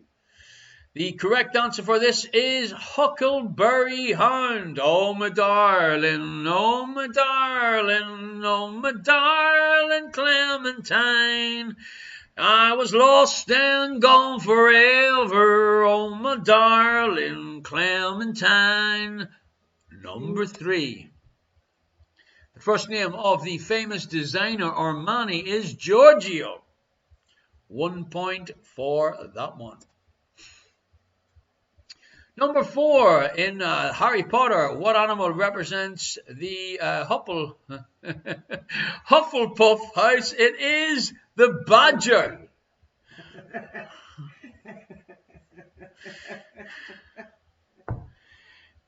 The correct answer for this is Huckleberry Hound. Oh, my darling, oh, my darling, oh, my darling Clementine. I was lost and gone forever, oh, my darling Clementine. Number 3. The first name of the famous designer Armani is Giorgio. 1 point for that one. Number 4, in Harry Potter, what animal represents the Hufflepuff house? It is the badger.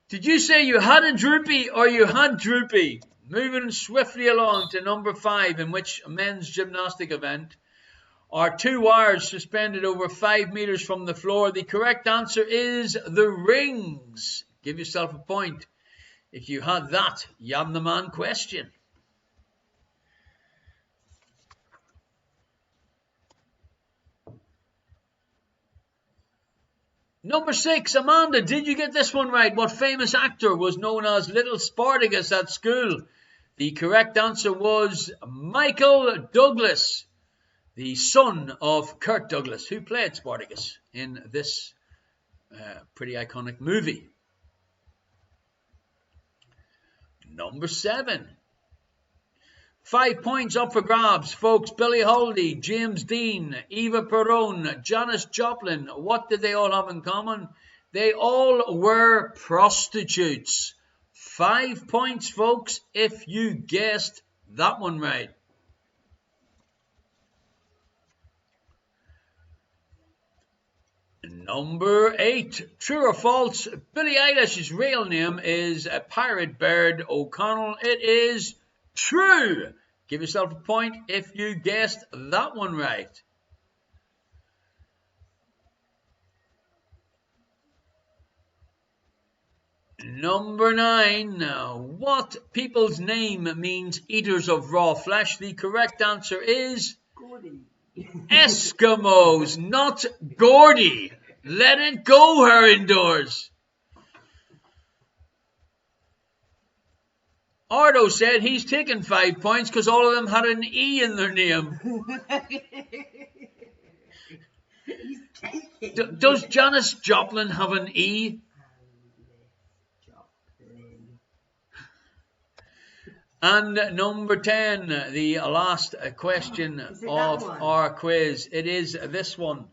Did you say you had a droopy or you had droopy? Moving swiftly along to number 5, in which a men's gymnastic event are 2 wires suspended over 5 meters from the floor. The correct answer is the rings. Give yourself a point if you had that Yam the Man question. Number 6, Amanda, did you get this one right? What famous actor was known as Little Spartacus at school? The correct answer was Michael Douglas, the son of Kirk Douglas, who played Spartacus in this pretty iconic movie. Number 7. 5 points up for grabs, folks. Billie Holiday, James Dean, Eva Perón, Janis Joplin. What did they all have in common? They all were prostitutes. 5 points, folks, if you guessed that one right. Number 8. True or false? Billie Eilish's real name is Pirate Bird O'Connell. It is true. Give yourself a point if you guessed that one right. Number 9. What people's name means eaters of raw flesh? The correct answer is Gordy. Eskimos, not Gordy. Let it go, her indoors. Ardo said he's taken 5 points because all of them had an E in their name. Does Janis Joplin have an E? And number 10, the last question of our quiz. It is this one.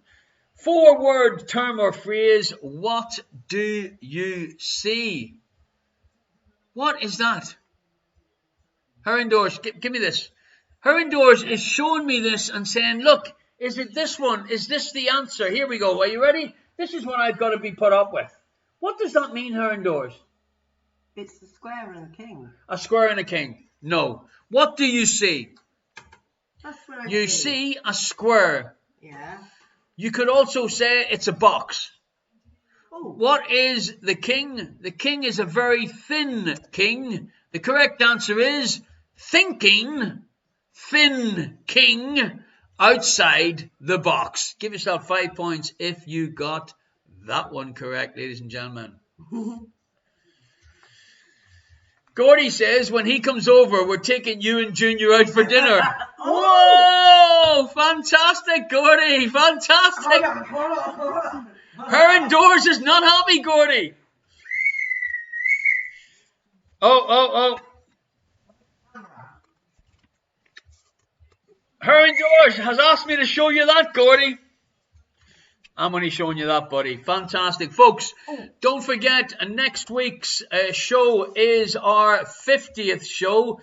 4-word term or phrase. What do you see? What is that? Her indoors, give me this. Her indoors is showing me this and saying, look, is it this one? Is this the answer? Here we go. Are you ready? This is what I've got to be put up with. What does that mean, her indoors? It's the square and a king. A square and a king. No. What do you see? That's what I You see a square. Yeah. You could also say it's a box. Oh. What is the king? The king is a very thin king. The correct answer is thinking thin king outside the box. Give yourself 5 points if you got that one correct, ladies and gentlemen. Gordy says when he comes over, we're taking you and Junior out for dinner. Whoa! Fantastic, Gordy! Fantastic! Hold on. Her indoors is not happy, Gordy. Oh. Her indoors has asked me to show you that, Gordy. I'm only showing you that, buddy. Fantastic. Folks, don't forget, next week's show is our 50th show.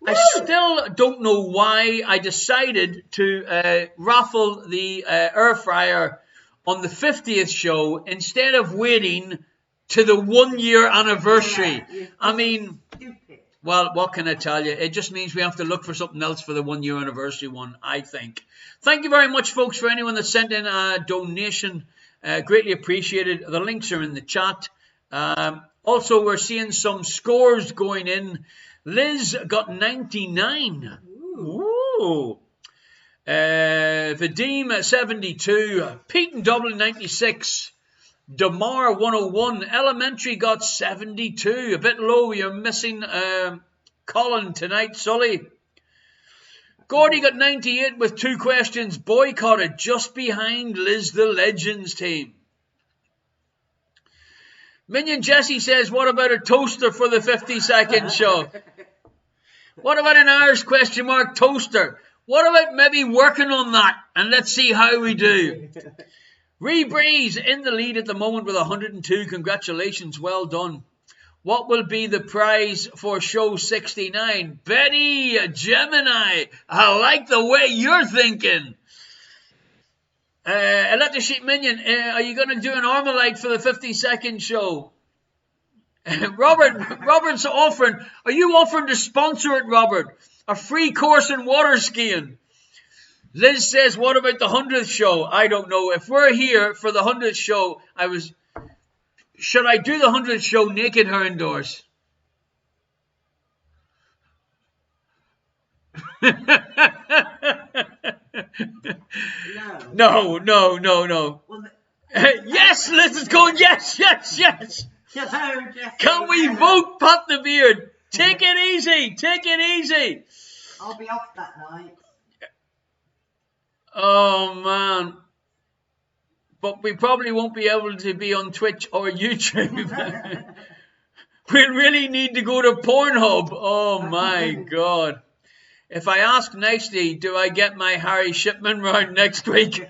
I still don't know why I decided to raffle the air fryer on the 50th show instead of waiting to the 1-year anniversary. I mean, well, what can I tell you? It just means we have to look for something else for the 1-year anniversary one, I think. Thank you very much, folks, for anyone that sent in a donation. Greatly appreciated. The links are in the chat. Also, we're seeing some scores going in. Liz got 99. Ooh. Vadim 72. Pete in Dublin 96. Damar 101. Elementary got 72. A bit low. You're missing Colin tonight, Sully. Gordy got 98 with 2 questions. Boycotted just behind Liz the Legends team. Minion Jesse says, what about a toaster for the 50-second show? What about an Irish question mark toaster? What about maybe working on that? And let's see how we do. Rebreeze in the lead at the moment with 102. Congratulations. Well done. What will be the prize for show 69? Betty Gemini. I like the way you're thinking. Electric Sheep Minion, are you going to do an Armalite for the 50-second show? Robert's offering. Are you offering to sponsor it, Robert? A free course in water skiing. Liz says, what about the 100th show? I don't know. If we're here for the 100th show, should I do the 100th show naked, her indoors? No. Well, Yes, Liz is going. Yes, yes, yes. Hello, Jesse. Can we vote Pat the Beard? Take it easy. Take it easy. I'll be off that night. Oh, man. But we probably won't be able to be on Twitch or YouTube. We'll really need to go to Pornhub. Oh, my God. If I ask nicely, do I get my Harry Shipman round next week?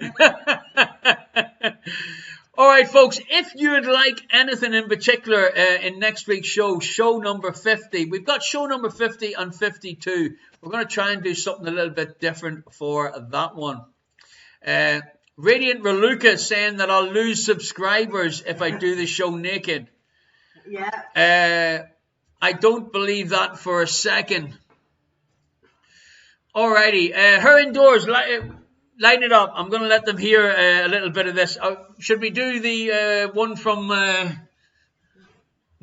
All right, folks, if you'd like anything in particular in next week's show, show number 50, we've got show number 50 and 52. We're going to try and do something a little bit different for that one. Radiant Reluca saying that I'll lose subscribers if I do the show naked. Yeah. I don't believe that for a second. Alrighty, her indoors, line it up. I'm going to let them hear a little bit of this. Should we do the one from...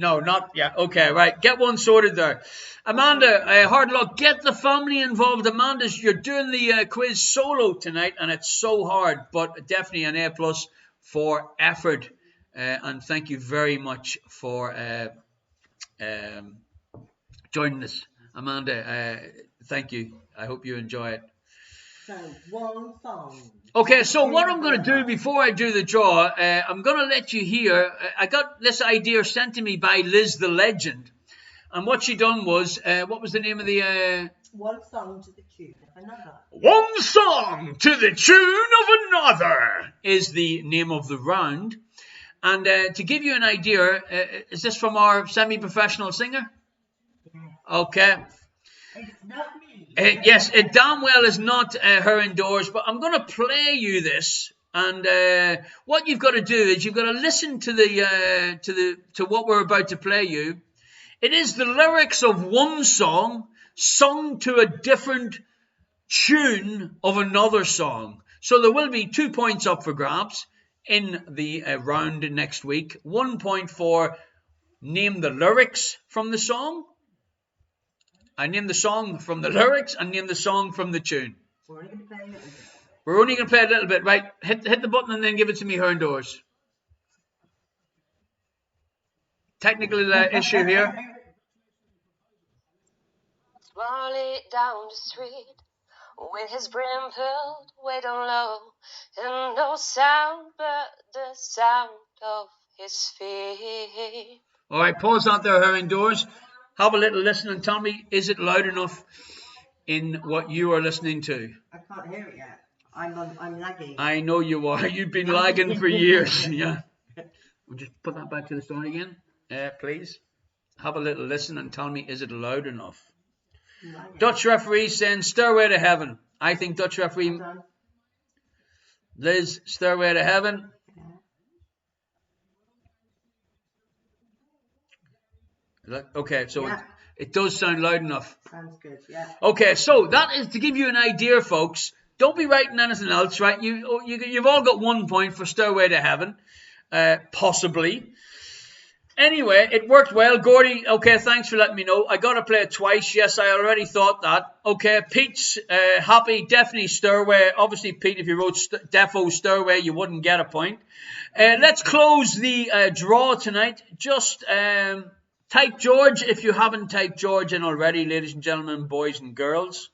No, not yet. Okay, right. Get one sorted there. Amanda, hard luck. Get the family involved. Amanda, you're doing the quiz solo tonight, and it's so hard, but definitely an A+ for effort. And thank you very much for joining us, Amanda. Thank you. I hope you enjoy it. So, one song. Okay, so what I'm going to do before I do the draw, I'm going to let you hear. I got this idea sent to me by Liz the Legend. And what she done was, what was the name of the... One song to the tune of another. One song to the tune of another is the name of the round. And to give you an idea, is this from our semi-professional singer? Yeah. Okay. It's not me. Yes, it damn well is not her indoors, but I'm going to play you this. And what you've got to do is you've got to listen to what we're about to play you. It is the lyrics of one song sung to a different tune of another song. So there will be 2 points up for grabs in the round next week. 1 point for name the lyrics from the song. I name the song from the lyrics and name the song from the tune. We're only going to play a little bit. We're only going to play a little bit, right? Hit the button and then give it to me, her indoors. Technical issue here. Slowly down the street with his brim pulled way down low, and no sound but the sound of his feet. All right, pause that there, her indoors. Have a little listen and tell me, is it loud enough in what you are listening to? I can't hear it yet. I'm lagging. I know you are. You've been lagging for years. Yeah. We'll just put that back to the start again, please. Have a little listen and tell me, is it loud enough? Dutch referee saying Stairway to Heaven. I think Dutch referee... Liz, Stairway to Heaven. Okay, so yeah. it does sound loud enough. Sounds good, yeah. Okay, so that is to give you an idea, folks. Don't be writing anything else, right? You've all got 1 point for Stairway to Heaven, possibly. Anyway, it worked well. Gordy, okay, thanks for letting me know. I got to play it twice. Yes, I already thought that. Okay, Pete's happy, definitely Stairway. Obviously, Pete, if you wrote Defo Stairway, you wouldn't get a point. Let's close the draw tonight. Just... type George if you haven't typed George in already, ladies and gentlemen, boys and girls.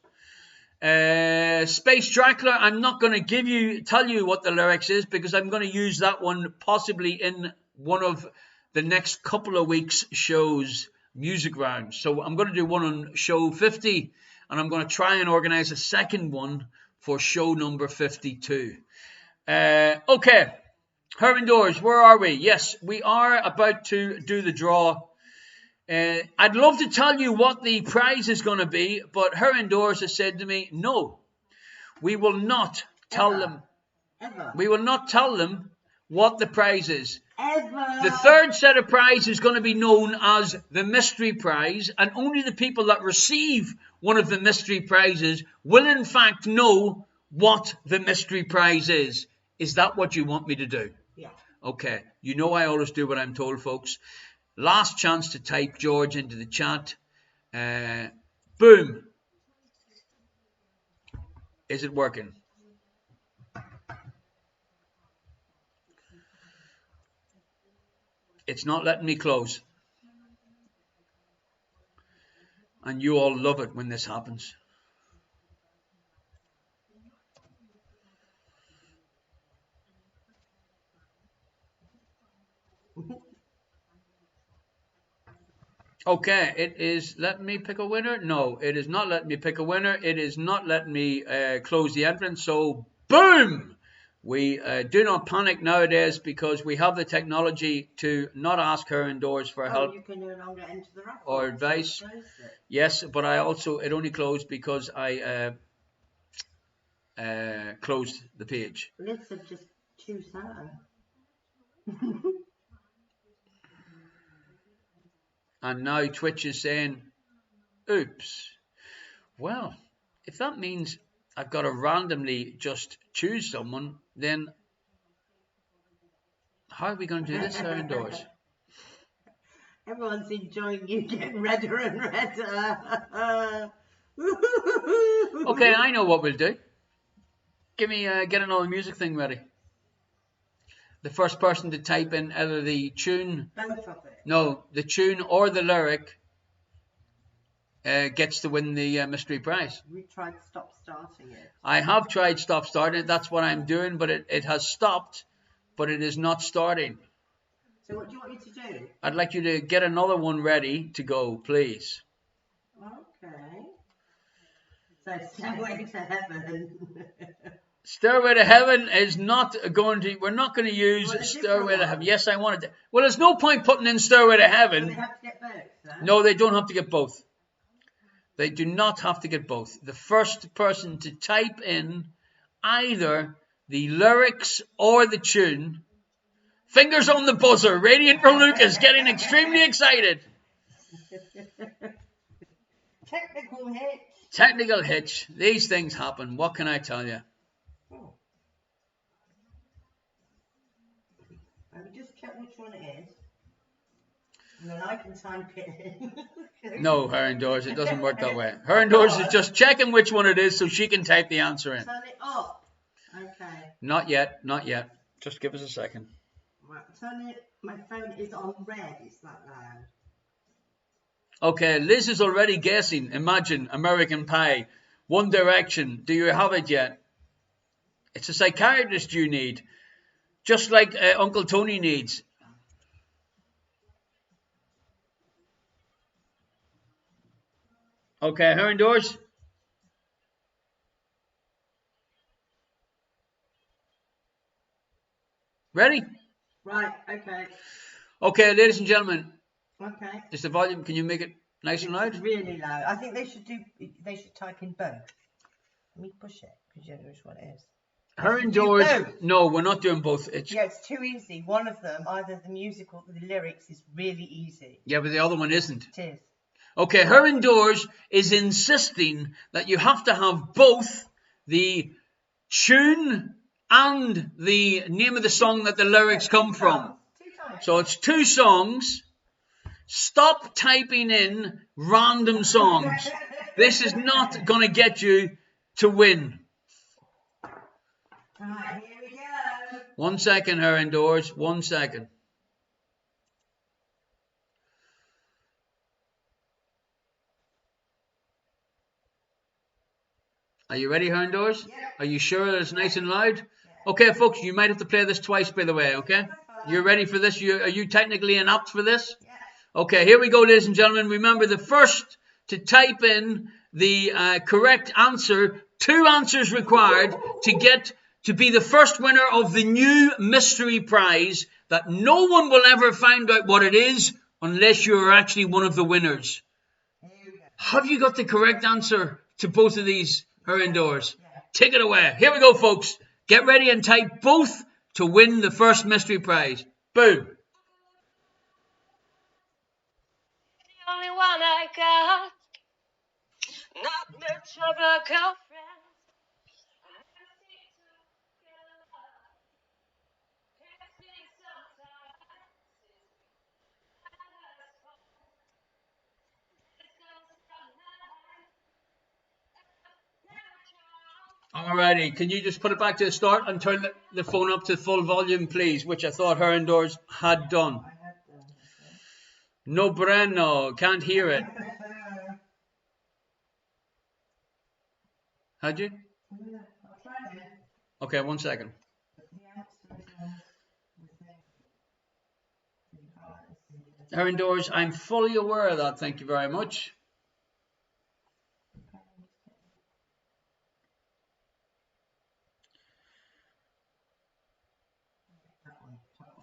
Space Dracula, I'm not going to tell you what the lyrics is because I'm going to use that one possibly in one of the next couple of weeks' shows, music rounds. So I'm going to do one on show 50 and I'm going to try and organize a second one for show number 52. Okay, her indoors, where are we? Yes, we are about to do the draw. I'd love to tell you what the prize is going to be, but her indoors has said to me, no, we will not tell them. Ever. We will not tell them what the prize is. Ever. The third set of prize is going to be known as the mystery prize, and only the people that receive one of the mystery prizes will in fact know what the mystery prize is. Is that what you want me to do? Yeah. Okay. You know I always do what I'm told, folks. Last chance to type George into the chat. Boom. Is it working? It's not letting me close. And you all love it when this happens. Okay, it is letting me pick a winner. No, it is not letting me pick a winner. It is not letting me close the entrance. So, boom! We do not panic nowadays because we have the technology to not ask her indoors for help. You can no longer enter the raffle or advice. Yes, but I also, it only closed because I closed the page. Let's just choose that. And now Twitch is saying, oops. Well, if that means I've got to randomly just choose someone, then how are we going to do this indoors? Everyone's enjoying you getting redder and redder. Okay, I know what we'll do. Give me, get another music thing ready. The first person to type in either the tune, no, the tune or the lyric gets to win the mystery prize. We tried stop starting it. I have tried stop starting it. That's what I'm doing, but it has stopped, but it is not starting. So what do you want me to do? I'd like you to get another one ready to go, please. Okay. So Stairway to Heaven. Stairway to Heaven is not going to, we're not going to use Stairway to Heaven. Yes, I wanted to. Well, there's no point putting in Stairway to Heaven. Do they have to get both, then? No, they don't have to get both. They do not have to get both. The first person to type in either the lyrics or the tune, fingers on the buzzer, Radiant for Lucas, getting extremely excited. Technical hitch. Technical hitch. These things happen. What can I tell you? Let me just check which one it is. And then I can type it in. No, her indoors. It doesn't work that way. Her indoors is just checking which one it is so she can type the answer in. Turn it up. Okay. Not yet. Not yet. Just give us a second. Right, turn it. My phone is on red. It's that loud. Okay, Liz is already guessing. Imagine American Pie, One Direction. Do you have it yet? It's a psychiatrist you need, just like Uncle Tony needs. Okay, her indoors. Ready? Right. Okay. Okay, ladies and gentlemen. Okay. Is the volume? Can you make it nice and loud? It's really loud. I think they should do. They should type in both. Let me push it because you know which one it is. Her indoors. No, we're not doing both. Yeah, it's too easy. One of them, either the music or the lyrics, is really easy. Yeah, but the other one isn't. It is. Okay, her indoors is insisting that you have to have both the tune and the name of the song that the lyrics come from. So it's two songs. Stop typing in random songs. This is not going to get you to win. Alright, here we go. 1 second, her indoors. 1 second. Are you ready, her indoors? Yeah. Are you sure that it's nice and loud? Yeah. Okay, folks, you might have to play this twice, by the way, okay? You're ready for this? Are you technically inept for this? Yeah. Okay, here we go, ladies and gentlemen. Remember, the first to type in the correct answer, 2 answers required to get to be the first winner of the new mystery prize that no one will ever find out what it is unless you're actually one of the winners. Have you got the correct answer to both of these, her indoors? Yeah. Take it away. Here we go, folks. Get ready and type both to win the first mystery prize. Boom. The only one I got, not much of a girlfriend. Alrighty, can you just put it back to the start and turn the phone up to full volume, please, which I thought her indoors had done. I had done. No bueno. Can't hear it. Had you? I'll try it. Okay, 1 second. Erin Doors, I'm fully aware of that. Thank you very much.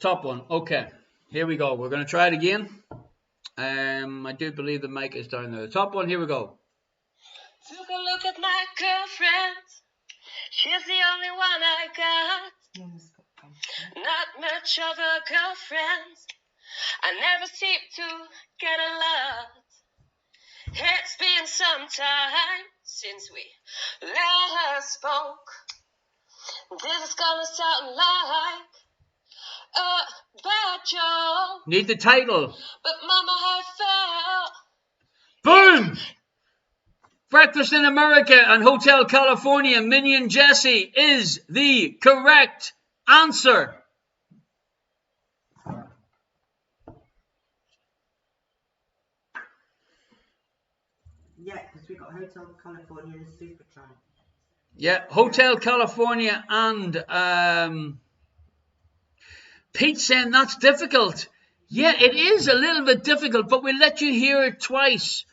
Top one. Okay, here we go. We're going to try it again. I do believe the mic is down there. The top one. Here we go. Took a look at my girlfriend. She's the only one I got. Not much of a girlfriend. I never seem to get a lot. It's been some time since we last spoke. This is gonna sound like a bad joke. Need the title. But mama, I felt. Boom! Breakfast in America and Hotel California, Minion Jessie is the correct answer. Yeah, because we got Hotel California and Supertramp. Yeah, Hotel California and Pete saying that's difficult. Yeah, it is a little bit difficult, but we'll let you hear it twice.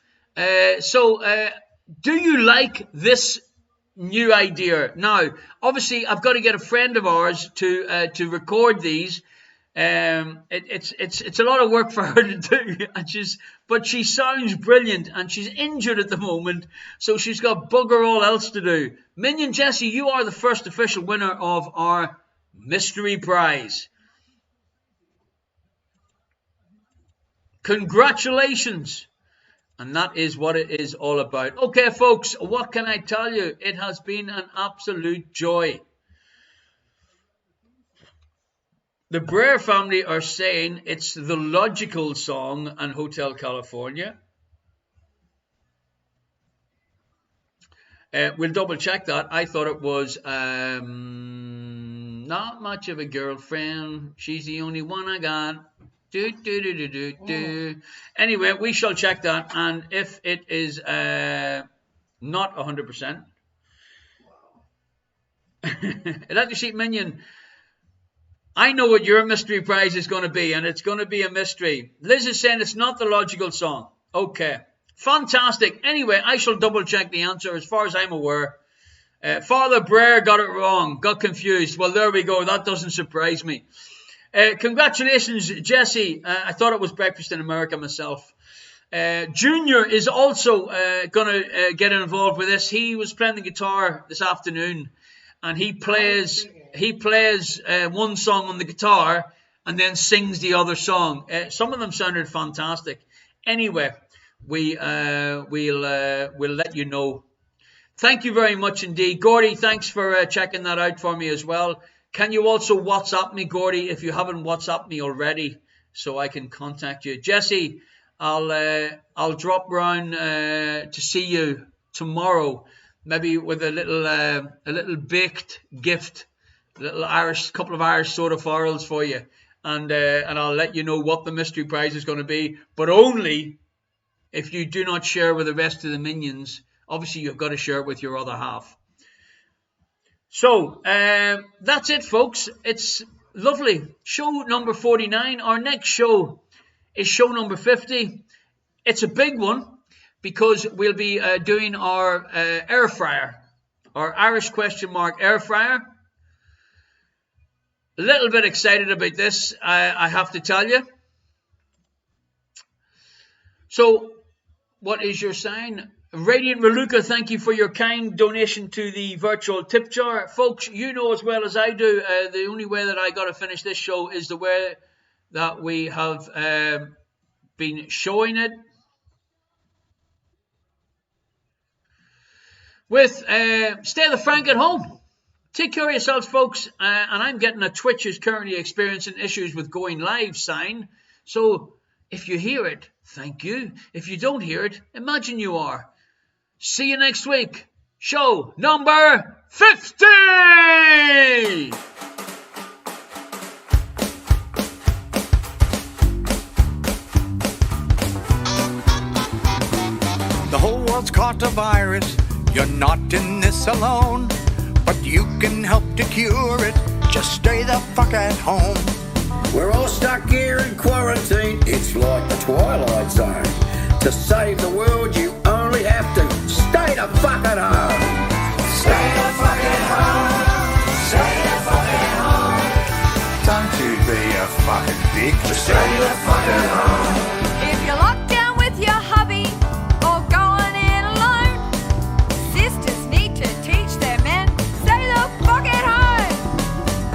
Do you like this new idea? Now, obviously, I've got to get a friend of ours to record these. It's a lot of work for her to do, but she sounds brilliant, and she's injured at the moment, so she's got bugger all else to do. Minion Jessie, you are the first official winner of our mystery prize. Congratulations. And that is what it is all about. Okay, folks, what can I tell you? It has been an absolute joy. The Brer family are saying it's the logical song and Hotel California. We'll double check that. I thought it was not much of a girlfriend. She's the only one I got. Anyway, we shall check that, and if it is not 100%, let me see, Minion. I know what your mystery prize is going to be, and it's going to be a mystery. Liz is saying it's not the logical song. Okay, fantastic. Anyway, I shall double check the answer. As far as I'm aware, Father Brer got it wrong, got confused. Well, there we go. That doesn't surprise me. Congratulations, Jessie. I thought it was Breakfast in America myself. Junior is also going to get involved with this. He was playing the guitar this afternoon, and he plays one song on the guitar and then sings the other song. Some of them sounded fantastic. Anyway, we'll let you know. Thank you very much indeed. Gordy, thanks for checking that out for me as well. Can you also WhatsApp me, Gordy, if you haven't WhatsApped me already, so I can contact you? Jessie, I'll drop round to see you tomorrow, maybe with a little baked gift, couple of Irish soda farls for you, and I'll let you know what the mystery prize is going to be, but only if you do not share with the rest of the minions. Obviously, you've got to share it with your other half. So, that's it, folks. It's lovely. Show number 49. Our next show is show number 50. It's a big one because we'll be doing our air fryer, our Irish Questionmark air fryer. A little bit excited about this, I have to tell you. So, what is your sign? Radiant Reluca, thank you for your kind donation to the virtual tip jar. Folks, you know as well as I do, the only way that I got to finish this show is the way that we have been showing it. With Stay the Frank at home. Take care of yourselves, folks. And I'm getting a Twitch is currently experiencing issues with going live sign. So if you hear it, thank you. If you don't hear it, imagine you are. See you next week. Show number 50! world's caught a virus. You're not in this alone, but you can help to cure it. Just stay the fuck at home. We're all stuck here in quarantine. It's like the Twilight Zone. To save the world, you only have to stay the fuck at home. Stay the fuck at home. Stay the fuck at home. Don't you be a fucking dick. Stay the fuck at home. If you're locked down with your hubby or going in alone, sisters need to teach their men, stay the fuck at home.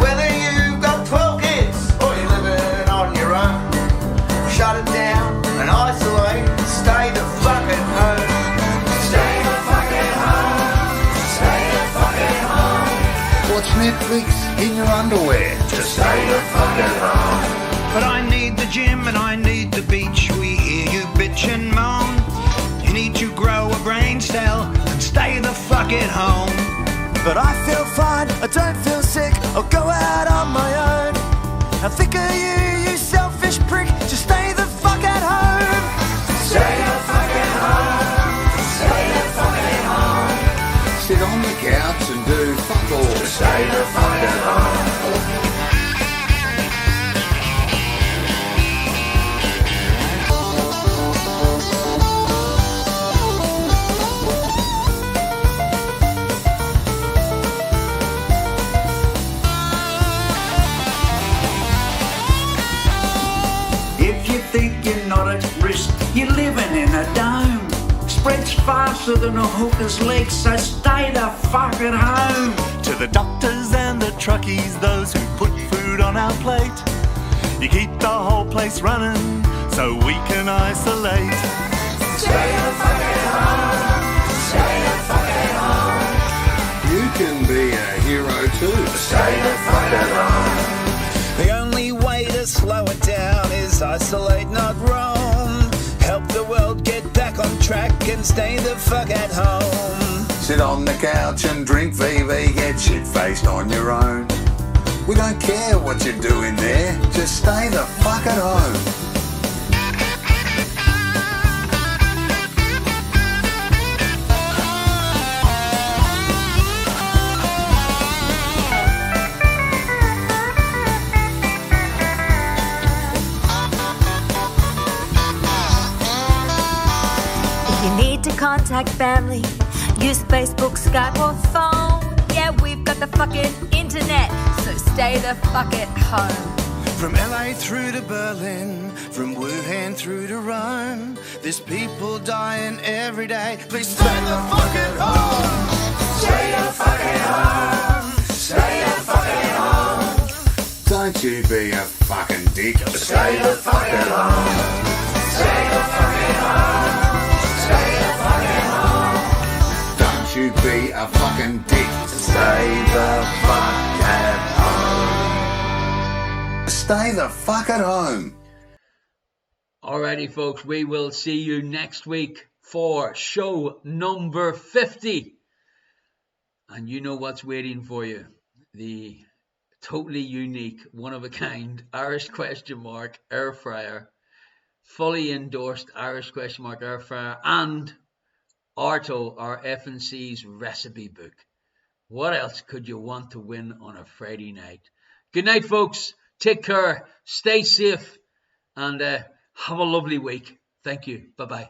Whether you've got 12 kids or you're living on your own, shut it down and isolate. Stay the fuck at home. Stay the fuck at home. Stay the fuck at home. Watch Netflix in your underwear. Just stay the fuck at home. But I need the gym and I need the beach. We hear you bitch and moan. You need to grow a brain cell and stay the fuck at home. But I feel fine, I don't feel sick. I'll go out on my own. How thick are you, you selfish prick? Just stay the fuck at home. Stay the fuck at home. Stay the fuck at home. Sit on the couch and do fuck all. Just stay the fuck at home. If you think you're not at risk, you're living in a dome. Spreads faster than a hooker's leg, so stay the fuck at home. To the doctors and the truckies, those who put food on our plate, you keep the whole place running so we can isolate. Stay the fuck at home. Stay the fuck at home. You can be a hero too. Stay the fuck at home. The only way to slow it down is isolate, not roam. Help the world get back on track and stay the fuck at home. Sit on the couch and drink VV, get shit-faced on your own. We don't care what you're doing there, just stay the fuck at home. If you need to contact family, use Facebook, Skype or phone. Yeah, we've got the fucking internet, so stay the fuck at home. From LA through to Berlin, from Wuhan through to Rome, there's people dying every day. Please stay the fuck at home. Stay the fuck at home. Stay the fuck at home. Don't you be a fucking dick. Stay the fuck at home. Stay the fuck at home. Stay the fuck at home. Don't you be a fucking dick. Stay the fuck at home. Stay the fuck at home. Alrighty, folks, we will see you next week for show number 50. And you know what's waiting for you. The totally unique, one-of-a-kind Irish Questionmark air fryer, fully endorsed Irish Questionmark air fryer, and Arto, our F&C's recipe book. What else could you want to win on a Friday night? Good night, folks. Take care. Stay safe. And have a lovely week. Thank you. Bye-bye.